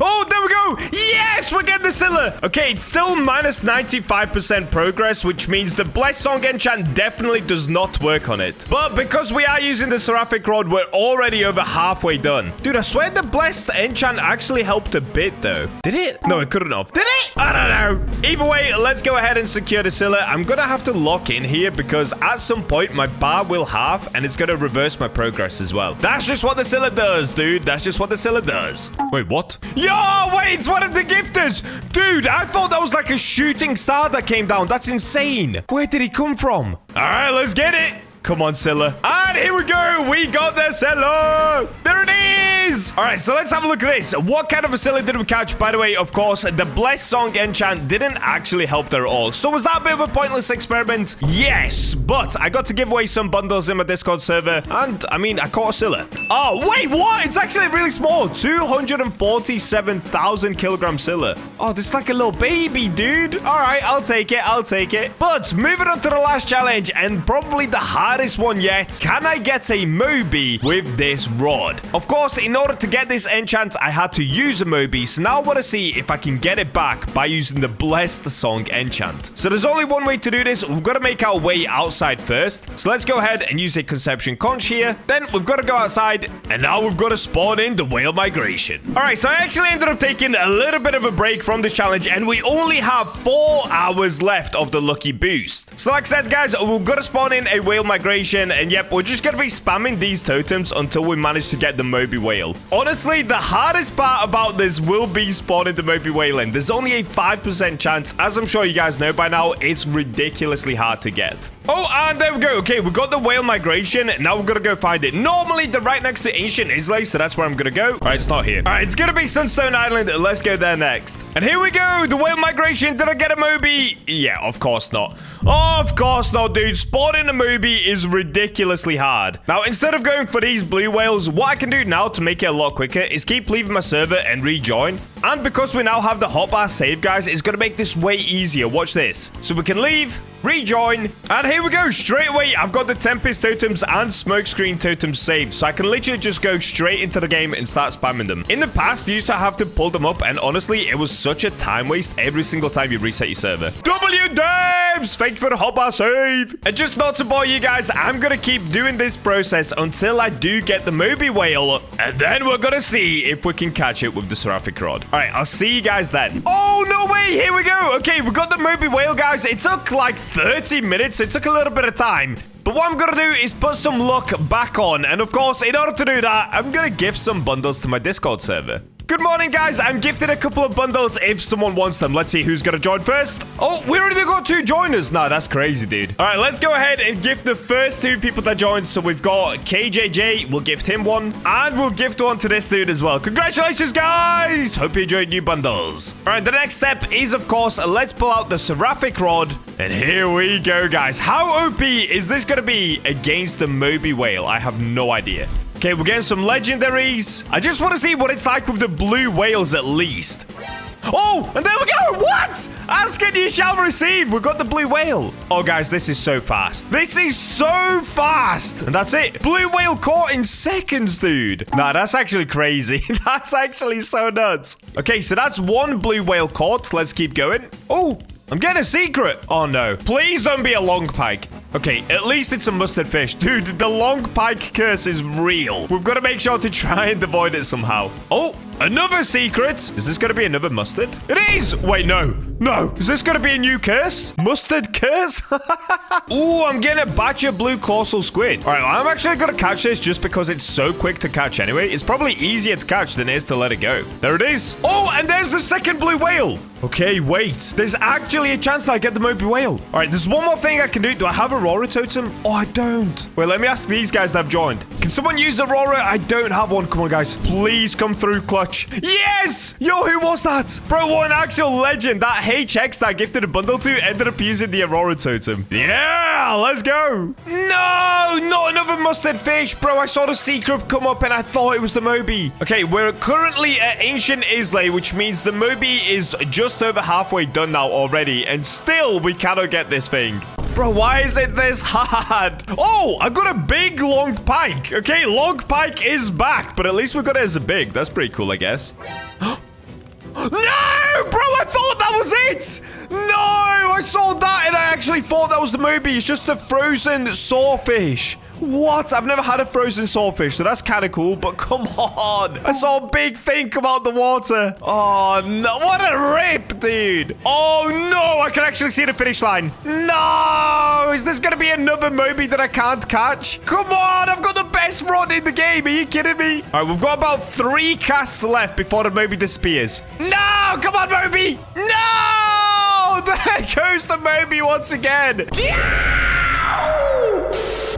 Oh, there we go. Yes, we're getting the Scylla. Okay, it's still minus 95% progress, which means the Blessed Song enchant definitely does not work on it. But because we are using the Seraphic Rod, we're already over halfway done. Dude, I swear the Blessed enchant actually helped a bit, though. Did it? No, it couldn't have. Did it? I don't know. Either way, let's go ahead and secure the Scylla. I'm going to have to lock in here because at some point, my bar will half, and it's going to reverse my progress as well. That's just what the Scylla does, dude. That's just what the Scylla does. Wait, what? Yo, wait, it's one of the gifters. Dude, I thought that was like a shooting star that came down. That's insane. Where did he come from? All right, let's get it. Come on, Scylla. And here we go. We got the Scylla. There it is. All right, so let's have a look at this. What kind of a Scylla did we catch? By the way, of course, the Blessed Song enchant didn't actually help there at all. So was that a bit of a pointless experiment? Yes, but I got to give away some bundles in my Discord server. And, I mean, I caught a Scylla. Oh, wait, what? It's actually really small. 247,000 kilogram Scylla. Oh, this is like a little baby, dude. All right, I'll take it. I'll take it. But moving on to the last challenge and probably the hardest one yet. Can I get a Moby with this rod? Of course, in order to get this enchant, I had to use a Moby. So now I want to see if I can get it back by using the Blessed Song enchant. So there's only one way to do this. We've got to make our way outside first. So let's go ahead and use a Conception Conch here. Then we've got to go outside. And now we've got to spawn in the whale migration. All right, so I actually ended up taking a little bit of a break from this challenge. And we only have 4 hours left of the lucky boost. So like I said, guys, we've got to spawn in a whale migration. And yep, we're just going to be spamming these totems until we manage to get the Moby whale. Honestly, the hardest part about this will be spawning the Moby whale in. There's only a 5% chance. As I'm sure you guys know by now, it's ridiculously hard to get. Oh, and there we go. Okay, we got the whale migration. Now we're going to go find it. Normally, they're right next to Ancient Islay, so that's where I'm going to go. All right, it's not here. All right, it's going to be Sunstone Island. Let's go there next. And here we go. The whale migration. Did I get a Moby? Yeah, of course not. Of course not, dude. Spawning a Moby is ridiculously hard. Now, instead of going for these blue whales, what I can do now to make it a lot quicker is keep leaving my server and rejoin. And because we now have the hotbar save, guys, it's going to make this way easier. Watch this. So we can leave, rejoin, and here we go. Straight away, I've got the Tempest totems and Smokescreen totems saved. So I can literally just go straight into the game and start spamming them. In the past, you used to have to pull them up, and honestly, it was such a time waste every single time you reset your server. Devs! Thank you for the hotbar save. And just not to bore you guys, I'm going to keep doing this process until I do get the Moby whale, and then we're going to see if we can catch it with the Seraphic Rod. All right, I'll see you guys then. Oh, no way. Here we go. Okay, we got the Moby whale, guys. It took like 30 minutes. It took a little bit of time. But what I'm going to do is put some luck back on. And of course, in order to do that, I'm going to gift some bundles to my Discord server. Good morning, guys. I'm gifted a couple of bundles if someone wants them. Let's see who's going to join first. Oh, we already got 2 joiners. No, that's crazy, dude. All right, let's go ahead and gift the first 2 people that joined. So we've got KJJ. We'll gift him one. And we'll gift one to this dude as well. Congratulations, guys. Hope you enjoyed new bundles. All right, the next step is, of course, let's pull out the Seraphic Rod. And here we go, guys. How OP is this going to be against the Moby whale? I have no idea. Okay, we're getting some legendaries. I just want to see what it's like with the blue whales at least. Oh, and there we go. What? Ask and you shall receive. We got the blue whale. Oh, guys, this is so fast. This is so fast. And that's it. Blue whale caught in seconds, dude. Nah, that's actually crazy. That's actually so nuts. Okay, so that's 1 blue whale caught. Let's keep going. Oh, I'm getting a secret. Oh, no. Please don't be a long pike. Okay, at least it's a mustard fish. Dude, the long pike curse is real. We've got to make sure to try and avoid it somehow. Oh, another secret. Is this going to be another mustard? It is. Wait, no. No. Is this going to be a new curse? Mustard curse? Ooh, I'm getting a Bacha blue corsal squid. All right, well, I'm actually going to catch this just because it's so quick to catch anyway. It's probably easier to catch than it is to let it go. There it is. Oh, and there's the second blue whale. Okay, wait. There's actually a chance that I get the Moby whale. All right, there's one more thing I can do. Do I have Aurora totem? Oh, I don't. Wait, let me ask these guys that have joined. Can someone use Aurora? I don't have one. Come on, guys. Please come through, clutch. Yes! Yo, who was that? Bro, what an actual legend. That HX that I gifted a bundle to ended up using the Aurora totem. Yeah, let's go. No, not another mustard fish. Bro, I saw the secret come up and I thought it was the Moby. Okay, we're currently at Ancient Islay, which means the Moby is just over halfway done now already, and still we cannot get this thing. Bro, why is it this hard? Oh, I got a big long pike. Okay, long pike is back, but at least we got it as a big. That's pretty cool, I guess. No, bro, I thought that was it. No, I saw that and I actually thought that was the movie. It's just a frozen sawfish. What? I've never had a frozen sawfish, so that's kind of cool, but come on. I saw a big thing come out the water. Oh, no. What a rip, dude. Oh, no. I can actually see the finish line. No. Is this going to be another movie that I can't catch? Come on. I've got the best rod in the game. Are you kidding me? All right, we've got about 3 casts left before the movie disappears. No. Come on, movie. No. There goes the movie once again.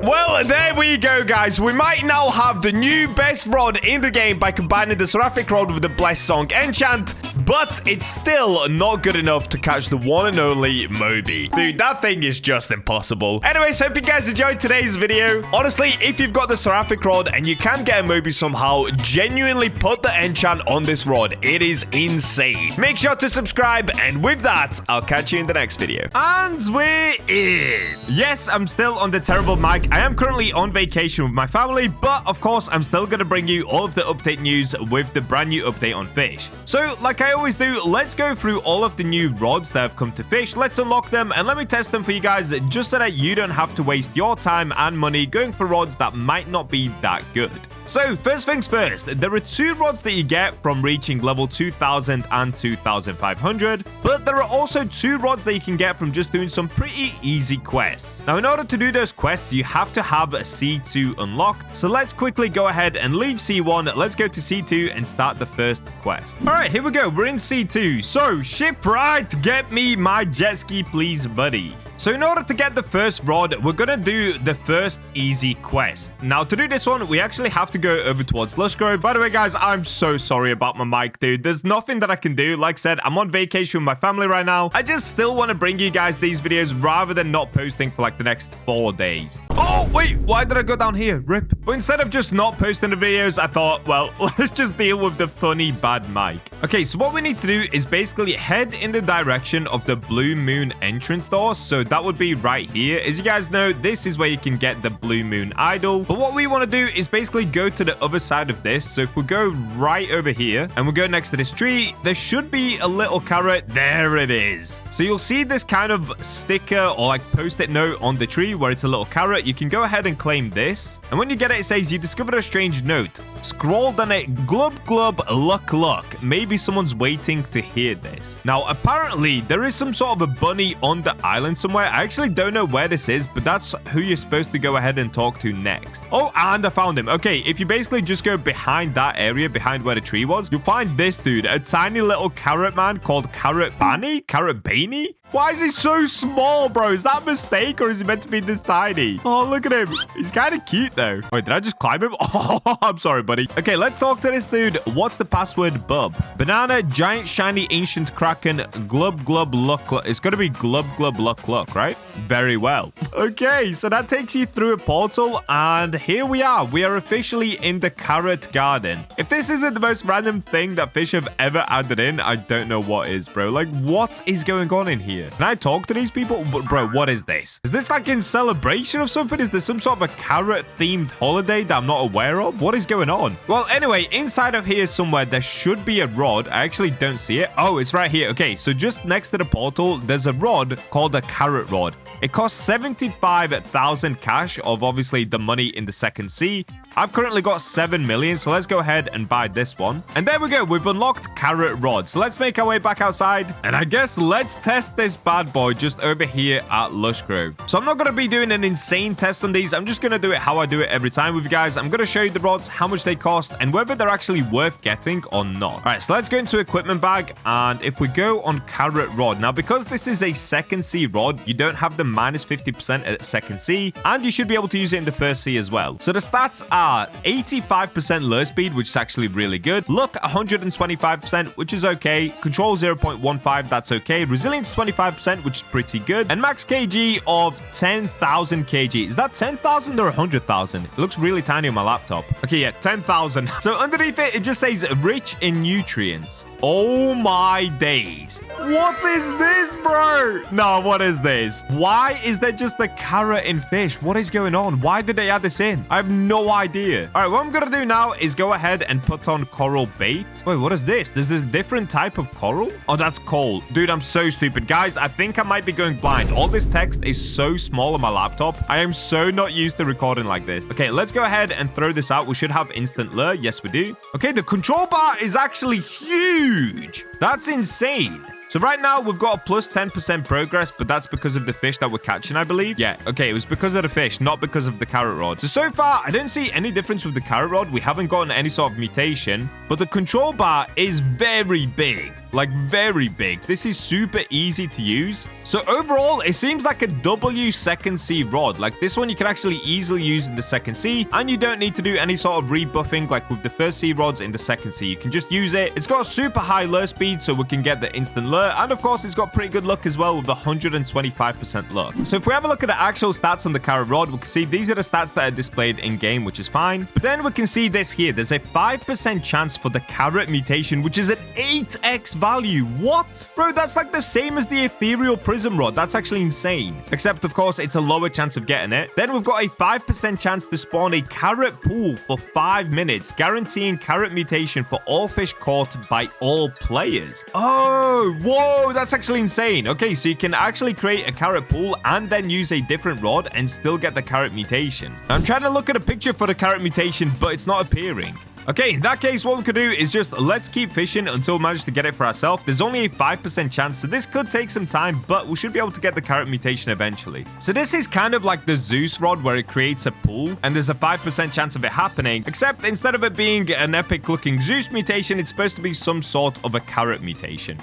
Well, there we go, guys. We might now have the new best rod in the game by combining the seraphic rod with the blessed song enchant, but it's still not good enough to catch the one and only Moby. Dude, that thing is just impossible. Anyways, hope you guys enjoyed today's video. Honestly, if you've got the seraphic rod and you can get a Moby somehow, genuinely put the enchant on this rod. It is insane. Make sure to subscribe, and with that, I'll catch you in the next video. And we're in. Yes, I'm still on the terrible mic. I am currently on vacation with my family, but of course, I'm still going to bring you all of the update news with the brand new update on Fisch. So, like I always do, let's go through all of the new rods that have come to Fisch. Let's unlock them and let me test them for you guys, just so that you don't have to waste your time and money going for rods that might not be that good. So, first things first, there are 2 rods that you get from reaching level 2000 and 2500, but there are also 2 rods that you can get from just doing some pretty easy quests. Now, in order to do those quests, you have to have a C2 unlocked, so let's quickly go ahead and leave C1, let's go to C2 and start the first quest. Alright, here we go, we're in C2, so shipwright, get me my jet ski please, buddy. So in order to get the first rod, we're going to do the first easy quest. Now, to do this one, we actually have to go over towards Lush Grove. By the way, guys, I'm so sorry about my mic, dude. There's nothing that I can do. Like I said, I'm on vacation with my family right now. I just still want to bring you guys these videos rather than not posting for like the next 4 days. Oh, wait, why did I go down here? Rip. But instead of just not posting the videos, I thought, well, let's just deal with the funny bad mic. Okay, so what we need to do is basically head in the direction of the Blue Moon entrance door. So that would be right here. As you guys know, this is where you can get the Blue Moon idol. But what we want to do is basically go to the other side of this. So if we go right over here and we go next to this tree, there should be a little carrot. There it is. So you'll see this kind of sticker or like post-it note on the tree where it's a little carrot. You can go ahead and claim this. And when you get it, it says you discovered a strange note. Scrawled on it, glub glub, luck luck. Maybe someone's waiting to hear this. Now, apparently, there is some sort of a bunny on the island somewhere. I actually don't know where this is, but that's who you're supposed to go ahead and talk to next. Oh, and I found him. Okay, if you basically just go behind that area, behind where the tree was, you'll find this dude, a tiny little carrot man called Carrot Bunny? Carrot Beanie? Why is he so small, bro? Is that a mistake or is he meant to be this tiny? Oh, look at him. He's kind of cute, though. Wait, did I just climb him? Oh, I'm sorry, buddy. Okay, let's talk to this dude. What's the password, bub? Banana, giant, shiny, ancient kraken, glub, glub, luck, luck. It's got to be glub, glub, luck, luck, right? Very well. Okay, so that takes you through a portal, and here we are. We are officially in the carrot garden. If this isn't the most random thing that Fisch have ever added in, I don't know what is, bro. Like, what is going on in here? Can I talk to these people? But bro, what is this? Is this like in celebration of something? Is there some sort of a carrot-themed holiday that I'm not aware of? What is going on? Well, anyway, inside of here somewhere, there should be a rod. I actually don't see it. Oh, it's right here. Okay, so just next to the portal, there's a rod called a carrot rod. It costs 75,000 cash of obviously the money in the second sea. I've currently got 7 million, so let's go ahead and buy this one. And there we go. We've unlocked carrot rod. So let's make our way back outside. And I guess let's test this bad boy just over here at Lush Grove. So I'm not going to be doing an insane test on these. I'm just going to do it how I do it every time with you guys. I'm going to show you the rods, how much they cost, and whether they're actually worth getting or not. All right, so let's go into equipment bag. And if we go on carrot rod, now because this is a second sea rod, you don't have the minus 50% at second sea, and you should be able to use it in the first sea as well. So the stats are 85% lure speed, which is actually really good. Luck 125%, which is okay. Control 0.15, that's okay. Resilience 25%, 25%, which is pretty good. And max kg of 10,000 kg. Is that 10,000 or 100,000? It looks really tiny on my laptop. Okay, yeah, 10,000. So underneath it, it just says rich in nutrients. Oh my days. What is this, bro? No, what is this? Why is there just a carrot in fish? What is going on? Why did they add this in? I have no idea. All right, what I'm going to do now is go ahead and put on coral bait. Wait, what is this? This is a different type of coral? Oh, that's coal. Dude, I'm so stupid. Guys, I think I might be going blind. All this text is so small on my laptop. I am so not used to recording like this. Okay, let's go ahead and throw this out. We should have instant lure. Yes, we do. Okay, the control bar is actually huge. That's insane. So right now, we've got a plus 10% progress, but that's because of the fish that we're catching, I believe. Yeah, okay, it was because of the fish, not because of the carrot rod. So far, I don't see any difference with the carrot rod. We haven't gotten any sort of mutation, but the control bar is very big. Like, very big. This is super easy to use. So overall, it seems like a W second C rod. Like, this one you can actually easily use in the second C, and you don't need to do any sort of rebuffing like with the first C rods in the second C. You can just use it. It's got a super high lure speed, so we can get the instant lure. And of course, it's got pretty good luck as well with 125% luck. So if we have a look at the actual stats on the carrot rod, we can see these are the stats that are displayed in game, which is fine. But then we can see this here. There's a 5% chance for the carrot mutation, which is an 8x value. What? Bro, that's like the same as the ethereal prism rod. That's actually insane. Except, of course, it's a lower chance of getting it. Then we've got a 5% chance to spawn a carrot pool for 5 minutes, guaranteeing carrot mutation for all fish caught by all players. Oh, whoa, that's actually insane. Okay, so you can actually create a carrot pool and then use a different rod and still get the carrot mutation. I'm trying to look at a picture for the carrot mutation, but it's not appearing. Okay, in that case, what we could do is just let's keep fishing until we manage to get it for ourselves. There's only a 5% chance, so this could take some time, but we should be able to get the carrot mutation eventually. So this is kind of like the Zeus rod where it creates a pool, and there's a 5% chance of it happening, except instead of it being an epic looking Zeus mutation, it's supposed to be some sort of a carrot mutation.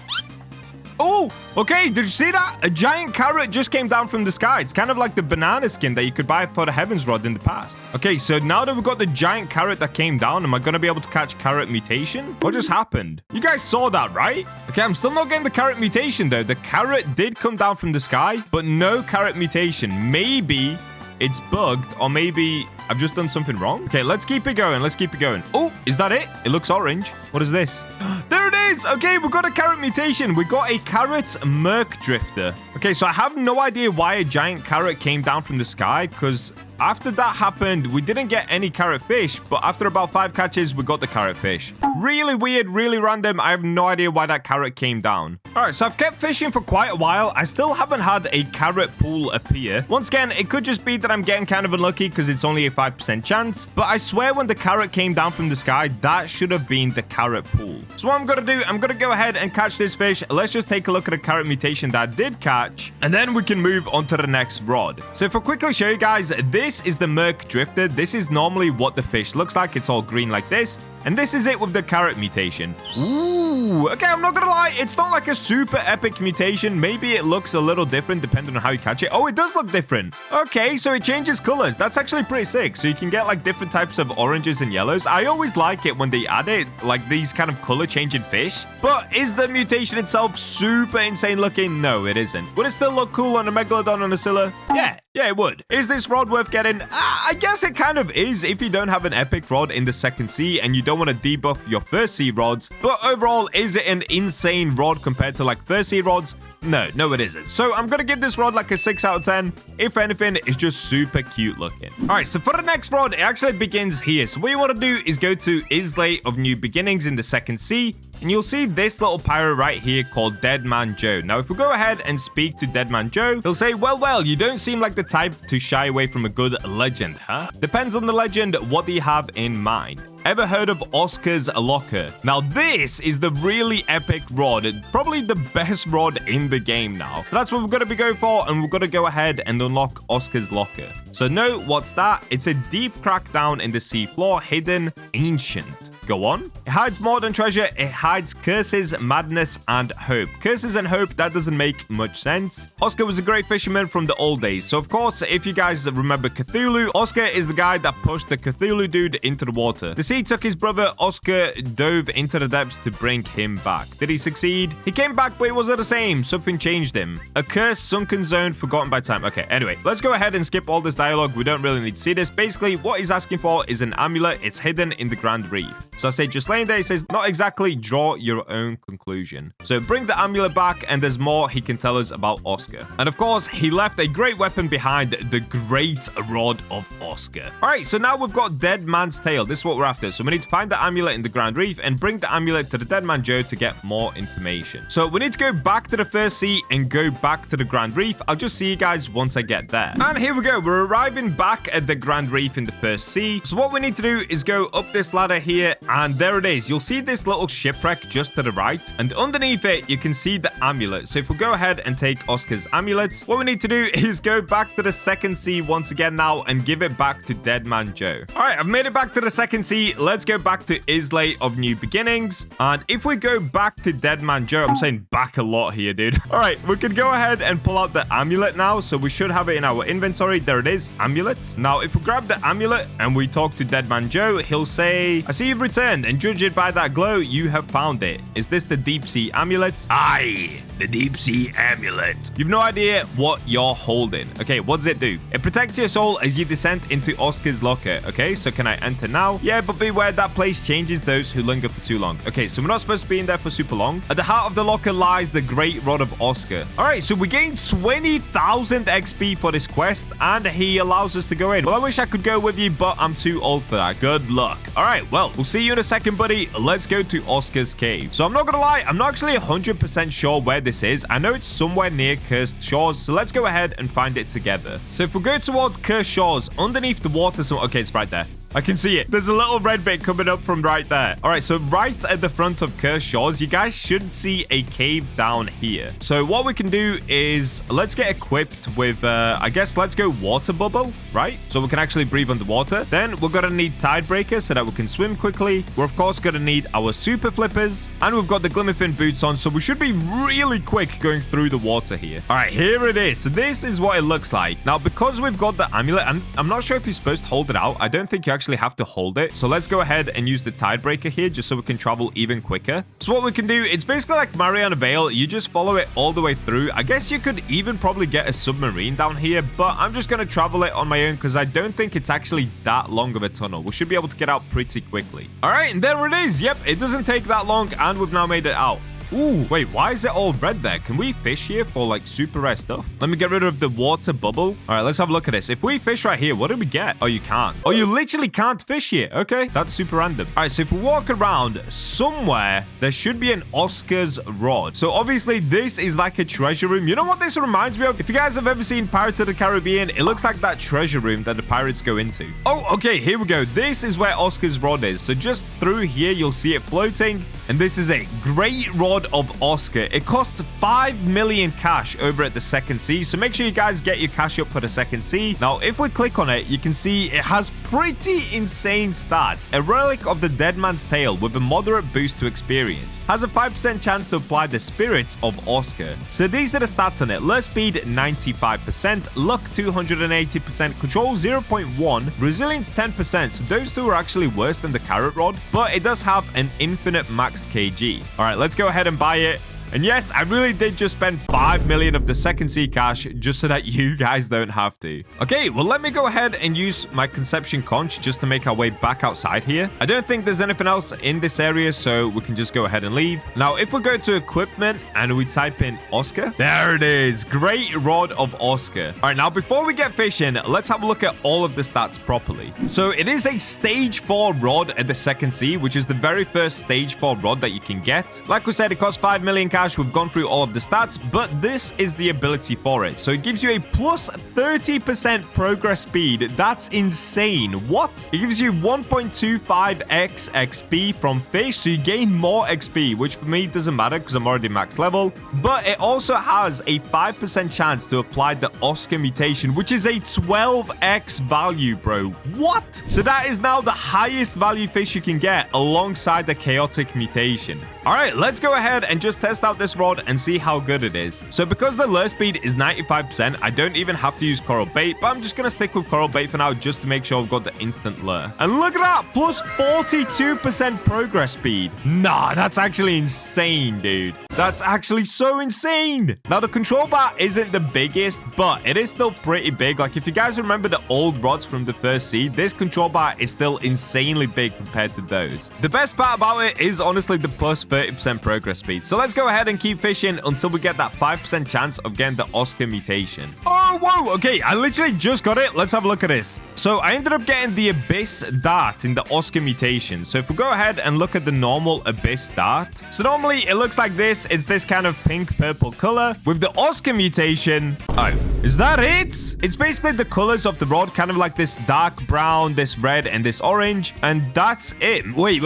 Oh, okay. Did you see that? A giant carrot just came down from the sky. It's kind of like the banana skin that you could buy for the Heavens Rod in the past. Okay, so now that we've got the giant carrot that came down, am I going to be able to catch carrot mutation? What just happened? You guys saw that, right? Okay, I'm still not getting the carrot mutation, though. The carrot did come down from the sky, but no carrot mutation. Maybe it's bugged, or maybe I've just done something wrong. Okay, let's keep it going. Let's keep it going. Oh, is that it? It looks orange. What is this? There it is. Okay, we got a carrot mutation. We got a carrot Merc Drifter. Okay, so I have no idea why a giant carrot came down from the sky, because after that happened, we didn't get any carrot fish, but after about 5 catches, we got the carrot fish. Really weird, really random. I have no idea why that carrot came down. All right, so I've kept fishing for quite a while. I still haven't had a carrot pool appear. Once again, it could just be that I'm getting kind of unlucky because it's only a 5% chance, but I swear when the carrot came down from the sky, that should have been the carrot pool. So what I'm going to do, I'm going to go ahead and catch this fish. Let's just take a look at the carrot mutation that I did catch, and then we can move on to the next rod. So if I quickly show you guys, this is the Merc Drifter. This is normally what the fish looks like. It's all green like this. And this is it with the carrot mutation. Ooh, okay, I'm not gonna lie. It's not like a super epic mutation. Maybe it looks a little different depending on how you catch it. Oh, it does look different. Okay, so it changes colors. That's actually pretty sick. So you can get like different types of oranges and yellows. I always like it when they add it, like these kind of color changing fish. But is the mutation itself super insane looking? No, it isn't. Would it still look cool on a Megalodon on a Scylla? Yeah, it would. Is this rod worth getting? I guess it kind of is if you don't have an epic rod in the second sea and you don't want to debuff your first sea rods. But overall, is it an insane rod compared to like first sea rods? No, it isn't. So I'm going to give this rod like a 6 out of 10. If anything, it's just super cute looking. All right, so for the next rod, it actually begins here. So what you want to do is go to Islay of New Beginnings in the second sea, and you'll see this little pirate right here called Dead Man Joe. Now, if we go ahead and speak to Dead Man Joe, he'll say, well, you don't seem like the type to shy away from a good legend, huh? Depends on the legend. What do you have in mind? Ever heard of Oscar's Locker? Now, this is the really epic rod. Probably the best rod in the game now. So that's what we're going to be going for, and we're going to go ahead and unlock Oscar's Locker. So no, what's that? It's a deep crack down in the sea floor, hidden ancient. Go on. It hides more than treasure. It hides curses, madness, and hope. Curses and hope, that doesn't make much sense. Oscar was a great fisherman from the old days. So, of course, if you guys remember Cthulhu, Oscar is the guy that pushed the Cthulhu dude into the water. The sea took his brother. Oscar dove into the depths to bring him back. Did he succeed? He came back, but it wasn't the same. Something changed him. A curse, sunken zone, forgotten by time. Okay, anyway, let's go ahead and skip all this dialogue. We don't really need to see this. Basically, what he's asking for is an amulet. It's hidden in the Grand Reef. So I say, just laying there, he says, not exactly, draw your own conclusion. So bring the amulet back, and there's more he can tell us about Oscar. And of course, he left a great weapon behind, the Great Rod of Oscar. All right, so now we've got Dead Man's Tail. This is what we're after. So we need to find the amulet in the Grand Reef and bring the amulet to the Dead Man Joe to get more information. So we need to go back to the first sea and go back to the Grand Reef. I'll just see you guys once I get there. And here we go. We're arriving back at the Grand Reef in the first sea. So what we need to do is go up this ladder here, and there it is. You'll see this little shipwreck just to the right, and underneath it you can see the amulet. So if we go ahead and take Oscar's amulet, what we need to do is go back to the second sea once again now and give it back to Dead Man Joe. All right, I've made it back to the second sea. Let's go back to Islay of New Beginnings, and if we go back to Dead Man Joe, I'm saying back a lot here, dude. All right, we can go ahead and pull out the amulet now. So we should have it in our inventory. There it is, amulet. Now if we grab the amulet and we talk to Dead Man Joe, he'll say, I see you've returned, and judge it by that glow, you have found it. Is this the deep sea amulet? Aye, the deep sea amulet. You've no idea what you're holding. Okay, what does it do? It protects your soul as you descend into Oscar's locker. Okay, so can I enter now? Yeah, but beware, that place changes those who linger for too long. Okay, so we're not supposed to be in there for super long. At the heart of the locker lies the Great Rod of Oscar. All right, so we gained 20,000 XP for this quest, and he allows us to go in. Well, I wish I could go with you, but I'm too old for that. Good luck. All right, well, we'll see you in a second, buddy. Let's go to Oscar's cave. So I'm not gonna lie, I'm not actually 100% sure where this is. I know it's somewhere near Cursed Shores, so let's go ahead and find it together. So if we go towards Cursed Shores, underneath the water, so okay, it's right there. I can see it. There's a little red bit coming up from right there. All right, so right at the front of Cursed Shores, you guys should see a cave down here. So what we can do is let's get equipped with, I guess let's go water bubble, right? So we can actually breathe underwater. Then we're going to need Tidebreaker so that we can swim quickly. We're, of course, going to need our super flippers. And we've got the Glimmerfin boots on, so we should be really quick going through the water here. All right, here it is. So this is what it looks like. Now, because we've got the amulet, and I'm not sure if you're supposed to hold it out. I don't think you actually have to hold it. So let's go ahead and use the Tidebreaker here just so we can travel even quicker. So what we can do, it's basically like Mariana Vale. You just follow it all the way through. I guess you could even probably get a submarine down here, but I'm just going to travel it on my own because I don't think it's actually that long of a tunnel. We should be able to get out pretty quickly. All right, and there it is. Yep, it doesn't take that long, and we've now made it out. Ooh, wait, why is it all red there? Can we fish here for like super rare stuff? Let me get rid of the water bubble. All right, let's have a look at this. If we fish right here, what do we get? Oh, you can't. Oh, you literally can't fish here. Okay, that's super random. All right, so if we walk around somewhere, there should be an Oscar's rod. So obviously this is like a treasure room. You know what this reminds me of? If you guys have ever seen Pirates of the Caribbean, it looks like that treasure room that the pirates go into. Oh, okay, here we go. This is where Oscar's rod is. So just through here, you'll see it floating. And this is a Great Rod of Oscar. It costs 5 million cash over at the second sea, so make sure you guys get your cash up for the second sea. Now if we click on it, you can see it has pretty insane stats. A relic of the Dead Man's Tail with a moderate boost to experience, has a 5% chance to apply the spirits of Oscar. So these are the stats on it. Lure speed 95%, luck 280%, control 0.1, resilience 10%, so those two are actually worse than the Carrot Rod, but it does have an infinite max kg. All right, let's go ahead and buy it. And yes, I really did just spend 5 million of the second sea cash just so that you guys don't have to. Okay, well, let me go ahead and use my conception conch just to make our way back outside here. I don't think there's anything else in this area, so we can just go ahead and leave. Now, if we go to equipment and we type in Oscar, there it is. Great Rod of Oscar. All right, now before we get fishing, let's have a look at all of the stats properly. So it is a stage 4 rod at the second sea, which is the very first stage 4 rod that you can get. Like we said, it costs 5 million cash. cash. We've gone through all of the stats, but this is the ability for it. So it gives you a plus 30% progress speed. That's insane. What? It gives you 1.25x XP from Fisch, so you gain more XP, which for me doesn't matter because I'm already max level. But it also has a 5% chance to apply the Oscar mutation, which is a 12x value, bro. What? So that is now the highest value Fisch you can get alongside the chaotic mutation. All right, let's go ahead and just test out this rod and see how good it is. So because the lure speed is 95%, I don't even have to use coral bait, but I'm just going to stick with coral bait for now just to make sure I've got the instant lure. And look at that, plus 42% progress speed. Nah, that's actually insane, dude. That's actually so insane. Now, the control bar isn't the biggest, but it is still pretty big. Like, if you guys remember the old rods from the first seed, this control bar is still insanely big compared to those. The best part about it is honestly the plus 30% progress speed. So let's go ahead and keep fishing until we get that 5% chance of getting the Oscar mutation. Oh, whoa. Okay, I literally just got it. Let's have a look at this. So I ended up getting the Abyss Dart in the Oscar mutation. So if we go ahead and look at the normal Abyss Dart. So normally it looks like this. It's this kind of pink purple color. With the Oscar mutation. Oh, is that it? It's basically the colors of the rod, kind of like this dark brown, this red, and this orange. And that's it. Wait.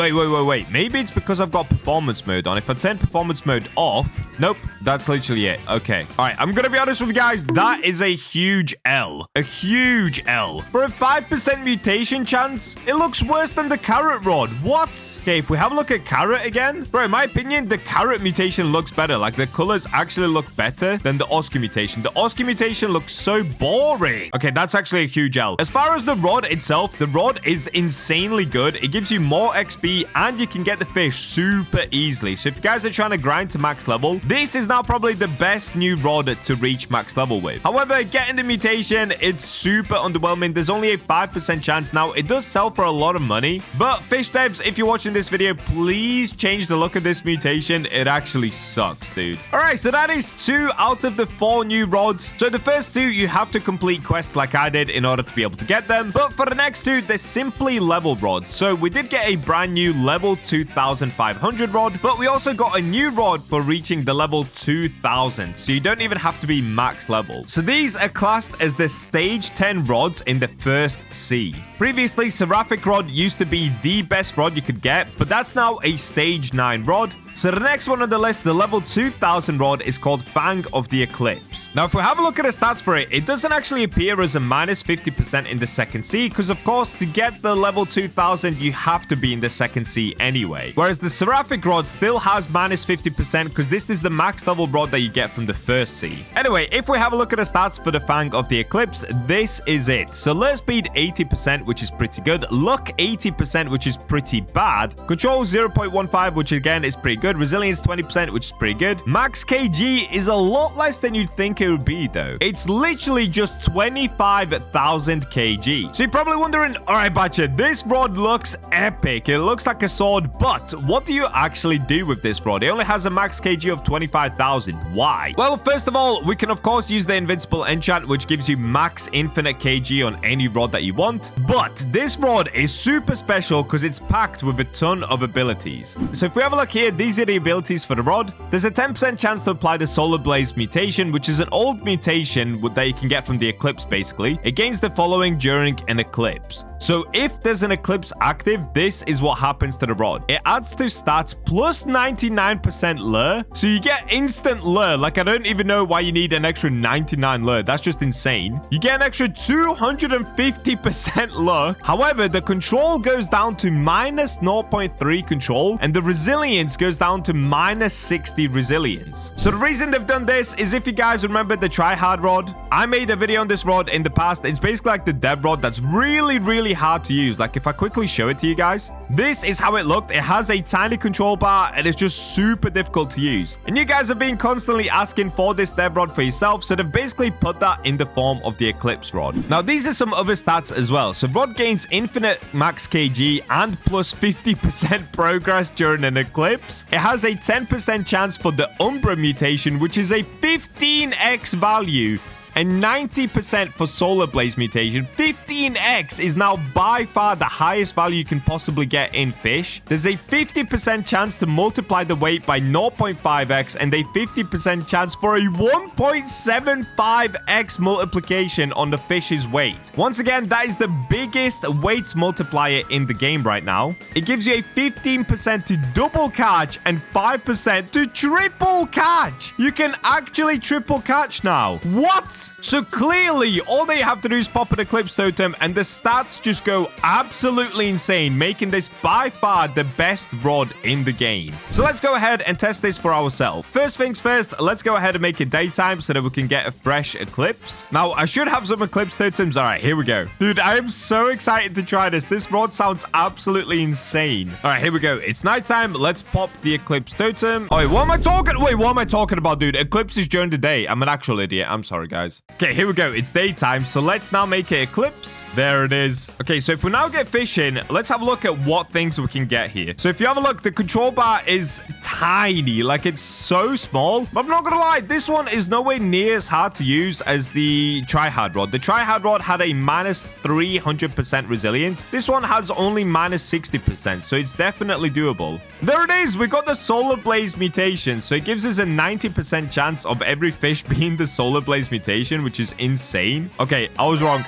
Maybe it's because I've got performance mode on. If I turn performance mode off, nope, that's literally it. Okay. All right, I'm gonna be honest with you guys. That is a huge L. A huge L. For a 5% mutation chance, it looks worse than the carrot rod. What? Okay, if we have a look at carrot again, bro, in my opinion, the carrot mutation looks better. Like, the colors actually look better than the Oscar mutation. The Oscar mutation looks so boring. Okay, that's actually a huge L. As far as the rod itself, the rod is insanely good. It gives you more XP and you can get the fish super easily. So if you guys are trying to grind to max level, this is now probably the best new rod to reach max level with. However, getting the mutation, it's super underwhelming. There's only a 5% chance. Now, it does sell for a lot of money, but fish devs, if you're watching this video, please change the look of this mutation. It actually sucks, dude. All right, so that is 2 out of the 4 new rods. So the first 2, you have to complete quests like I did in order to be able to get them. But for the next 2, they're simply level rods. So we did get a brand new level 2500 rod, but we also got a new rod for reaching the level 2000. So you don't even have to be max level. So these are classed as the stage 10 rods in the first sea. Previously, Seraphic rod used to be the best rod you could get, but that's now a stage 9 rod. So the next one on the list, the level 2000 rod, is called Fang of the Eclipse. Now, if we have a look at the stats for it, it doesn't actually appear as a minus 50% in the second sea, because of course, to get the level 2000, you have to be in the second sea anyway. Whereas the Seraphic rod still has minus 50%, because this is the max level rod that you get from the first sea. Anyway, if we have a look at the stats for the Fang of the Eclipse, this is it. So lure speed 80%, which is pretty good. Luck 80%, which is pretty bad. Control 0.15, which again is pretty good. Resilience 20%, which is pretty good. Max kg is a lot less than you'd think it would be, though. It's literally just 25,000 kg. So you're probably wondering, all right, Bacha, this rod looks epic. It looks like a sword, but what do you actually do with this rod? It only has a max kg of 25,000. Why? Well, first of all, we can, of course, use the invincible enchant, which gives you max infinite kg on any rod that you want. But this rod is super special because it's packed with a ton of abilities. So if we have a look here, these are the abilities for the rod. There's a 10% chance to apply the Solar Blaze mutation, which is an old mutation that you can get from the eclipse, basically. It gains the following during an eclipse. So if there's an eclipse active, this is what happens to the rod. It adds to stats plus 99% lure. So you get instant lure. Like, I don't even know why you need an extra 99 lure. That's just insane. You get an extra 250% lure. However, the control goes down to minus 0.3 control, and the resilience goes down to minus 60 resilience. So the reason they've done this is, if you guys remember the try-hard rod, I made a video on this rod in the past. It's basically like the dev rod that's really hard to use. Like, if I quickly show it to you guys, this is how it looked. It has a tiny control bar and it's just super difficult to use. And you guys have been constantly asking for this dev rod for yourself, so they've basically put that in the form of the Eclipse rod. Now, these are some other stats as well. So rod gains infinite max kg and plus 50% progress during an eclipse. It has a 10% chance for the Umbra mutation, which is a 15x value. and 90% for solar blaze mutation. 15x is now by far the highest value you can possibly get in fish. There's a 50% chance to multiply the weight by 0.5x and a 50% chance for a 1.75x multiplication on the fish's weight. Once again, that is the biggest weight multiplier in the game right now. It gives you a 15% to double catch and 5% to triple catch. You can actually triple catch now. What? So clearly, all they have to do is pop an eclipse totem and the stats just go absolutely insane, making this by far the best rod in the game. So let's go ahead and test this for ourselves. First things first, let's go ahead and make it daytime so that we can get a fresh eclipse. Now, I should have some eclipse totems. All right, here we go. Dude, I am so excited to try this. This rod sounds absolutely insane. All right, here we go. It's nighttime. Let's pop the eclipse totem. Oh, wait, what am I talking? Wait, what am I talking about, dude? Eclipse is during the day. I'm an actual idiot. I'm sorry, guys. Okay, here we go. It's daytime. So let's now make an eclipse. There it is. Okay, so if we now get fish in, let's have a look at what things we can get here. So if you have a look, the control bar is tiny. Like, it's so small. But I'm not gonna lie, this one is nowhere near as hard to use as the tryhard rod. The tryhard rod had a minus 300% resilience. This one has only minus 60%, so it's definitely doable. There it is. We got the solar blaze mutation. So it gives us a 90% chance of every fish being the solar blaze mutation, which is insane. Okay, I was wrong.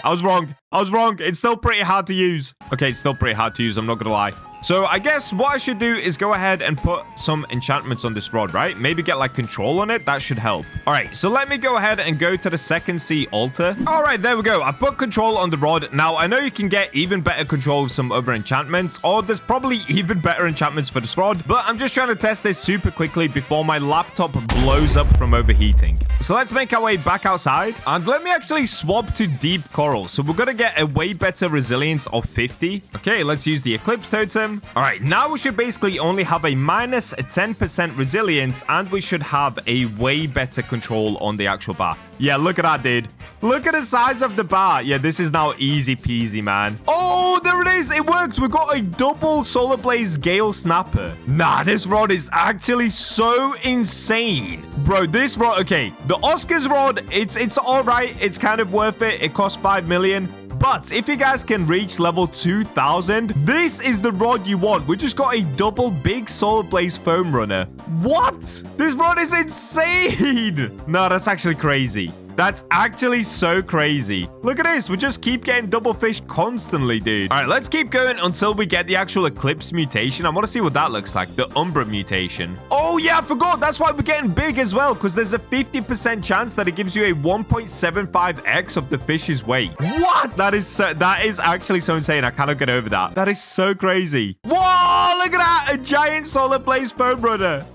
It's still pretty hard to use. Okay, it's still pretty hard to use. I'm not gonna lie. So I guess what I should do is go ahead and put some enchantments on this rod, right? Maybe get like control on it. That should help. All right, so let me go ahead and go to the second sea altar. All right, there we go. I put control on the rod. Now, I know you can get even better control with some other enchantments, or there's probably even better enchantments for this rod, but I'm just trying to test this super quickly before my laptop blows up from overheating. So let's make our way back outside, and let me actually swap to deep coral. So we're going to get a way better resilience of 50. Okay, let's use the eclipse totem. All right, now we should basically only have a minus 10% resilience, and we should have a way better control on the actual bar. Yeah, look at that, dude. Look at the size of the bar. Yeah, this is now easy peasy, man. Oh, there it is. It works. We got a double solar blaze gale snapper. Nah, this rod is actually so insane. Bro, this rod, okay, the Oscars rod, it's all right. It's kind of worth it. It costs 5 million. But if you guys can reach level 2000, this is the rod you want. We just got a double big solar blaze foam runner. What? This rod is insane. No, that's actually crazy. That's actually so crazy. Look at this. We just keep getting double fish constantly, dude. All right, let's keep going until we get the actual eclipse mutation. I want to see what that looks like. The Umbra mutation. Oh, yeah, I forgot. That's why we're getting big as well, because there's a 50% chance that it gives you a 1.75x of the fish's weight. What? That is actually so insane. I cannot get over that. That is so crazy. Whoa, look at that. A giant solar blaze foam runner.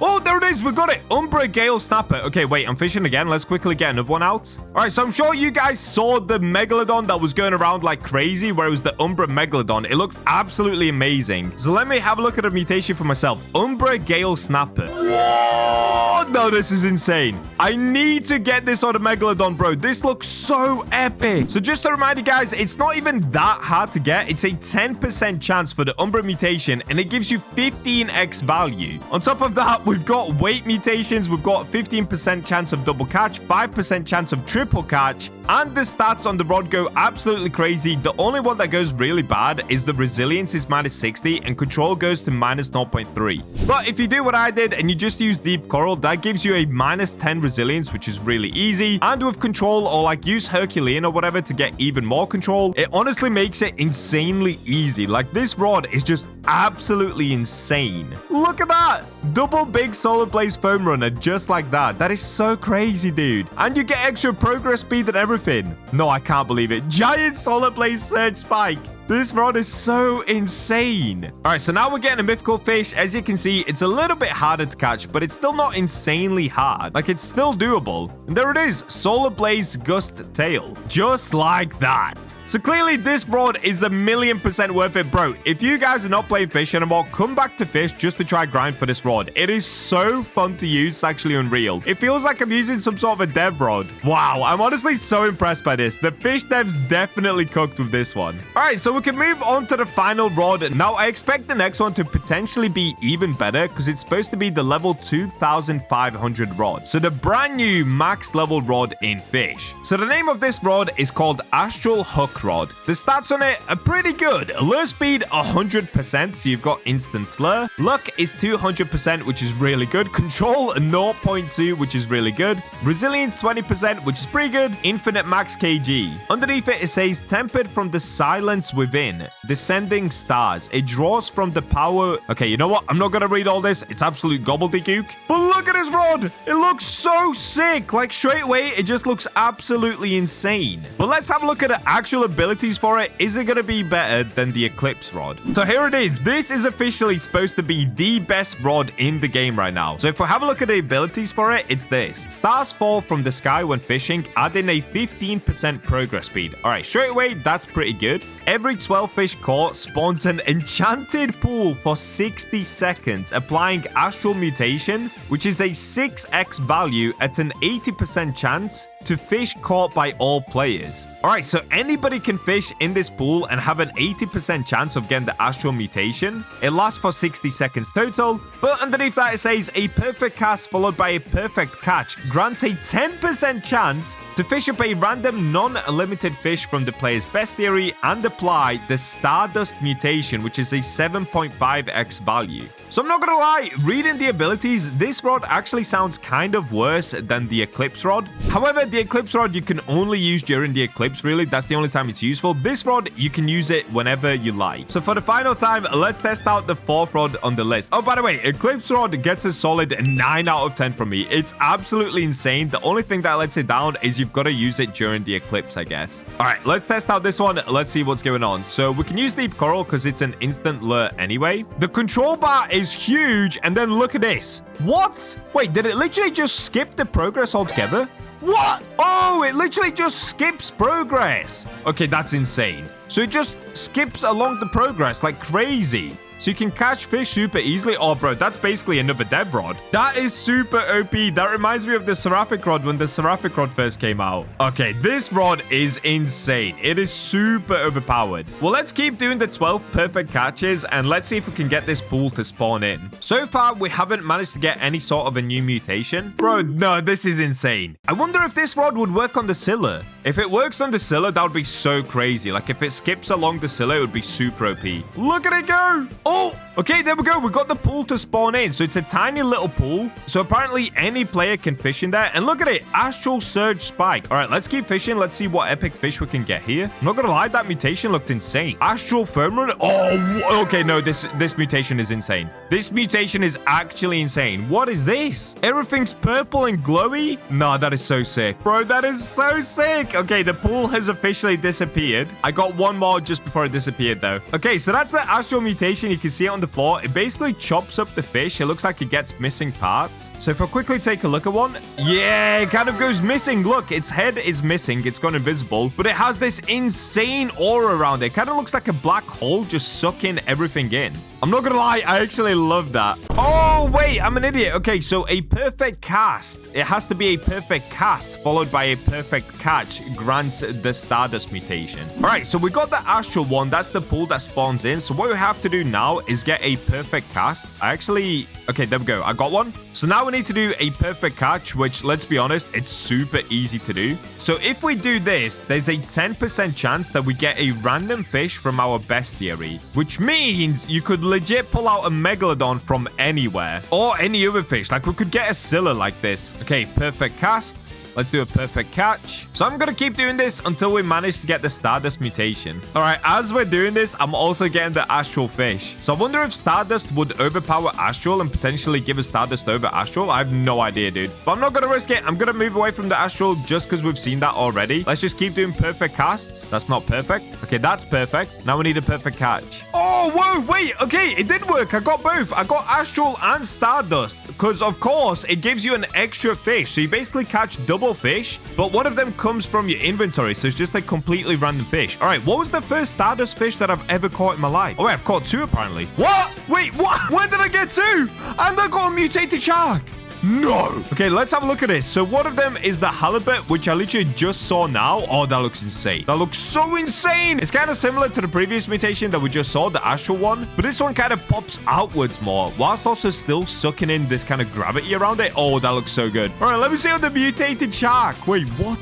Oh, there it is. We got it. Umbra Gale Snapper. Okay, wait. I'm fishing again. Let's quickly get another one out. All right, so I'm sure you guys saw the Megalodon that was going around like crazy, where it was the Umbra Megalodon. It looks absolutely amazing. So let me have a look at the mutation for myself. Umbra Gale Snapper. Whoa! No, this is insane. I need to get this on the Megalodon, bro. This looks so epic. So just to remind you guys, it's not even that hard to get. It's a 10% chance for the Umbra mutation, and it gives you 15x value. On top of that, we've got weight mutations. We've got 15% chance of double catch, 5% chance of triple catch, and the stats on the rod go absolutely crazy. The only one that goes really bad is the resilience is minus 60 and control goes to minus 0.3. But if you do what I did and you just use deep coral, that gives you a minus 10 resilience, which is really easy. And with control, or like use Herculean or whatever to get even more control, it honestly makes it insanely easy. Like, this rod is just absolutely insane. Look at that. Double big solar blaze foam runner, just like that. That is so crazy, dude. And you get extra progress speed and everything. No, I can't believe it. Giant solar blaze surge spike. This rod is so insane. All right, so now we're getting a mythical fish. As you can see, it's a little bit harder to catch, but it's still not insanely hard. Like, it's still doable. And there it is, solar blaze gust tail. Just like that. So clearly this rod is 1,000,000% worth it, bro. If you guys are not playing Fish anymore, come back to Fish just to try grind for this rod. It is so fun to use. It's actually unreal. It feels like I'm using some sort of a dev rod. Wow, I'm honestly so impressed by this. The Fish devs definitely cooked with this one. All right, so we can move on to the final rod. Now, I expect the next one to potentially be even better because it's supposed to be the level 2500 rod. So the brand new max level rod in Fish. So the name of this rod is called Astral Hook Rod. The stats on it are pretty good. Lure speed 100%, so you've got instant lure. Luck is 200%, which is really good. Control 0.2, which is really good. Resilience 20%, which is pretty good. Infinite max kg. Underneath it, it says tempered from the silence within. Descending stars. It draws from the power. Okay, you know what? I'm not gonna read all this. It's absolute gobbledygook. But look at this rod. It looks so sick. Like straight away, it just looks absolutely insane. But let's have a look at the actual abilities for it. Is it going to be better than the Eclipse rod? So here it is. This is officially supposed to be the best rod in the game right now. So if we have a look at the abilities for it, it's this. Stars fall from the sky when fishing, adding a 15% progress speed. All right, straight away, that's pretty good. Every 12 fish caught spawns an enchanted pool for 60 seconds, applying Astral Mutation, which is a 6x value at an 80% chance to fish caught by all players. All right, so anybody can fish in this pool and have an 80% chance of getting the Astral Mutation. It lasts for 60 seconds total, but underneath that it says a perfect cast followed by a perfect catch grants a 10% chance to fish up a random non-limited fish from the player's bestiary and apply the Stardust Mutation, which is a 7.5x value. So I'm not gonna lie, reading the abilities, this rod actually sounds kind of worse than the Eclipse rod. However, the Eclipse rod you can only use during the Eclipse, really. That's the only time it's useful. This rod, you can use it whenever you like. So for the final time, let's test out the fourth rod on the list. Oh, by the way, Eclipse rod gets a solid 9 out of 10 from me. It's absolutely insane. The only thing that lets it down is you've got to use it during the Eclipse, I guess. All right, let's test out this one. Let's see what's going on. So we can use Deep Coral because it's an instant lure anyway. The control bar is huge, and then look at this. What? Wait, did it literally just skip the progress altogether? What? Oh, it literally just skips progress. Okay, that's insane. So it just skips along the progress like crazy. So you can catch fish super easily. Oh, bro, that's basically another dev rod. That is super OP. That reminds me of the Seraphic rod when the Seraphic rod first came out. Okay, this rod is insane. It is super overpowered. Well, let's keep doing the 12 perfect catches and let's see if we can get this pool to spawn in. So far, we haven't managed to get any sort of a new mutation. Bro, no, this is insane. I wonder if this rod would work on the Scylla. If it works on the Scylla, that would be so crazy. Like, if it skips along the Scylla, it would be super OP. Look at it go. Oh, okay, there we go. We got the pool to spawn in. So it's a tiny little pool. So apparently any player can fish in there. And look at it. Astral Surge Spike. All right, let's keep fishing. Let's see what epic fish we can get here. I'm not going to lie. That mutation looked insane. Astral Foam Run. Oh, okay. No, this mutation is insane. This mutation is actually insane. What is this? Everything's purple and glowy. No, that is so sick. Bro, that is so sick. Okay, the pool has officially disappeared. I got one more just before it disappeared, though. Okay, so that's the Astral Mutation. You can see it on the floor. It basically chops up the fish. It looks like it gets missing parts. So if I quickly take a look at one, yeah, it kind of goes missing. Look, its head is missing. It's gone invisible, but it has this insane aura around it. Kind of looks like a black hole just sucking everything in. I'm not gonna lie, I actually love that. Oh, wait, I'm an idiot. Okay, so a perfect cast. It has to be a perfect cast followed by a perfect catch grants the Stardust Mutation. All right, so we got the Astral one. That's the pool that spawns in. So what we have to do now is get a perfect cast. Okay, there we go. I got one. So now we need to do a perfect catch, which, let's be honest, it's super easy to do. So if we do this, there's a 10% chance that we get a random fish from our bestiary, which means you could legit pull out a Megalodon from anywhere or any other fish. Like, we could get a Scylla like this. Okay, perfect cast. Let's do a perfect catch. So I'm going to keep doing this until we manage to get the Stardust Mutation. All right, as we're doing this, I'm also getting the Astral Fish. So I wonder if Stardust would overpower Astral and potentially give a Stardust over Astral. I have no idea, dude. But I'm not going to risk it. I'm going to move away from the Astral just because we've seen that already. Let's just keep doing perfect casts. That's not perfect. Okay, that's perfect. Now we need a perfect catch. Oh, whoa, wait. Okay, it did work. I got both. I got Astral and Stardust because, of course, it gives you an extra fish. So you basically catch double multiple fish, but one of them comes from your inventory. So it's just like completely random fish. All right, what was the first Stardust fish that I've ever caught in my life? Oh, wait, I've caught 2 apparently. What? Wait, what? When did I get 2? And I got a mutated shark. No. Okay, let's have a look at this. So one of them is the halibut, which I literally just saw now. Oh, that looks insane. That looks so insane. It's kind of similar to the previous mutation that we just saw, the astral one. But this one kind of pops outwards more, whilst also still sucking in this kind of gravity around it. Oh, that looks so good. All right, let me see on the mutated shark. Wait, what?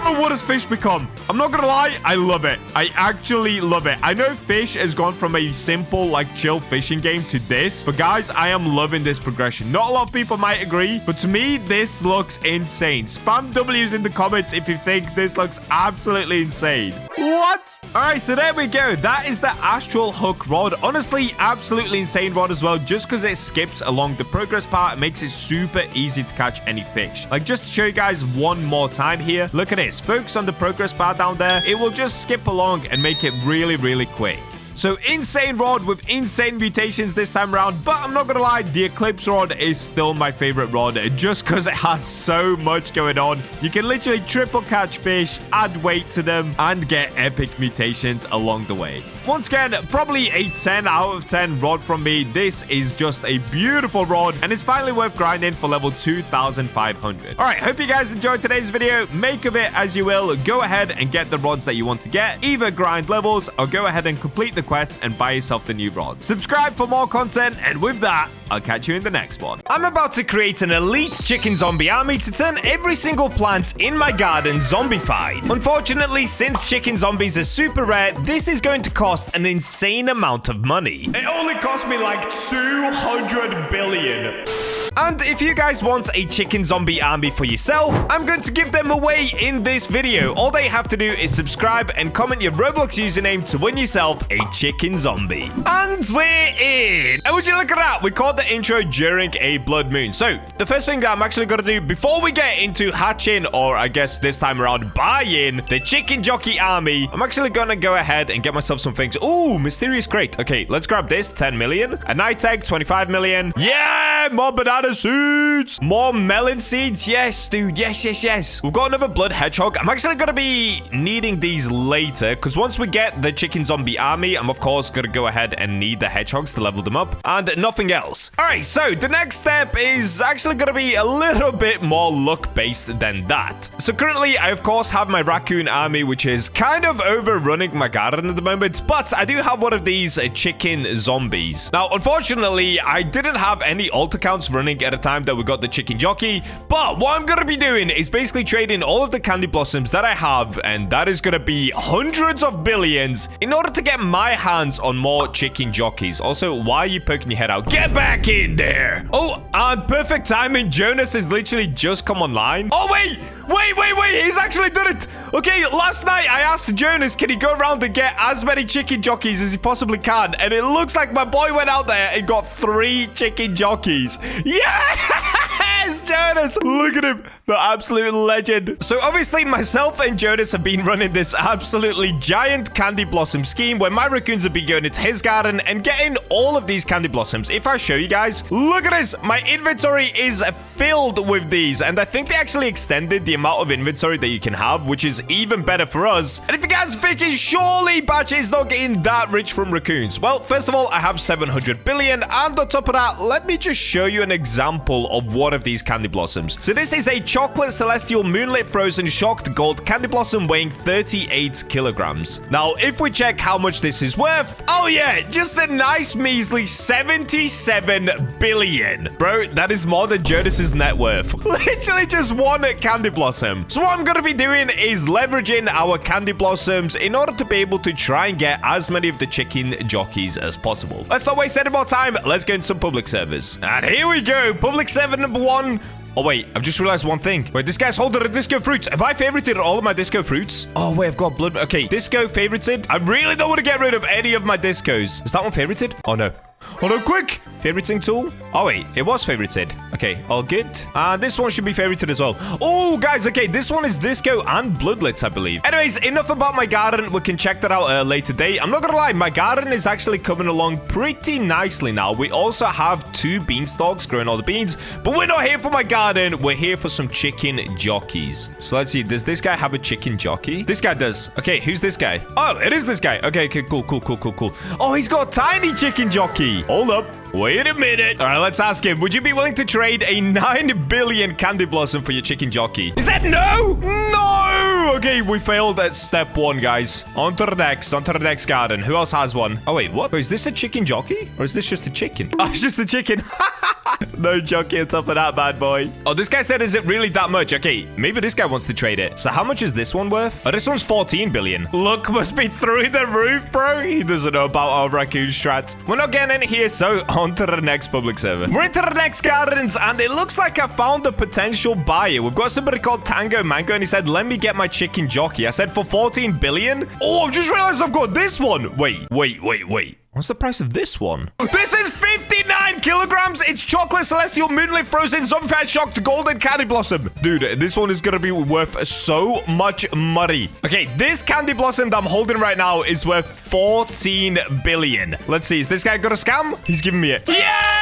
What has Fish become? I'm not gonna lie, I love it. I actually love it. I know Fish has gone from a simple, like, chill fishing game to this, but guys, I am loving this progression. Not a lot of people might agree, but to me, this looks insane. Spam W's in the comments if you think this looks absolutely insane. What? All right, so there we go. That is the astral hook rod. Honestly, absolutely insane rod as well, just because it skips along the progress part and makes it super easy to catch any fish. Like, just to show you guys one more time here, look at this. Focus on the progress bar down there. It will just skip along and make it really, really quick. So insane rod with insane mutations this time around, but I'm not gonna lie, the Eclipse rod is still my favorite rod just because it has so much going on. You can literally triple catch fish, add weight to them, and get epic mutations along the way. Once again, probably a 10 out of 10 rod from me. This is just a beautiful rod, and it's finally worth grinding for level 2,500. All right, hope you guys enjoyed today's video. Make of it as you will. Go ahead and get the rods that you want to get. Either grind levels or go ahead and complete the quests and buy yourself the new rod. Subscribe for more content, and with that, I'll catch you in the next one. I'm about to create an elite chicken zombie army to turn every single plant in my garden zombified. Unfortunately, since chicken zombies are super rare, this is going to cost an insane amount of money. It only cost me like 200 billion. And if you guys want a chicken zombie army for yourself, I'm going to give them away in this video. All they have to do is subscribe and comment your Roblox username to win yourself a chicken zombie. And we're in. And would you look at that? We caught the intro during a blood moon. So the first thing that I'm actually going to do before we get into hatching, or I guess this time around buying the chicken jockey army, I'm actually going to go ahead and get myself some things. Ooh, mysterious crate. Okay, let's grab this. 10 million. A night egg, 25 million. Yeah, more banana seeds. More melon seeds. Yes, dude. Yes. We've got another blood hedgehog. I'm actually going to be needing these later, because once we get the chicken zombie army, I'm of course going to go ahead and need the hedgehogs to level them up and nothing else. All right, so the next step is actually going to be a little bit more luck-based than that. So currently, I of course have my raccoon army, which is kind of overrunning my garden at the moment, but I do have one of these chicken zombies. Now, unfortunately, I didn't have any alt accounts running at a time that we got the chicken jockey, but what I'm going to be doing is basically trading all of the candy blossoms that I have, and that is going to be hundreds of billions in order to get my hands on more chicken jockeys. Also, why are you poking your head out? Get back in there. Oh, and perfect timing. Jonas has literally just come online. Oh, wait. He's actually done it. Okay, last night I asked Jonas, can he go around and get as many chicken jockeys as he possibly can? And it looks like my boy went out there and got 3 chicken jockeys. Yes, Jonas. Look at him. The absolute legend. So obviously myself and Jonas have been running this absolutely giant candy blossom scheme where my raccoons have been going into his garden and getting all of these candy blossoms. If I show you guys, look at this. My inventory is filled with these, and I think they actually extended the amount of inventory that you can have, which is even better for us. And if you guys are thinking, surely Bacha is not getting that rich from raccoons. Well, first of all, I have 700 billion, and on top of that, let me just show you an example of one of these candy blossoms. So this is a chocolate celestial moonlit frozen shocked gold candy blossom weighing 38 kilograms. Now, if we check how much this is worth, oh yeah, just a nice measly 77 billion. Bro, that is more than Jonas's net worth. Literally just one candy blossom. So what I'm going to be doing is leveraging our candy blossoms in order to be able to try and get as many of the chicken jockeys as possible. Let's not waste any more time. Let's get into some public servers. And here we go. Public server number 1. Oh, wait, I've just realized one thing. Wait, this guy's holding a disco fruit. Have I favorited all of my disco fruits? Oh, wait, I've got blood. Okay, disco favorited. I really don't want to get rid of any of my discos. Is that one favorited? Oh, no. Hold on, quick. Favoriting tool? Oh, wait. It was favorited. Okay, all good. This one should be favorited as well. Oh, guys, okay. This one is Disco and Bloodlets, I believe. Anyways, enough about my garden. We can check that out at a later date. I'm not gonna lie. My garden is actually coming along pretty nicely now. We also have 2 beanstalks growing all the beans. But we're not here for my garden. We're here for some chicken jockeys. So let's see. Does this guy have a chicken jockey? This guy does. Okay, who's this guy? Oh, it is this guy. Okay, cool. Oh, he's got a tiny chicken jockey. Hold up. Wait a minute. All right, let's ask him. Would you be willing to trade a 9 billion candy blossom for your chicken jockey? He said no. No. Okay, we failed at step 1, guys. On to the next garden. Who else has one? Oh, wait, what? Oh, is this a chicken jockey? Or is this just a chicken? Oh, it's just a chicken. No jockey on top of that bad boy. Oh, this guy said, is it really that much? Okay, maybe this guy wants to trade it. So how much is this one worth? Oh, this one's 14 billion. Luck must be through the roof, bro. He doesn't know about our raccoon strat. We're not getting in here, so on to the next public server. We're into the next gardens, and it looks like I found a potential buyer. We've got somebody called Tango Mango, and he said, let me get my chicken jockey. I said, for 14 billion? Oh, I've just realized I've got this one. Wait. What's the price of this one? This is 59 kilograms. It's chocolate, celestial, moonlit, frozen, zombified, shocked, golden candy blossom. Dude, this one is going to be worth so much money. Okay, this candy blossom that I'm holding right now is worth 14 billion. Let's see. Is this guy got a scam? He's giving me it. Yeah!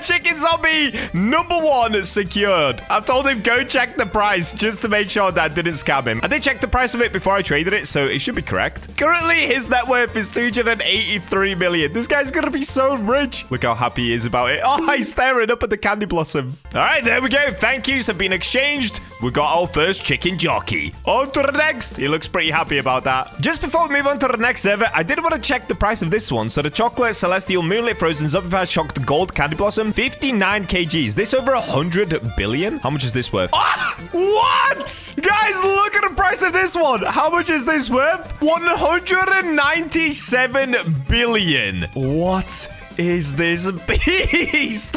Chicken zombie #1 secured. I've told him go check the price just to make sure that I didn't scam him. I did check the price of it before I traded it, so it should be correct. Currently, his net worth is 283 million. This guy's gonna be so rich. Look how happy he is about it. Oh, he's staring up at the candy blossom. All right, there we go. Thank yous have been exchanged. We got our first chicken jockey. On to the next. He looks pretty happy about that. Just before we move on to the next server, I did want to check the price of this one. So the chocolate, celestial, moonlit, frozen, zombified, shocked, gold candy blossom, 59 kgs. This over 100 billion? How much is this worth? Ah, what? Guys, look at the price of this one. How much is this worth? 197 billion. What is this beast?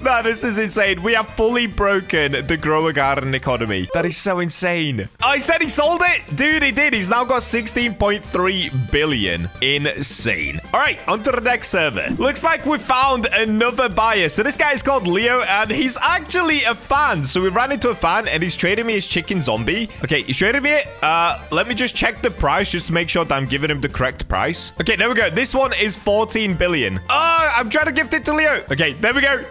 Man, this is insane. We have fully broken the grower garden economy. That is so insane. Oh, he said he sold it? Dude, he did. He's now got 16.3 billion. Insane. All right, on to the next server. Looks like we found another buyer. So this guy is called Leo, and he's actually a fan. So we ran into a fan, and he's trading me his chicken zombie. Okay, he's trading me it. Let me just check the price just to make sure that I'm giving him the correct price. Okay, there we go. This one is 14 billion. Oh, I'm trying to gift it to Leo. Okay, there we go.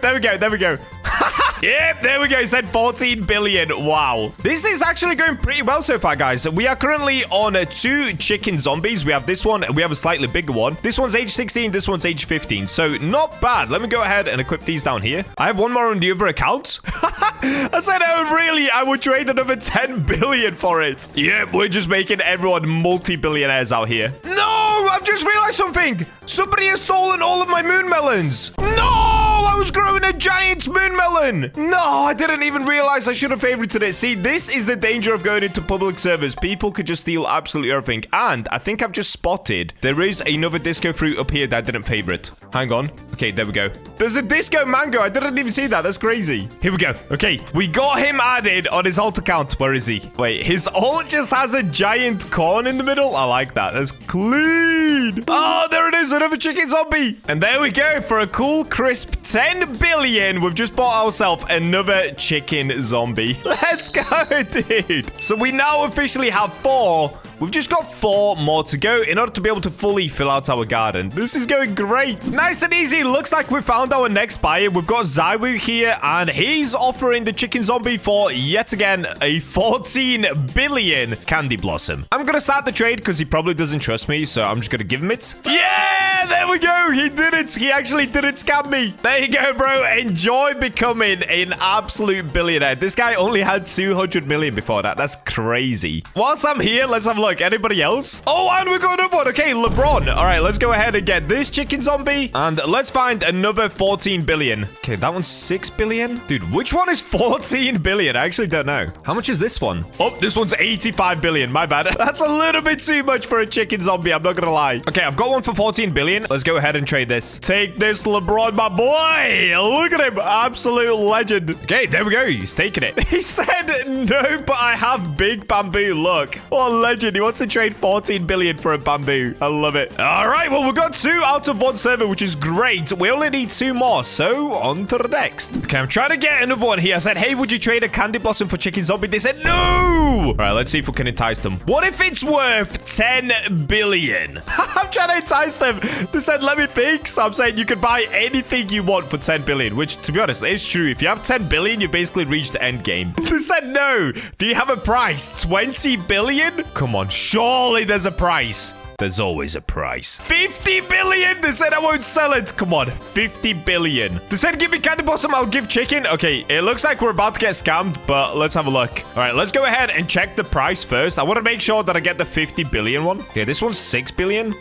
Yep, there we go. He said 14 billion. Wow. This is actually going pretty well so far, guys. We are currently on 2 chicken zombies. We have this one, and we have a slightly bigger one. This one's age 16. This one's age 15. So not bad. Let me go ahead and equip these down here. I have one more on the other account. I said, oh, really? I would trade another 10 billion for it. Yep, we're just making everyone multi-billionaires out here. No, I've just realized something. Somebody has stolen all of my moon melons. No! I was growing a giant moon melon. No, I didn't even realize I should have favorited it. See, this is the danger of going into public servers. People could just steal absolutely everything. And I think I've just spotted there is another disco fruit up here that I didn't favorite. Hang on. Okay, there we go. There's a disco mango. I didn't even see that. That's crazy. Here we go. Okay, we got him added on his alt account. Where is he? Wait, his alt just has a giant corn in the middle. I like that. That's clean. Oh, there it is. Another chicken zombie. And there we go. For a cool, crisp 10 billion, we've just bought ourselves another chicken zombie. Let's go, dude. So we now officially have 4. We've just got 4 more to go in order to be able to fully fill out our garden. This is going great. Nice and easy. Looks like we found our next buyer. We've got Zywu here, and he's offering the chicken zombie for, yet again, a 14 billion candy blossom. I'm going to start the trade because he probably doesn't trust me, so I'm just going to give him it. Yeah, there we go. He did it. He actually didn't scam me. There you go, bro. Enjoy becoming an absolute billionaire. This guy only had 200 million before that. That's crazy. Whilst I'm here, let's have a look. Anybody else? Oh, and we got another one. Okay, LeBron. All right, let's go ahead and get this chicken zombie. And let's find another 14 billion. Okay, that one's 6 billion. Dude, which one is 14 billion? I actually don't know. How much is this one? Oh, this one's 85 billion. My bad. That's a little bit too much for a chicken zombie. I'm not gonna lie. Okay, I've got one for 14 billion. let's go ahead and trade this. Take this, LeBron, my boy. Look at him. Absolute legend. Okay, there we go. He's taking it. He said, no, but I have big bamboo. Look. What a legend. He wants to trade 14 billion for a bamboo. I love it. All right, well, we got 2 out of 1 server, which is great. We only need 2 more, so on to the next. Okay, I'm trying to get another one here. I said, hey, would you trade a candy blossom for chicken zombie? They said, no. All right, let's see if we can entice them. What if it's worth 10 billion? I'm trying to entice them. They said, let me think. So I'm saying you can buy anything you want for 10 billion, which, to be honest, is true. If you have 10 billion, you basically reached the end game. They said, no. Do you have a price? 20 billion? Come on, surely there's a price. There's always a price. 50 billion! They said I won't sell it. Come on, 50 billion. They said give me candy blossom, I'll give chicken. Okay, it looks like we're about to get scammed, but let's have a look. All right, let's go ahead and check the price first. I want to make sure that I get the 50 billion one. Okay, this one's 6 billion.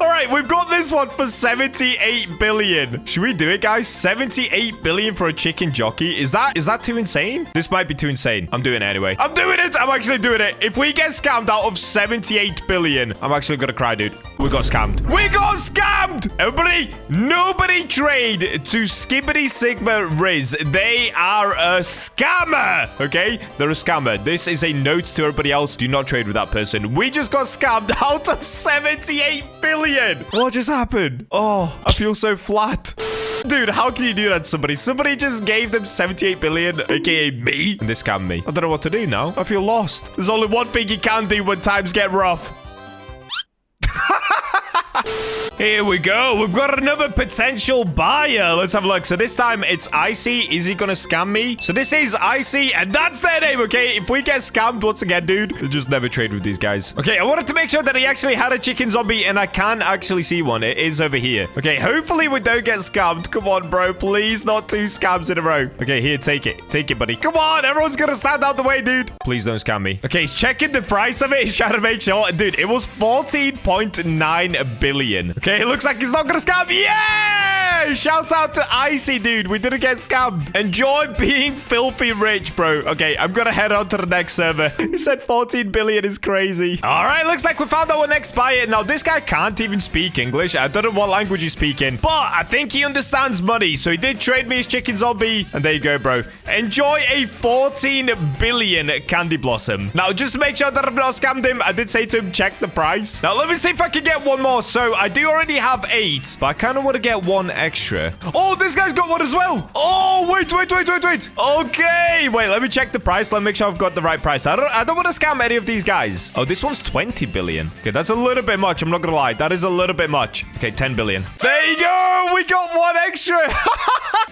All right, we've got this one for 78 billion. Should we do it, guys? 78 billion for a chicken jockey. Is that too insane? This might be too insane. I'm doing it anyway. I'm doing it. I'm actually doing it. If we get scammed out of 78 billion, I'm actually gonna cry, dude. We got scammed. We got scammed! Everybody, nobody trade to Skibbity Sigma Riz. They are a scammer, okay? They're a scammer. This is a note to everybody else. Do not trade with that person. We just got scammed out of 78 billion. What just happened? Oh, I feel so flat. Dude, how can you do that to somebody? Somebody just gave them 78 billion, aka me, and they scammed me. I don't know what to do now. I feel lost. There's only one thing you can do when times get rough. Here we go. We've got another potential buyer. Let's have a look. So this time it's Icy. Is he gonna scam me? So this is Icy, and that's their name, okay? If we get scammed once again, dude, just never trade with these guys. Okay, I wanted to make sure that he actually had a chicken zombie, and I can actually see one. It is over here. Okay, hopefully we don't get scammed. Come on, bro. Please, not 2 scams in a row. Okay, here, take it. Take it, buddy. Come on. Everyone's gonna stand out the way, dude. Please don't scam me. Okay, he's checking the price of it. He's trying to make sure. Dude, it was 14.9 billion. Okay, it looks like he's not gonna scam. Yeah! Shouts out to Icy, dude. We didn't get scammed. Enjoy being filthy rich, bro. Okay, I'm gonna head on to the next server. He said 14 billion is crazy. All right, looks like we found our next buyer. Now, this guy can't even speak English. I don't know what language he's speaking, but I think he understands money. So he did trade me his chicken zombie. And there you go, bro. Enjoy a 14 billion candy blossom. Now, just to make sure that I've not scammed him, I did say to him, check the price. Now, let me see if I can get one more. So I do already have 8, but I kind of want to get 1 extra. Oh, this guy's got one as well. Oh, wait. Okay, wait, let me check the price. Let me make sure I've got the right price. I don't want to scam any of these guys. Oh, this one's 20 billion. Okay, that's a little bit much. I'm not gonna lie. That is a little bit much. Okay, 10 billion. There you go. We got 1 extra.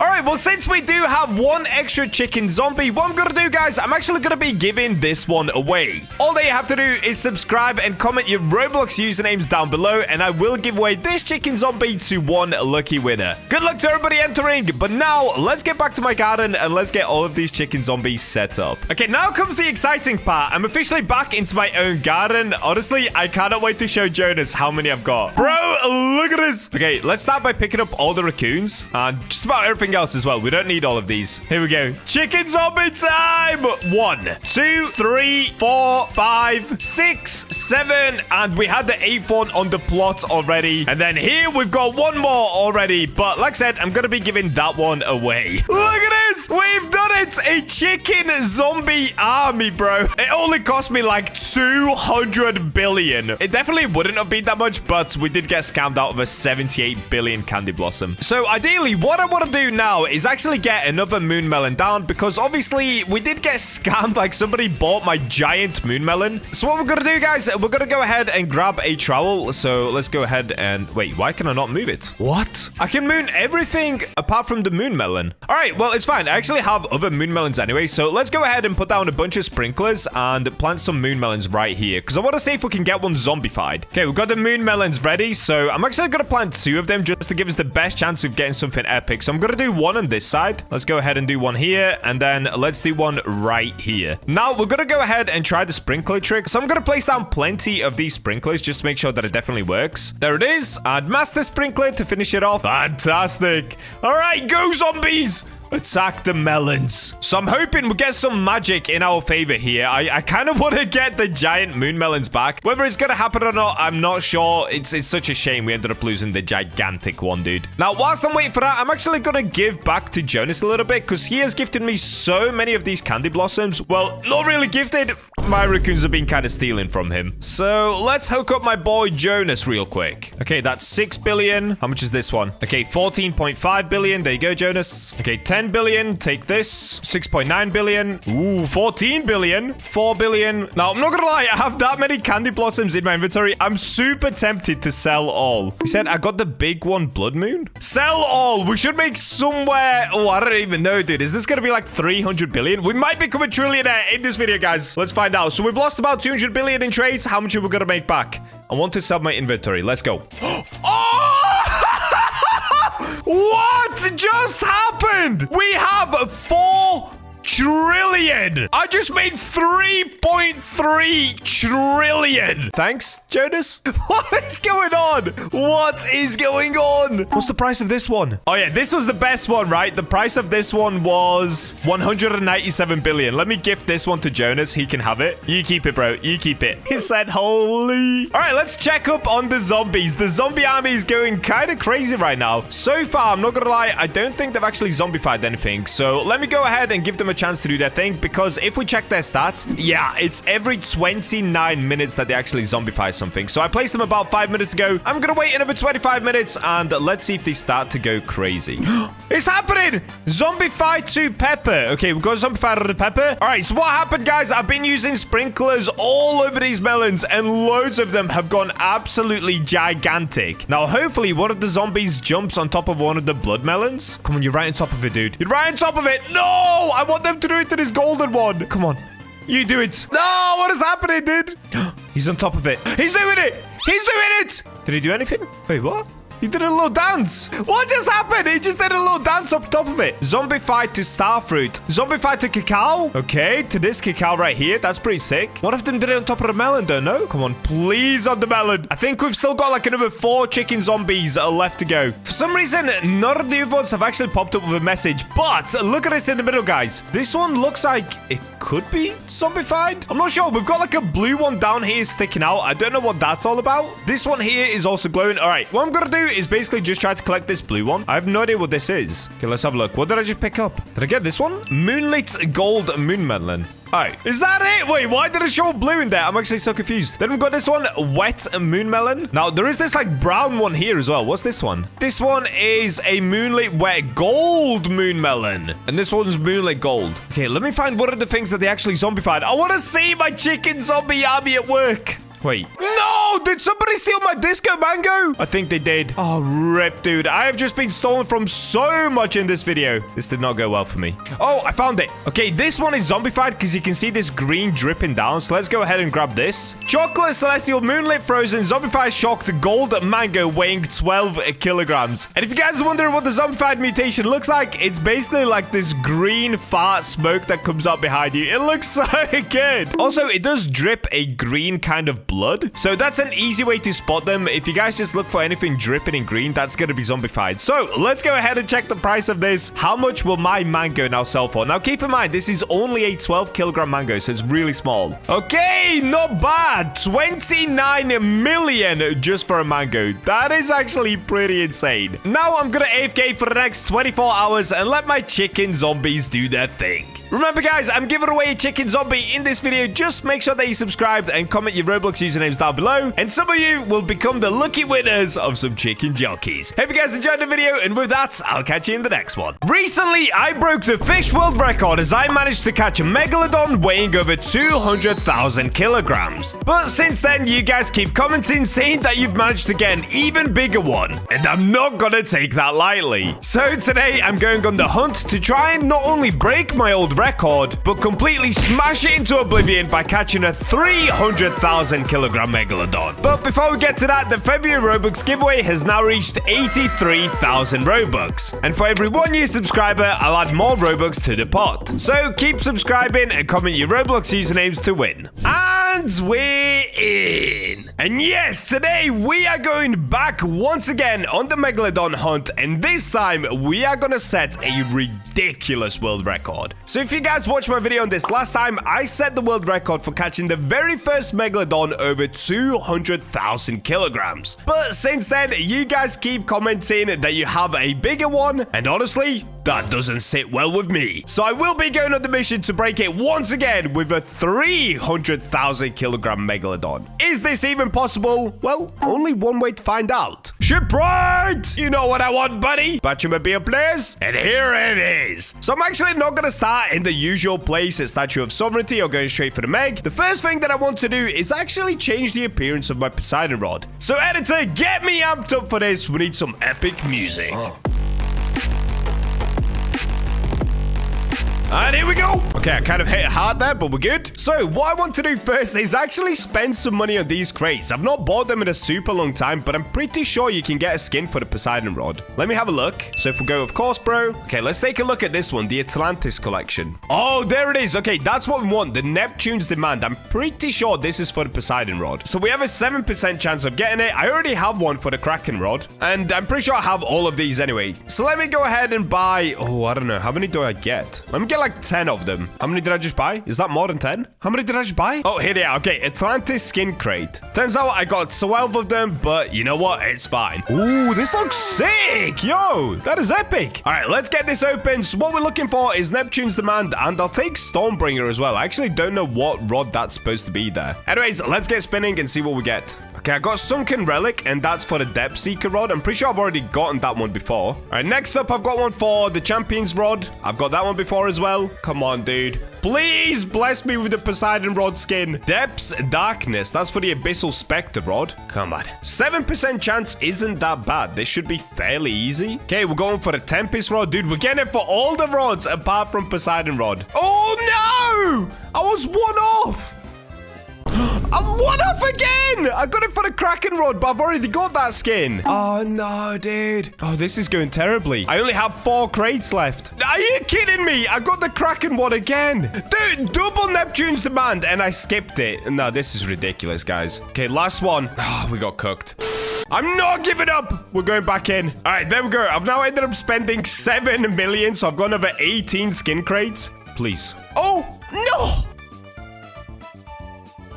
All right, well, since we do have 1 extra chicken zombie, what I'm gonna do, guys, I'm actually gonna be giving this one away. All that you have to do is subscribe and comment your Roblox usernames down below, and I will give away this chicken zombie to 1 lucky winner. Good luck to everybody entering, but now let's get back to my garden and let's get all of these chicken zombies set up. Okay, now comes the exciting part. I'm officially back into my own garden. Honestly, I cannot wait to show Jonas how many I've got. Bro, look at this. Okay, let's start by picking up all the raccoons and just about everything else as well. We don't need all of these. Here we go. Chicken zombie time. 1, 2, 3, 4, 5, 6, 7, and we had the 8th one on the plot already. And then here we've got 1 more already. But like I said, I'm going to be giving that one away. Look at this. We've done it. A chicken zombie army, bro. It only cost me like 200 billion. It definitely wouldn't have been that much, but we did get scammed out of a 78 billion candy blossom. So ideally, what I want to do now is actually get another moon melon down, because obviously we did get scammed. Like somebody bought my giant moon melon. So what we're going to do, guys, we're going to go ahead and grab a trowel. So let's go ahead and wait, why can I not move it? What? I can moon everything apart from the moon melon. All right, well, it's fine. I actually have other moon melons anyway. So let's go ahead and put down a bunch of sprinklers and plant some moon melons right here, because I want to see if we can get one zombified. Okay, we've got the moon melons ready. So I'm actually going to plant 2 of them just to give us the best chance of getting something epic. So I'm going to do 1 on this side. Let's go ahead and do 1 here. And then let's do 1 right here. Now we're going to go ahead and try the sprinkler trick. So I'm going to place down plenty of these sprinklers just to make sure that it definitely works. There it is. And master sprinkler to finish it off. Fantastic. All right, go zombies. Attack the melons. So I'm hoping we'll get some magic in our favor here. I kind of want to get the giant moon melons back. Whether it's going to happen or not, I'm not sure. It's such a shame we ended up losing the gigantic one, dude. Now, whilst I'm waiting for that, I'm actually going to give back to Jonas a little bit because he has gifted me so many of these candy blossoms. Well, not really gifted. My raccoons have been kind of stealing from him. So let's hook up my boy Jonas real quick. Okay, that's 6 billion. How much is this one? Okay, 14.5 billion. There you go, Jonas. Okay, 10 billion. Take this. 6.9 billion. Ooh, 14 billion. 4 billion. Now, I'm not gonna lie. I have that many candy blossoms in my inventory. I'm super tempted to sell all. He said I got the big one, Blood Moon. Sell all. We should make somewhere. Oh, I don't even know, dude. Is this gonna be like 300 billion? We might become a trillionaire in this video, guys. Let's find out. So we've lost about 200 billion in trades. How much are we gonna make back? I want to sell my inventory. Let's go. Oh! What just happened? We have 4 trillion. I just made 3.3 trillion. Thanks, Jonas. What is going on? What is going on? What's the price of this one? Oh, yeah, this was the best one, right? The price of this one was 197 billion. Let me gift this one to Jonas. He can have it. You keep it, bro. You keep it. He said, holy. All right, let's check up on the zombies. The zombie army is going kind of crazy right now. So far, I'm not going to lie, I don't think they've actually zombified anything. So let me go ahead and give them a chance to do their thing, because if we check their stats, yeah, it's every 29 minutes that they actually zombify something. So I placed them about 5 minutes ago. I'm gonna wait another 25 minutes and let's see if they start to go crazy. It's happening. Zombify to pepper. Okay, we've got zombified to pepper. All right, so what happened, guys? I've been using sprinklers all over these melons and loads of them have gone absolutely gigantic. Now hopefully one of the zombies jumps on top of one of the blood melons. Come on, you're right on top of it, dude. You're right on top of it. No, I want them to do it to this golden one. Come on. You do it. No, what is happening, dude? He's on top of it. He's doing it. He's doing it. Did he do anything? Wait, what? He did a little dance. What just happened? He just did a little dance up top of it. Zombified to star fruit. Zombified to cacao. Okay, to this cacao right here. That's pretty sick. One of them did it on top of the melon, don't know. Come on, please, on the melon. I think we've still got like another 4 chicken zombies left to go. For some reason, none of the other ones have actually popped up with a message. But look at this in the middle, guys. This one looks like it could be zombified. I'm not sure. We've got like a blue one down here sticking out. I don't know what that's all about. This one here is also glowing. All right, what I'm gonna do is basically just try to collect this blue one. I have no idea what this is. Okay, let's have a look. What did I just pick up? Did I get this one? Moonlit gold moon melon. All right, is that it? Wait, why did it show blue in there? I'm actually so confused. Then we've got this one, wet moon melon. Now, there is this like brown one here as well. What's this one? This one is a moonlit wet gold moon melon. And this one's moonlit gold. Okay, let me find one of the things that they actually zombified. I want to see my chicken zombie army at work. Wait. No! Did somebody steal my disco mango? I think they did. Oh, rip, dude. I have just been stolen from so much in this video. This did not go well for me. Oh, I found it. Okay, this one is zombified because you can see this green dripping down. So let's go ahead and grab this. Chocolate Celestial Moonlit Frozen Zombified Shocked Gold Mango weighing 12 kilograms. And if you guys are wondering what the zombified mutation looks like, it's basically like this green fart smoke that comes up behind you. It looks so good. Also, it does drip a green kind of blood. So that's an easy way to spot them. If you guys just look for anything dripping in green, that's going to be zombified. So let's go ahead and check the price of this. How much will my mango now sell for? Now, keep in mind, this is only a 12 kilogram mango, so it's really small. Okay, not bad. 29 million just for a mango. That is actually pretty insane. Now I'm going to AFK for the next 24 hours and let my chicken zombies do their thing. Remember, guys, I'm giving away a chicken zombie in this video. Just make sure that you subscribed and comment your Roblox usernames down below. And some of you will become the lucky winners of some chicken jockeys. Hope you guys enjoyed the video. And with that, I'll catch you in the next one. Recently, I broke the Fisch world record as I managed to catch a megalodon weighing over 200,000 kilograms. But since then, you guys keep commenting saying that you've managed to get an even bigger one. And I'm not gonna take that lightly. So today, I'm going on the hunt to try and not only break my old world record, but completely smash it into oblivion by catching a 300,000 kilogram megalodon. But before we get to that, the February Robux giveaway has now reached 83,000 Robux. And for every 1 new subscriber, I'll add more Robux to the pot. So keep subscribing and comment your Roblox usernames to win. And we're in. And yes, today we are going back once again on the Megalodon hunt, and this time we are gonna set a ridiculous world record. So if you guys watched my video on this last time, I set the world record for catching the very first Megalodon over 200,000 kilograms. But since then, you guys keep commenting that you have a bigger one, and honestly, that doesn't sit well with me. So I will be going on the mission to break it once again with a 300,000 kilogram Megalodon. Is this even possible? Well, only one way to find out. Shipwright! You know what I want, buddy? BachaMobile players, and here it is. So I'm actually not gonna start in the usual place at Statue of Sovereignty or going straight for the Meg. The first thing that I want to do is actually change the appearance of my Poseidon rod. So editor, get me amped up for this. We need some epic music. And here we go. Okay, I kind of hit it hard there, but we're good. So what I want to do first is actually spend some money on these crates. I've not bought them in a super long time, but I'm pretty sure you can get a skin for the Poseidon rod. Let me have a look. So if we go, of course, bro. Okay, let's take a look at this one, the Atlantis collection. Oh, there it is. Okay, that's what we want, the Neptune's Demand. I'm pretty sure this is for the Poseidon rod. So we have a 7% chance of getting it. I already have one for the Kraken rod, and I'm pretty sure I have all of these anyway. So let me go ahead and buy, oh, I don't know. How many do I get? Let me get like 10 of them. How many did I just buy? Is that more than 10? How many did I just buy? Oh, here they are. Okay, Atlantis skin crate. Turns out I got 12 of them, but you know what? It's fine. Ooh, this looks sick. Yo, that is epic. All right, let's get this open. So what we're looking for is Neptune's Demand, and I'll take Stormbringer as well. I actually don't know what rod that's supposed to be there. Anyways, let's get spinning and see what we get. Okay, I got Sunken Relic, and that's for the Depth Seeker rod. I'm pretty sure I've already gotten that one before. All right, next up, I've got one for the Champion's rod. I've got that one before as well. Come on, dude. Please bless me with the Poseidon rod skin. Depths Darkness. That's for the Abyssal Spectre rod. Come on. 7% chance isn't that bad. This should be fairly easy. Okay, we're going for the Tempest rod. Dude, we're getting it for all the rods apart from Poseidon rod. Oh, no! I was one off. I'm one off again! I got it for the Kraken rod, but I've already got that skin. Oh, no, dude. Oh, this is going terribly. I only have 4 crates left. Are you kidding me? I got the Kraken one again. Dude, double Neptune's Demand, and I skipped it. No, this is ridiculous, guys. Okay, last one. Oh, we got cooked. I'm not giving up. We're going back in. All right, there we go. I've now ended up spending 7 million, so I've gone over 18 skin crates. Please. Oh, no!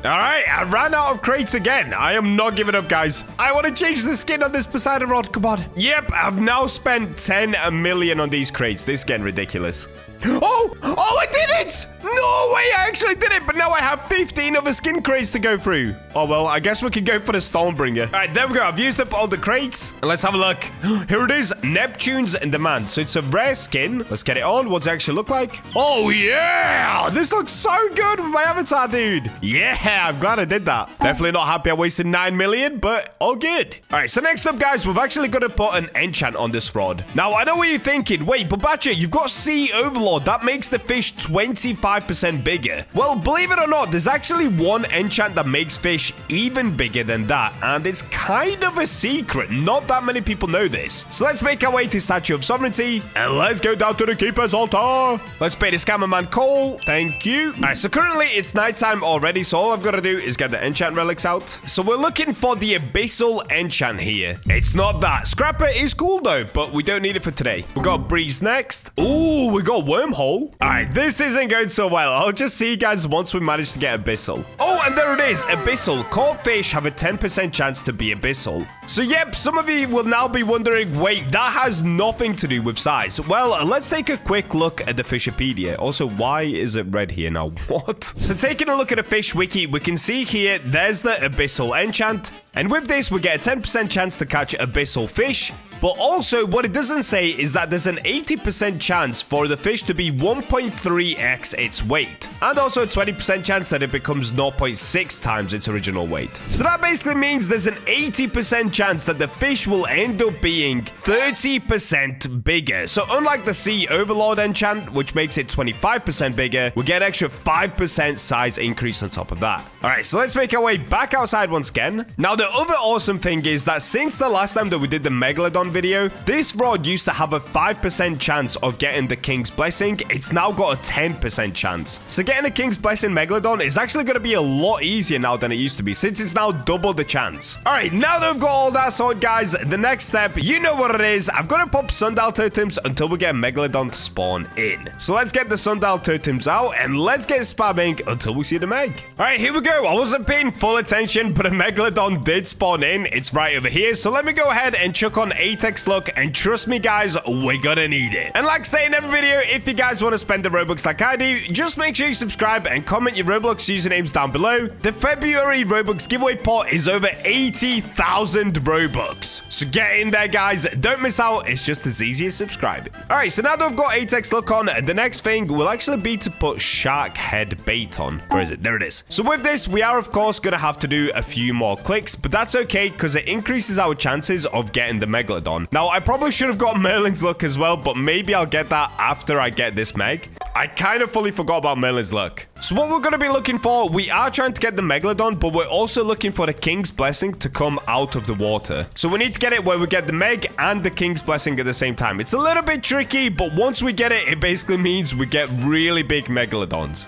All right, I ran out of crates again. I am not giving up, guys. I want to change the skin on this Poseidon rod. Come on. Yep, I've now spent 10 million on these crates. This is getting ridiculous. Oh, I did it. No way, I actually did it. But now I have 15 other skin crates to go through. Oh, well, I guess we can go for the Stormbringer. All right, there we go. I've used up all the crates. Let's have a look. Here it is, Neptune's Demand. So it's a rare skin. Let's get it on. What's it actually look like? Oh, yeah. This looks so good with my avatar, dude. Yeah. I'm glad I did that. Definitely not happy I wasted 9 million, but all good. All right, so next up, guys, we've actually got to put an enchant on this rod. Now, I know what you're thinking. Wait, but Bacha, you've got Sea Overlord. That makes the fish 25% bigger. Well, believe it or not, there's actually one enchant that makes fish even bigger than that, and it's kind of a secret. Not that many people know this. So let's make our way to Statue of Sovereignty, and let's go down to the Keeper's Altar. Let's pay the scammer man Cole. Thank you. All right, so currently it's nighttime already, so all I've got to do is get the enchant relics out. So we're looking for the Abyssal enchant here. It's not that. Scrapper is cool though, but we don't need it for today. We got Breeze next. Ooh, we got Wormhole. All right, this isn't going so well. I'll just see you guys once we manage to get Abyssal. Oh, and there it is. Abyssal. Caught fish have a 10% chance to be Abyssal. So yep, some of you will now be wondering, wait, that has nothing to do with size. Well, let's take a quick look at the Fishipedia. Also, why is it red here now? What? So taking a look at the fish wiki, we can see here, there's the Abyssal enchant. And with this, we get a 10% chance to catch Abyssal fish But also, what it doesn't say is that there's an 80% chance for the fish to be 1.3x its weight. And also a 20% chance that it becomes 0.6 times its original weight. So that basically means there's an 80% chance that the fish will end up being 30% bigger. So unlike the Sea Overlord enchant, which makes it 25% bigger, we get an extra 5% size increase on top of that. All right, so let's make our way back outside once again. Now, the other awesome thing is that since the last time that we did the Megalodon video, this rod used to have a 5% chance of getting the King's Blessing. It's now got a 10% chance. So getting a King's Blessing Megalodon is actually going to be a lot easier now than it used to be, since it's now double the chance. All right, now that we've got all that sorted, guys, the next step, you know what it is. I've got to pop sundial totems until we get Megalodon to spawn in. So let's get the sundial totems out and let's get spamming until we see the Meg. All right, here we go. I wasn't paying full attention, but a Megalodon did spawn in. It's right over here. So let me go ahead and chuck on Apex Luck, and trust me, guys, we're gonna need it. And like I say in every video, if you guys want to spend the Robux like I do, just make sure you subscribe and comment your Roblox usernames down below. The February Robux giveaway pot is over 80,000 Robux. So get in there, guys. Don't miss out. It's just as easy as subscribing. All right, so now that I've got Apex Luck on, the next thing will actually be to put shark head bait on. Where is it? There it is. So with this, we are, of course, going to have to do a few more clicks, but that's okay because it increases our chances of getting the Megalodon. Now, I probably should have got Merlin's Luck as well, but maybe I'll get that after I get this Meg. I kind of fully forgot about Merlin's Luck. So what we're going to be looking for, we are trying to get the Megalodon, but we're also looking for the King's Blessing to come out of the water. So we need to get it where we get the Meg and the King's Blessing at the same time. It's a little bit tricky, but once we get it, it basically means we get really big Megalodons.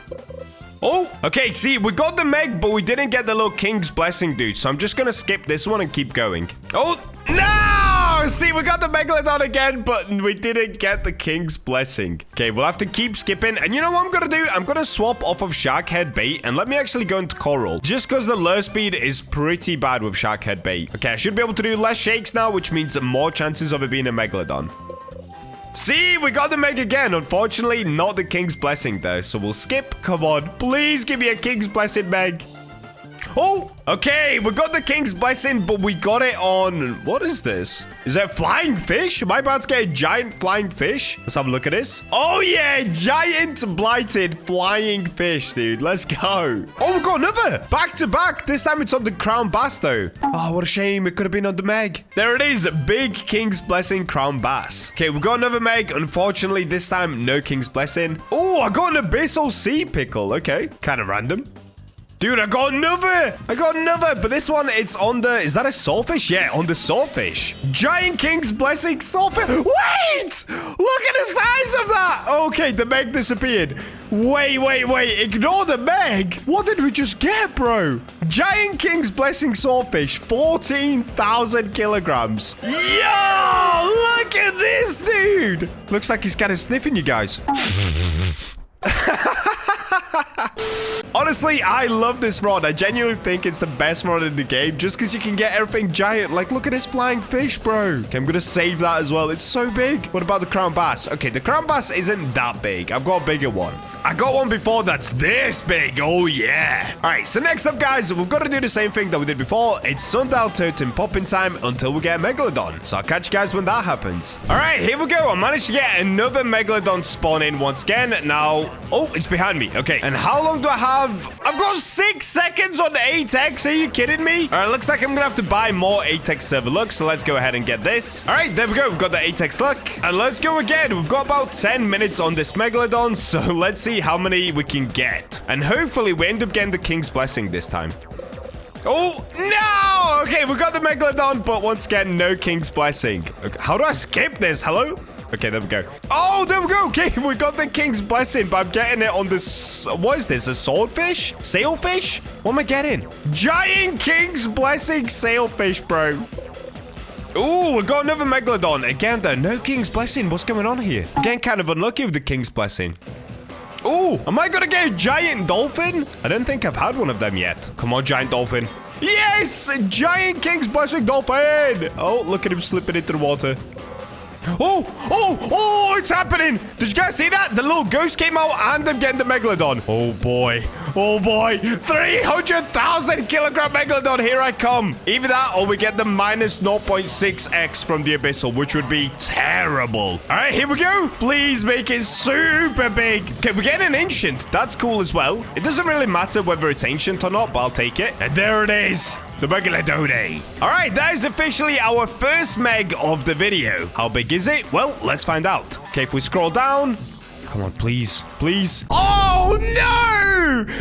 Oh, okay, see, we got the Meg, but we didn't get the little King's Blessing, dude. So I'm just going to skip this one and keep going. Oh, no! See, we got the Megalodon again, but we didn't get the King's Blessing. Okay, we'll have to keep skipping. And you know what I'm going to do? I'm going to swap off of Shark Head Bait, and let me actually go into Coral. Just because the lure speed is pretty bad with Shark Head Bait. Okay, I should be able to do less shakes now, which means more chances of it being a Megalodon. See, we got the Meg again. Unfortunately, not the King's Blessing, though. So we'll skip. Come on. Please give me a King's Blessing, Meg. Oh, okay. We got the King's Blessing, but we got it on... What is this? Is that flying fish? Am I about to get a giant flying fish? Let's have a look at this. Oh, yeah. Giant blighted flying fish, dude. Let's go. Oh, we got another. Back to back. This time it's on the Crown Bass, though. Oh, what a shame. It could have been on the Meg. There it is. Big King's Blessing Crown Bass. Okay, we got another Meg. Unfortunately, this time, no King's Blessing. Oh, I got an Abyssal Sea Pickle. Okay, kind of random. Dude, I got another. But this one, it's on the... Is that a sawfish? Yeah, on the sawfish. Giant King's Blessing sawfish. Wait! Look at the size of that. Okay, the Meg disappeared. Wait. Ignore the Meg. What did we just get, bro? Giant King's Blessing sawfish. 14,000 kilograms. Yo! Look at this, dude. Looks like he's kind of sniffing you guys. Honestly, I love this rod. I genuinely think it's the best rod in the game just because you can get everything giant. Like, look at this flying fish, bro. Okay, I'm going to save that as well. It's so big. What about the Crown Bass? Okay, the Crown Bass isn't that big. I've got a bigger one. I got one before that's this big. Oh, yeah. All right, so next up, guys, we've got to do the same thing that we did before. It's Sundial Totem popping time until we get a Megalodon. So I'll catch you guys when that happens. All right, here we go. I managed to get another Megalodon spawn in once again. Now, oh, it's behind me. Okay, and how long do I have? I've got 6 seconds on 8x. Are you kidding me? All right, looks like I'm going to have to buy more 8x server luck. So let's go ahead and get this. All right, there we go. We've got the 8x luck. And let's go again. We've got about 10 minutes on this Megalodon. So let's see how many we can get. And hopefully we end up getting the King's Blessing this time. Oh, no! Okay, we got the Megalodon, but once again, no King's Blessing. Okay, how do I skip this? Hello? Okay, there we go. Oh, there we go. Okay, we got the King's Blessing, but I'm getting it on this... What is this? A swordfish? Sailfish? What am I getting? Giant King's Blessing sailfish, bro. Ooh, we got another Megalodon. Again, though, no King's Blessing. What's going on here? Again, kind of unlucky with the King's Blessing. Ooh, am I gonna get a giant dolphin? I don't think I've had one of them yet. Come on, giant dolphin. Yes! Giant King's Blessing dolphin! Oh, look at him slipping into the water. Oh, it's happening. Did you guys see that? The little ghost came out and I'm getting the Megalodon. Oh, boy. Oh boy, 300,000 kilogram megalodon. Here I come. Either that or we get the minus 0.6x from the abyssal, which would be terrible. All right, here we go. Please make it super big. Okay, we're getting an ancient. That's cool as well. It doesn't really matter whether it's ancient or not, but I'll take it. And there it is. The Megalodon. All right, that is officially our first meg of the video. How big is it? Well, let's find out. Okay, if we scroll down. Come on, please. Please. Oh, no!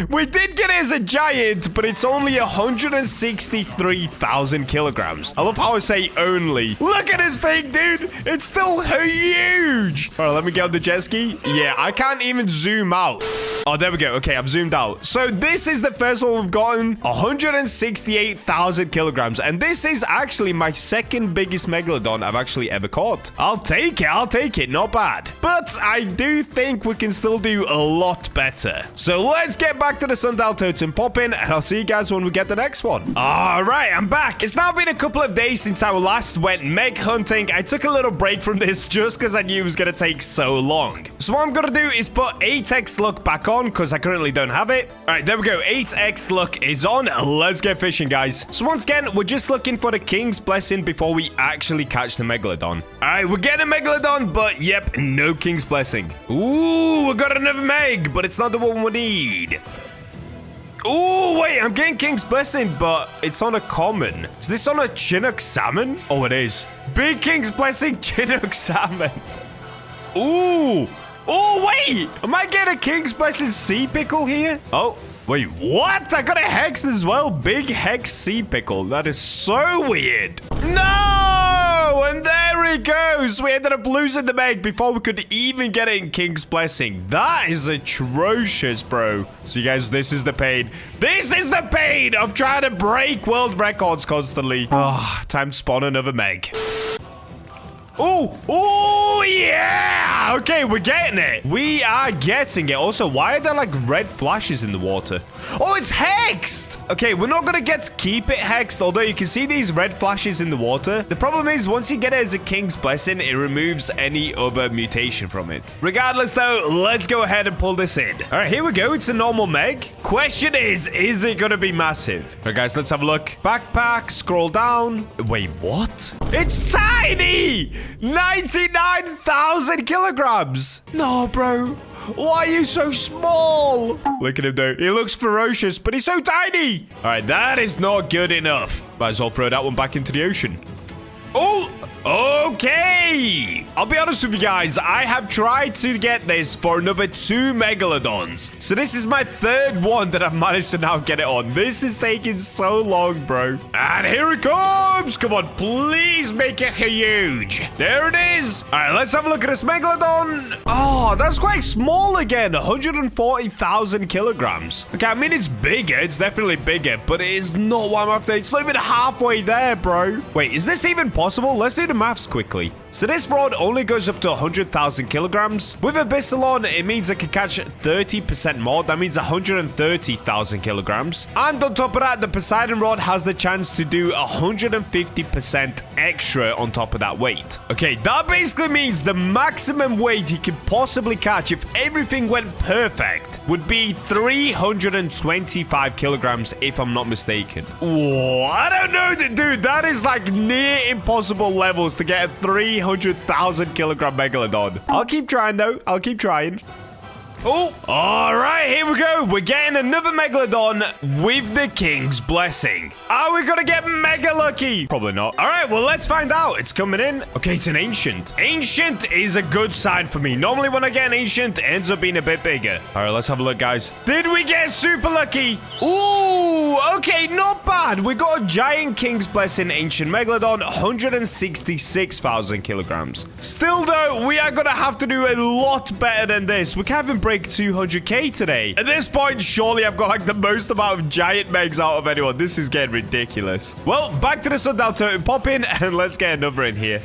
We did get it as a giant, but it's only 163,000 kilograms. I love how I say only. Look at his thing, dude. It's still huge. All right, let me get on the jet ski. Yeah, I can't even zoom out. Oh, there we go. Okay, I've zoomed out. So this is the first one we've gotten. 168,000 kilograms. And this is actually my second biggest megalodon I've actually ever caught. I'll take it. I'll take it. Not bad. But I do think we can still do a lot better. So let's get back to the sundial totem popping, and I'll see you guys when we get the next one. All right, I'm back. It's now been a couple of days since I last went meg hunting. I took a little break from this just because I knew it was going to take so long. So what I'm going to do is put 8x luck back on because I currently don't have it. All right, there we go. 8x luck is on. Let's get fishing, guys. So once again, we're just looking for the king's blessing before we actually catch the megalodon. All right, we're getting a megalodon, but yep, no king's blessing. Ooh, we got another meg, but it's not the one we need. Ooh, wait, I'm getting King's Blessing, but it's on a common. Is this on a Chinook salmon? Oh, it is. Big King's Blessing Chinook salmon. Ooh. Oh, wait. Am I getting a King's Blessing sea pickle here? Oh, wait, what? I got a hex as well. Big hex sea pickle. That is so weird. No! And there he goes. We ended up losing the meg before we could even get it in King's Blessing. That is atrocious, bro. So, you guys, this is the pain. This is the pain of trying to break world records constantly. Oh, time to spawn another meg. Oh, yeah. Okay, we're getting it. We are getting it. Also, why are there like red flashes in the water? Oh, it's hexed. Okay, we're not going to keep it hexed, although you can see these red flashes in the water. The problem is once you get it as a King's Blessing, it removes any other mutation from it. Regardless, though, let's go ahead and pull this in. All right, here we go. It's a normal meg. Question is it going to be massive? All right, guys, let's have a look. Backpack, scroll down. Wait, what? It's tiny. 99,000 kilograms. No, bro. Why are you so small? Look at him, though. He looks ferocious, but he's so tiny. All right, that is not good enough. Might as well throw that one back into the ocean. Oh, okay. I'll be honest with you guys. I have tried to get this for another 2 megalodons. So this is my third one that I've managed to now get it on. This is taking so long, bro. And here it comes. Come on, please make it huge. There it is. All right, let's have a look at this megalodon. Oh, that's quite small again. 140,000 kilograms. Okay, I mean, it's bigger. It's definitely bigger, but it is not what I'm after. It's not even halfway there, bro. Wait, is this even possible? Let's do the maths quickly. So this rod only goes up to 100,000 kilograms. With abyssal on, it means I can catch 30% more. That means 130,000 kilograms. And on top of that, the Poseidon rod has the chance to do 150% extra on top of that weight. Okay, that basically means the maximum weight he could possibly catch if everything went perfect would be 325 kilograms, if I'm not mistaken. Whoa, I don't know, dude. That is like near impossible levels to get a 300,000 kilogram megalodon. I'll keep trying, though. I'll keep trying. Oh, all right, here we go. We're getting another megalodon with the King's Blessing. Are we gonna get mega lucky? Probably not. All right, well, let's find out. It's coming in. Okay, it's an ancient. Ancient is a good sign for me. Normally, when I get an ancient, it ends up being a bit bigger. All right, let's have a look, guys. Did we get super lucky? Ooh, okay, not bad. We got a giant King's Blessing ancient megalodon, 166,000 kilograms. Still, though, we are gonna have to do a lot better than this. We can't even break 200k today. At this point, surely I've got like the most amount of giant megs out of anyone. This is getting ridiculous. Well, back to the sundial totem pop in, and let's get another in here.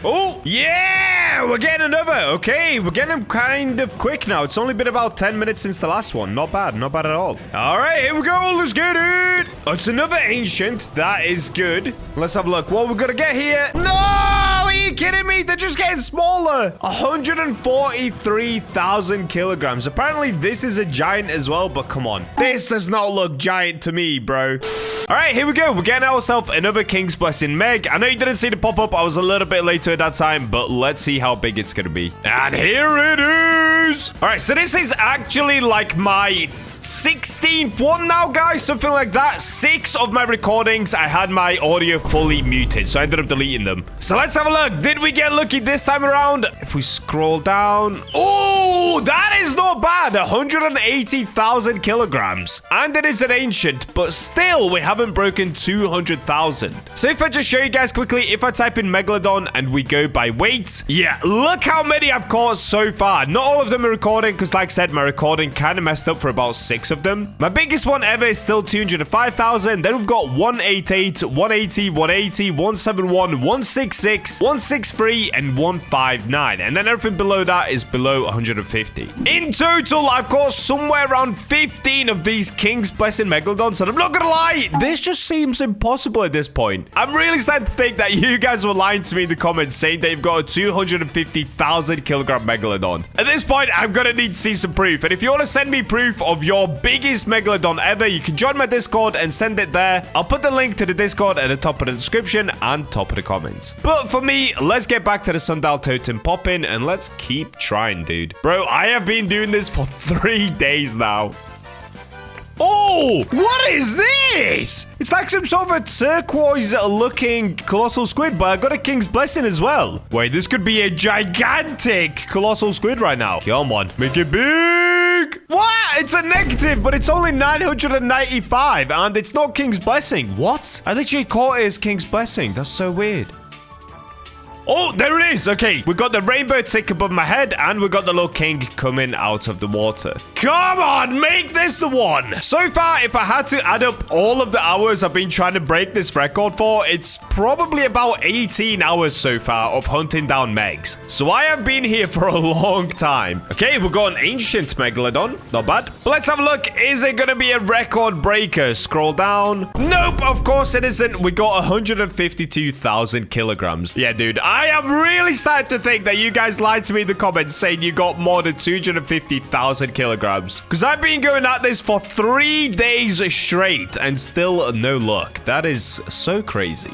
Oh, yeah, we're getting another. Okay, we're getting them kind of quick now. It's only been about 10 minutes since the last one. Not bad at all. All right, here we go. Let's get it. Oh, it's another ancient. That is good. Let's have a look. What we're gonna get here? No, he you kidding me? They're just getting smaller. 143,000 kilograms. Apparently, this is a giant as well, but come on. This does not look giant to me, bro. All right, here we go. We're getting ourselves another King's Blessing Meg. I know you didn't see the pop-up. I was a little bit later at that time, but let's see how big it's going to be. And here it is. All right, so this is actually like my 16th one now, guys, something like that. 6 of my recordings, I had my audio fully muted, so I ended up deleting them. So let's have a look. Did we get lucky this time around? If we scroll down, oh, that is not bad. 180,000 kilograms, and it is an ancient, but still we haven't broken 200,000. So if I just show you guys quickly, if I type in Megalodon and we go by weight, yeah, look how many I've caught so far. Not all of them are recording, because like I said, my recording kind of messed up for about 6 of them. My biggest one ever is still 205,000. Then we've got 188, 180, 180, 171, 166, 163, and 159. And then everything below that is below 150. In total, I've caught somewhere around 15 of these King's Blessing Megalodons. And I'm not gonna lie, this just seems impossible at this point. I'm really starting to think that you guys were lying to me in the comments saying that you've got a 250,000 kilogram Megalodon. At this point, I'm gonna need to see some proof. And if you want to send me proof of your biggest Megalodon ever, you can join my Discord and send it there. I'll put the link to the Discord at the top of the description and top of the comments. But for me, let's get back to the Sundial Totem pop-in and let's keep trying, dude. Bro, I have been doing this for 3 days now. Oh, what is this? It's like some sort of a turquoise-looking colossal squid, but I got a King's Blessing as well. Wait, this could be a gigantic colossal squid right now. Come on, make it big. What? It's a negative, but it's only 995, and it's not King's Blessing. What? I literally caught it as King's Blessing. That's so weird. Oh, there it is. Okay, we got the rainbow tick above my head, and we got the little king coming out of the water. Come on, make this the one. So far, if I had to add up all of the hours I've been trying to break this record for, it's probably about 18 hours so far of hunting down Megs. So I have been here for a long time. Okay, we've got an ancient Megalodon. Not bad. But let's have a look. Is it going to be a record breaker? Scroll down. Nope, of course it isn't. We got 152,000 kilograms. Yeah, dude, I am really starting to think that you guys lied to me in the comments saying you got more than 250,000 kilograms. Because I've been going at this for 3 days straight and still no luck. That is so crazy.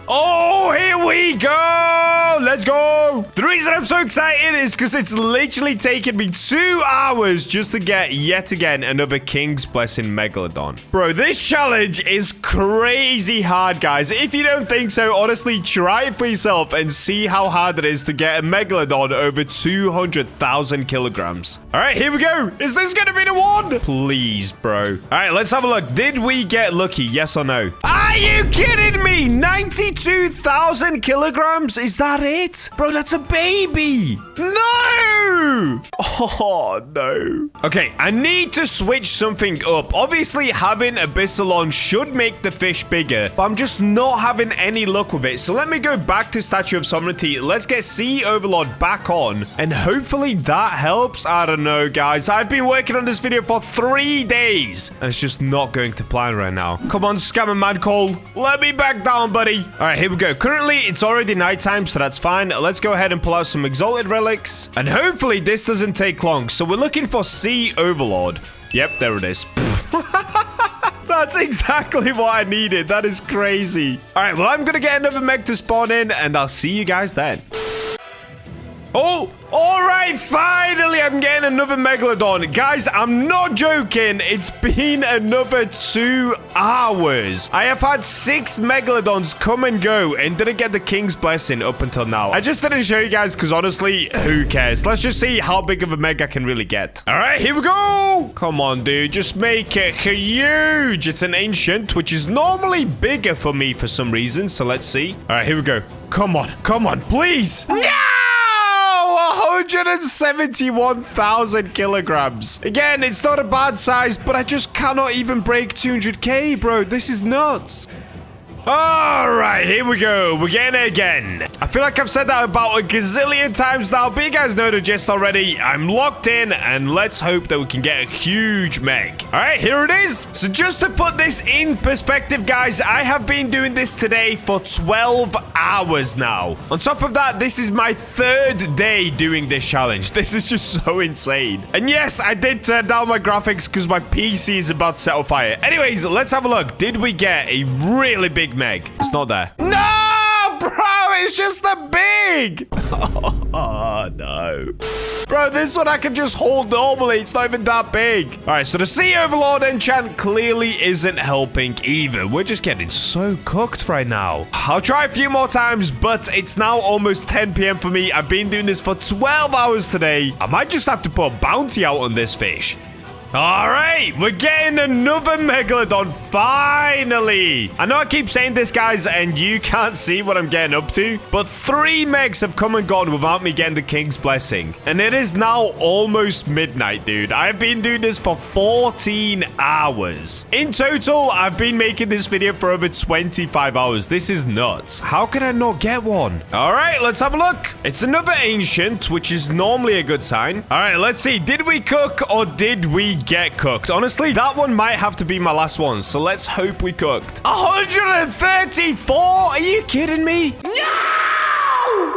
Oh, here we go. Let's go. The reason I'm so excited is because it's literally taken me 2 hours just to get yet again another King's Blessing Megalodon. Bro, this challenge is crazy hard, guys. If you don't think so, honestly, try it for yourself and see how hard it is to get a Megalodon over 200,000 kilograms. All right, here we go. Is this going to be the one? Please, bro. All right, let's have a look. Did we get lucky? Yes or no? Are you kidding me? 92,000 kilograms? Is that it? Bro, that's a baby. No! Oh, no. Okay, I need to switch something up. Obviously, having a Bissalon should make the fish bigger, but I'm just not having any luck with it. So let me go back to Statue of Sovereignty. Let's get Sea Overlord back on, and hopefully that helps. I don't know, guys. I've been working on this video for 3 days, and it's just not going to plan right now. Come on, Scammer Man Cole. Let me back down, buddy. All right, here we go. Currently, it's already nighttime, so that's fine. Let's go ahead and pull out some Exalted Relics. And hopefully, this doesn't take long. So we're looking for Sea Overlord. Yep, there it is. That's exactly what I needed. That is crazy. All right, well, I'm going to get another Meg to spawn in, and I'll see you guys then. Oh, all right, finally, I'm getting another Megalodon. Guys, I'm not joking. It's been another 2 hours. I have had 6 Megalodons come and go and didn't get the King's Blessing up until now. I just didn't show you guys because honestly, who cares? Let's just see how big of a Meg I can really get. All right, here we go. Come on, dude. Just make it huge. It's an ancient, which is normally bigger for me for some reason. So let's see. All right, here we go. Come on, please. Yeah! 171,000 kilograms. Again, it's not a bad size, but I just cannot even break 200k, bro. This is nuts. All right, here we go. We're getting it again. I feel like I've said that about a gazillion times now, but you guys know the gist already. I'm locked in, and let's hope that we can get a huge meg. All right, here it is. So just to put this in perspective, guys, I have been doing this today for 12 hours now. On top of that, this is my 3rd day doing this challenge. This is just so insane. And yes, I did turn down my graphics because my PC is about to set on fire. Anyways, let's have a look. Did we get a really big meg? It's not there. No, bro, it's just the big. Oh, no. Bro, this one I can just hold normally. It's not even that big. All right, so the Sea Overlord enchant clearly isn't helping either. We're just getting so cooked right now. I'll try a few more times, but it's now almost 10 p.m. for me. I've been doing this for 12 hours today. I might just have to put a bounty out on this fish. All right, we're getting another Megalodon, finally. I know I keep saying this, guys, and you can't see what I'm getting up to, but 3 megs have come and gone without me getting the King's Blessing. And it is now almost midnight, dude. I've been doing this for 14 hours. In total, I've been making this video for over 25 hours. This is nuts. How can I not get one? All right, let's have a look. It's another ancient, which is normally a good sign. All right, let's see. Did we cook or did we get cooked? Honestly, that one might have to be my last one, so let's hope we cooked. 134? Are you kidding me? No!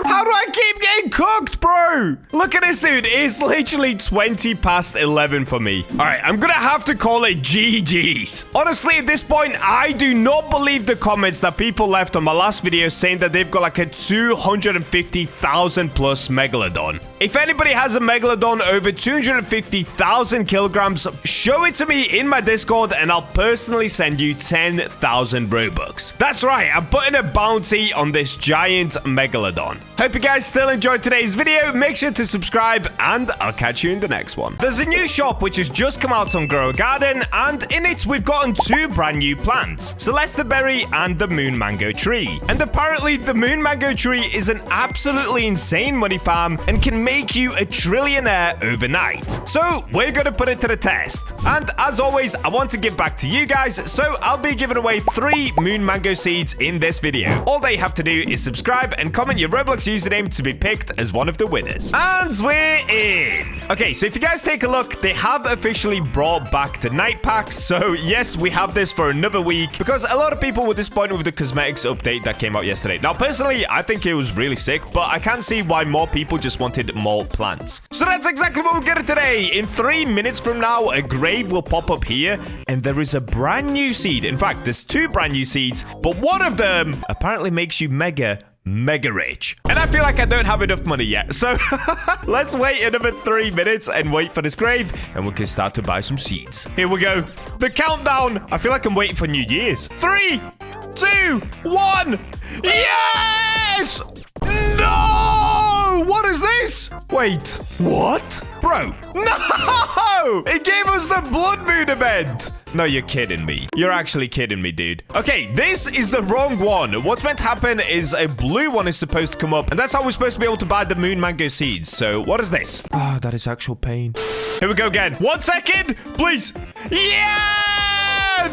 How do I keep getting cooked, bro? Look at this, dude. It's literally 20 past 11 for me. All right, I'm gonna have to call it GG's. Honestly, at this point, I do not believe the comments that people left on my last video saying that they've got like a 250,000 plus Megalodon. If anybody has a Megalodon over 250,000 kilograms, show it to me in my Discord and I'll personally send you 10,000 Robux. That's right, I'm putting a bounty on this giant Megalodon. Hope you guys still enjoyed today's video. Make sure to subscribe and I'll catch you in the next one. There's a new shop which has just come out on Grow a Garden, and in it we've gotten 2 brand new plants, Celeste Berry and the Moon Mango Tree. And apparently the Moon Mango Tree is an absolutely insane money farm and can make you a trillionaire overnight. So we're gonna put it to the test. And as always, I want to give back to you guys, so I'll be giving away 3 Moon Mango seeds in this video. All they have to do is subscribe and comment your Roblox username to be picked as one of the winners. And we're in. Okay, so if you guys take a look, they have officially brought back the night packs. So yes, we have this for another week because a lot of people were disappointed with the cosmetics update that came out yesterday. Now, personally, I think it was really sick, but I can't see why more people just wanted more plants. So that's exactly what we're getting today. In 3 minutes from now, a grave will pop up here, and there is a brand new seed. In fact, there's 2 brand new seeds, but one of them apparently makes you mega rich. And I feel like I don't have enough money yet. So let's wait another 3 minutes and wait for this grave, and we can start to buy some seeds. Here we go. The countdown. I feel like I'm waiting for New Year's. 3, 2, 1. Yes! No! What is this? Wait, what? Bro, no! It gave us the Blood Moon event. No, you're kidding me. You're actually kidding me, dude. Okay, this is the wrong one. What's meant to happen is a blue one is supposed to come up, and that's how we're supposed to be able to buy the Moon Mango seeds. So what is this? Oh, that is actual pain. Here we go again. 1 second, please. Yeah!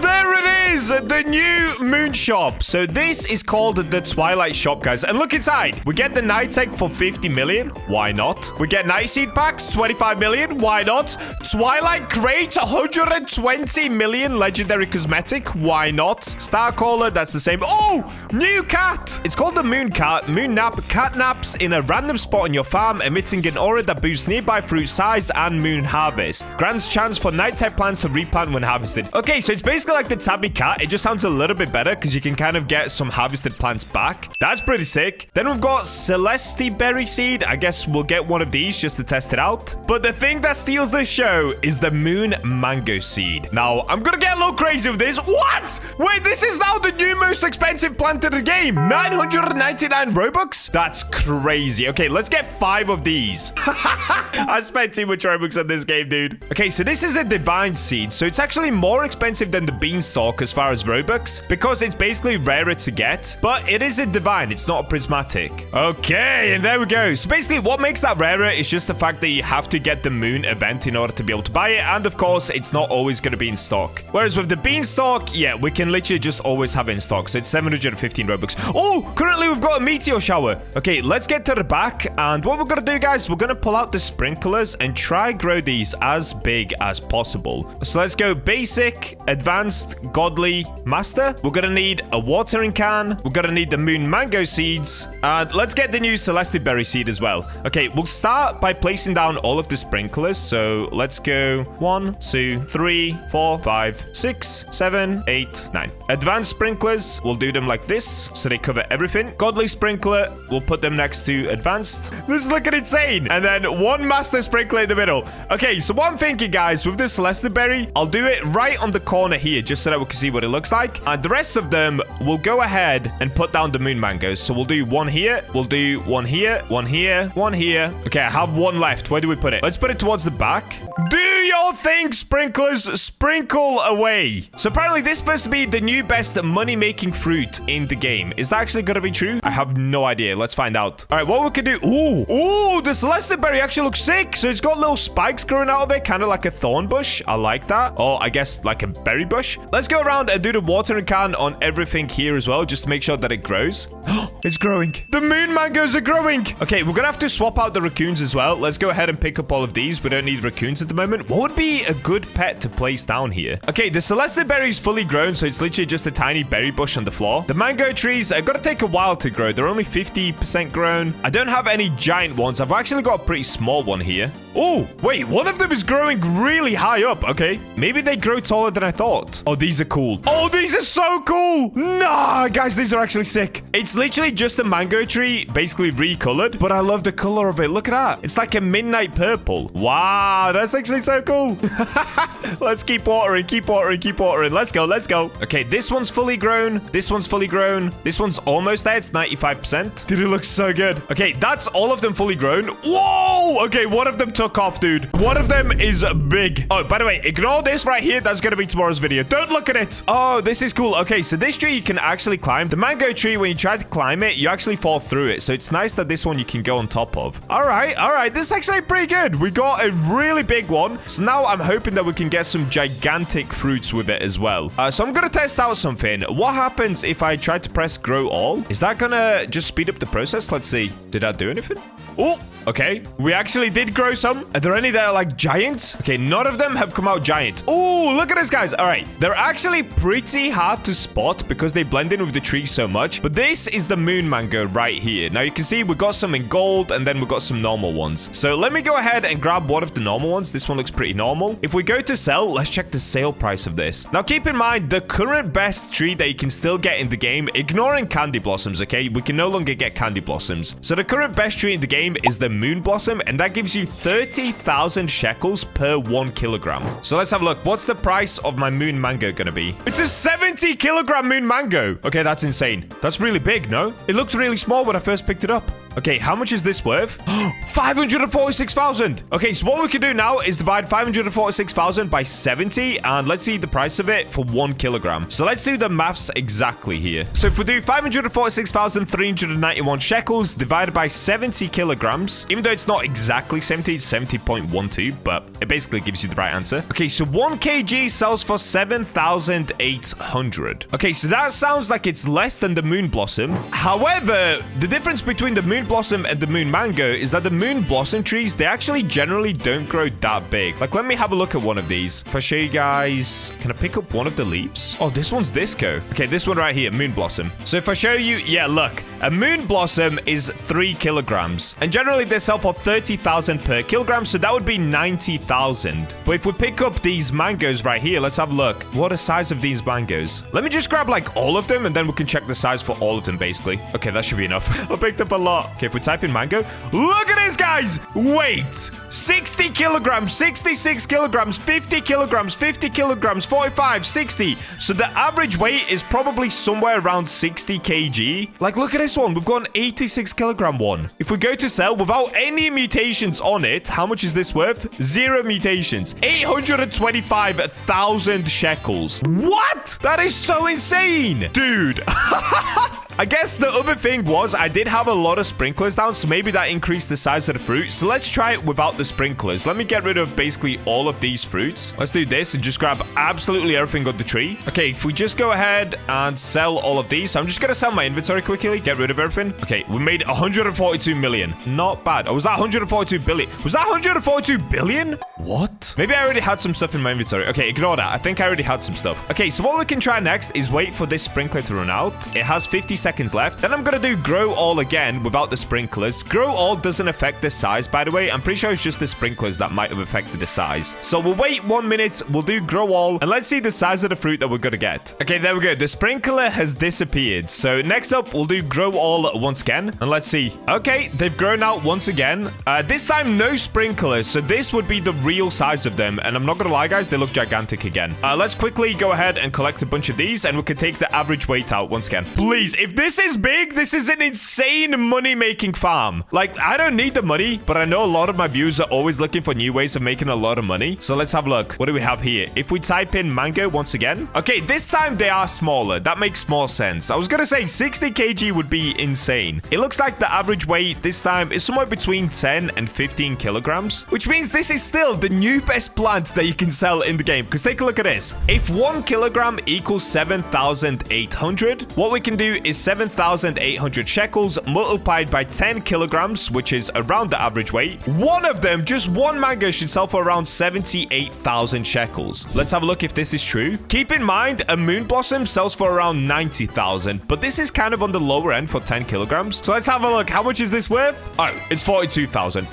There it is, the new moon shop. So this is called the Twilight Shop, guys. And look inside. We get the night egg for 50 million. Why not? We get night seed packs, 25 million. Why not? Twilight crate, 120 million. Legendary cosmetic. Why not? Star caller, that's the same. Oh, new cat. It's called the moon cat. Moon nap. Cat naps in a random spot on your farm, emitting an aura that boosts nearby fruit size and moon harvest. Grants chance for night type plants to replant when harvested. Okay, so it's basically like the tabby cat. It just sounds a little bit better because you can kind of get some harvested plants back. That's pretty sick. Then we've got Celeste Berry seed. I guess we'll get one of these just to test it out. But the thing that steals this show is the Moon Mango seed. Now, I'm gonna get a little crazy with this. What? Wait, this is now the new most expensive plant in the game. 999 Robux? That's crazy. Okay, let's get 5 of these. I spent too much Robux on this game, dude. Okay, so this is a divine seed. So it's actually more expensive than than the beanstalk as far as Robux because it's basically rarer to get, but it is a divine. It's not a prismatic. Okay, and there we go. So basically what makes that rarer is just the fact that you have to get the moon event in order to be able to buy it. And of course, it's not always going to be in stock. Whereas with the beanstalk, yeah, we can literally just always have it in stock. So it's 715 Robux. Oh, currently we've got a meteor shower. Okay, let's get to the back. And what we're going to do, guys, we're going to pull out the sprinklers and try grow these as big as possible. So let's go basic, advanced, godly, master. We're going to need a watering can. We're going to need the moon mango seeds. And let's get the new celeste berry seed as well. Okay, we'll start by placing down all of the sprinklers. So let's go 1, 2, 3, 4, 5, 6, 7, 8, 9. Advanced sprinklers, we'll do them like this so they cover everything. Godly sprinkler, we'll put them next to advanced. This is looking insane. And then one master sprinkler in the middle. Okay, so what I'm thinking, guys, with this celeste berry, I'll do it right on the corner here just so that we can see what it looks like. And the rest of them, we'll go ahead and put down the moon mangoes. So we'll do one here. We'll do one here, one here, one here. Okay, I have one left. Where do we put it? Let's put it towards the back. Do your thing, sprinklers. Sprinkle away. So apparently this is supposed to be the new best money-making fruit in the game. Is that actually going to be true? I have no idea. Let's find out. All right, what we can do. Ooh, the celeste berry actually looks sick. So it's got little spikes growing out of it, kind of like a thorn bush. I like that. Or I guess like a berry bush. Let's go around and do the watering can on everything here as well, just to make sure that it grows. It's growing. The moon mangoes are growing. Okay, we're gonna have to swap out the raccoons as well. Let's go ahead and pick up all of these. We don't need raccoons at the moment. What would be a good pet to place down here? Okay, the celeste berry is fully grown, so it's literally just a tiny berry bush on the floor. The mango trees are gonna take a while to grow. They're only 50% grown. I don't have any giant ones. I've actually got a pretty small one here. Oh, wait, one of them is growing really high up. Okay, maybe they grow taller than I thought. Oh, these are cool. Oh, these are so cool. Nah, guys, these are actually sick. It's literally just a mango tree, basically recolored, but I love the color of it. Look at that. It's like a midnight purple. Wow, that's actually so cool. Let's keep watering, keep watering, keep watering. Let's go, let's go. Okay, this one's fully grown. This one's fully grown. This one's almost there. It's 95%. Dude, it looks so good. Okay, that's all of them fully grown. Whoa! Okay, one of them took off, dude. One of them is big. Oh, by the way, ignore this right here. That's gonna be tomorrow's video. Don't look at it. Oh, this is cool. Okay, so this tree you can actually climb. The mango tree, when you try to climb it, you actually fall through it. So it's nice that this one you can go on top of. All right, all right. This is actually pretty good. We got a really big one. So now I'm hoping that we can get some gigantic fruits with it as well. So I'm gonna test out something. What happens if I try to press grow all? Is that gonna just speed up the process? Let's see. Did that do anything? Oh, okay. We actually did grow some. Are there any that are like giant? Okay, none of them have come out giant. Oh, look at this, guys. All right. They're actually pretty hard to spot because they blend in with the tree so much. But this is the moon mango right here. Now you can see we got some in gold and then we got some normal ones. So let me go ahead and grab one of the normal ones. This one looks pretty normal. If we go to sell, let's check the sale price of this. Now keep in mind the current best tree that you can still get in the game, ignoring candy blossoms, okay? We can no longer get candy blossoms. So the current best tree in the game is the moon blossom, and that gives you 30,000 shekels per 1 kilogram. So let's have a look. What's the price of my moon mango gonna be? It's a 70 kilogram moon mango. Okay, that's insane. That's really big, no? It looked really small when I first picked it up. Okay, how much is this worth? 546,000. Okay, so what we can do now is divide 546,000 by 70, and let's see the price of it for 1 kilogram. So let's do the maths exactly here. So if we do 546,391 shekels divided by 70 kilograms, even though it's not exactly 70, it's 70.12, but it basically gives you the right answer. Okay, so 1 kg sells for 7,800. Okay, so that sounds like it's less than the moon blossom. However, the difference between the moon blossom and the moon mango is that the moon blossom trees, they actually generally don't grow that big. Like, let me have a look at one of these. If I show you guys, can I pick up one of the leaves? Oh, this one's disco. Okay, this one right here, moon blossom. So if I show you, yeah, look, a moon blossom is 3 kilograms. And generally they sell for 30,000 per kilogram, so that would be 90,000. But if we pick up these mangoes right here, let's have a look. What are the size of these mangoes? Let me just grab like all of them and then we can check the size for all of them basically. Okay, that should be enough. I picked up a lot. Okay, if we type in mango, look at this, guys. Wait, 60 kilograms, 66 kilograms, 50 kilograms, 50 kilograms, 45, 60. So the average weight is probably somewhere around 60 kg. Like, look at this this one? We've got an 86 kilogram one. If we go to sell without any mutations on it, how much is this worth? 0 mutations. 825,000 shekels. What? That is so insane. Dude. I guess the other thing was I did have a lot of sprinklers down, so maybe that increased the size of the fruit. So let's try it without the sprinklers. Let me get rid of basically all of these fruits. Let's do this and just grab absolutely everything on the tree. Okay, if we just go ahead and sell all of these. So I'm just going to sell my inventory quickly, get rid of everything. Okay, we made 142 million. Not bad. Oh, was that 142 billion? Was that 142 billion? What? Maybe I already had some stuff in my inventory. Okay, ignore that. I think I already had some stuff. Okay, so what we can try next is wait for this sprinkler to run out. It has 50 seconds left. Then I'm gonna do grow all again without the sprinklers. Grow all doesn't affect the size, by the way. I'm pretty sure it's just the sprinklers that might have affected the size. So we'll wait 1 minute. We'll do grow all, and let's see the size of the fruit that we're gonna get. Okay, there we go. The sprinkler has disappeared. So next up, we'll do grow all once again, and let's see. Okay, they've grown out once again. This time, no sprinklers. So this would be the real size of them, and I'm not gonna lie, guys, they look gigantic again. Let's quickly go ahead and collect a bunch of these, and we can take the average weight out once again. Please, if this is big, this is an insane money-making farm. Like, I don't need the money, but I know a lot of my viewers are always looking for new ways of making a lot of money. So let's have a look. What do we have here? If we type in mango once again. Okay, this time they are smaller. That makes more sense. I was gonna say 60 kg would be insane. It looks like the average weight this time is somewhere between 10 and 15 kilograms, which means this is still the new best plant that you can sell in the game. Because take a look at this. If 1 kilogram equals 7,800, what we can do is 7,800 shekels multiplied by 10 kilograms, which is around the average weight. One of them, just one mango, should sell for around 78,000 shekels. Let's have a look if this is true. Keep in mind, a moon blossom sells for around 90,000, but this is kind of on the lower end for 10 kilograms. So let's have a look. How much is this worth? Oh, it's 42,000.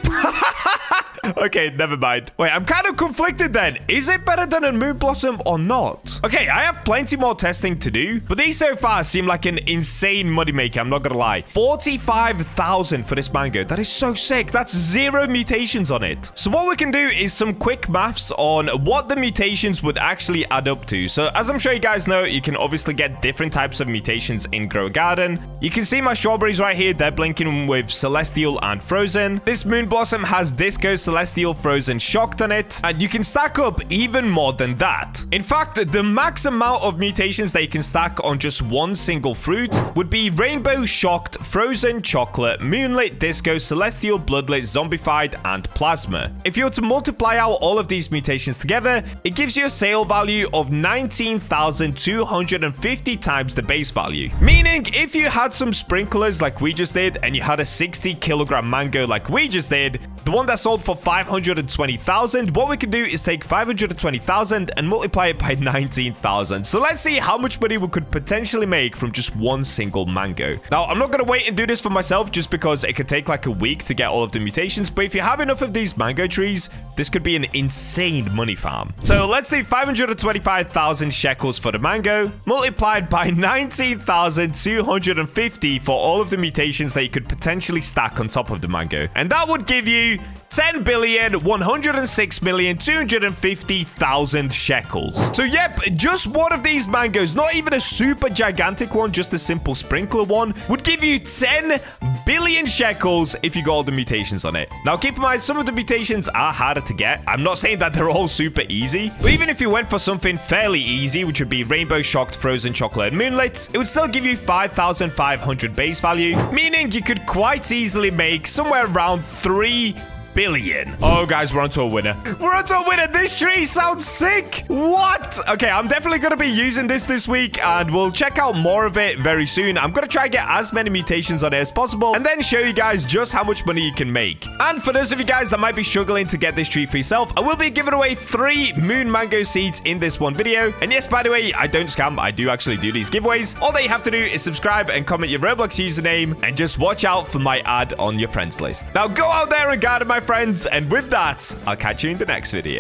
Okay, never mind. Wait, I'm kind of conflicted then. Is it better than a moon blossom or not? Okay, I have plenty more testing to do, but these so far seem like an insane moneymaker, I'm not gonna lie. 45,000 for this mango. That is so sick. That's 0 mutations on it. So what we can do is some quick maths on what the mutations would actually add up to. So as I'm sure you guys know, you can obviously get different types of mutations in Grow a Garden. You can see my strawberries right here. They're blinking with Celestial and Frozen. This moon blossom has Disco, Celestial, Frozen, Shocked on it, and you can stack up even more than that. In fact, the max amount of mutations that you can stack on just one single fruit would be Rainbow, Shocked, Frozen, Chocolate, Moonlit, Disco, Celestial, Bloodlit, Zombified, and Plasma. If you were to multiply out all of these mutations together, it gives you a sale value of 19,250 times the base value. Meaning, if you had some sprinklers like we just did, and you had a 60 kilogram mango like we just did, the one that sold for 520,000, what we can do is take 520,000 and multiply it by 19,000. So let's see how much money we could potentially make from just one single mango. Now, I'm not going to wait and do this for myself just because it could take like a week to get all of the mutations, but if you have enough of these mango trees, this could be an insane money farm. So let's do 525,000 shekels for the mango, multiplied by 19,250 for all of the mutations that you could potentially stack on top of the mango. And that would give you 10,106,250,000 shekels. So yep, just one of these mangoes, not even a super gigantic one, just a simple sprinkler one, would give you 10 billion shekels if you got all the mutations on it. Now keep in mind, some of the mutations are harder to get. I'm not saying that they're all super easy, but even if you went for something fairly easy, which would be Rainbow, Shocked, Frozen, Chocolate, and Moonlit, it would still give you 5,500 base value, meaning you could quite easily make somewhere around 3 billion. Oh, guys, we're onto a winner. We're onto a winner. This tree sounds sick. What? Okay, I'm definitely going to be using this week, and we'll check out more of it very soon. I'm going to try and get as many mutations on it as possible, and then show you guys just how much money you can make. And for those of you guys that might be struggling to get this tree for yourself, I will be giving away 3 moon mango seeds in this one video. And yes, by the way, I don't scam. I do actually do these giveaways. All that you have to do is subscribe and comment your Roblox username, and just watch out for my ad on your friends list. Now, go out there and garden, my friends, and with that, I'll catch you in the next video.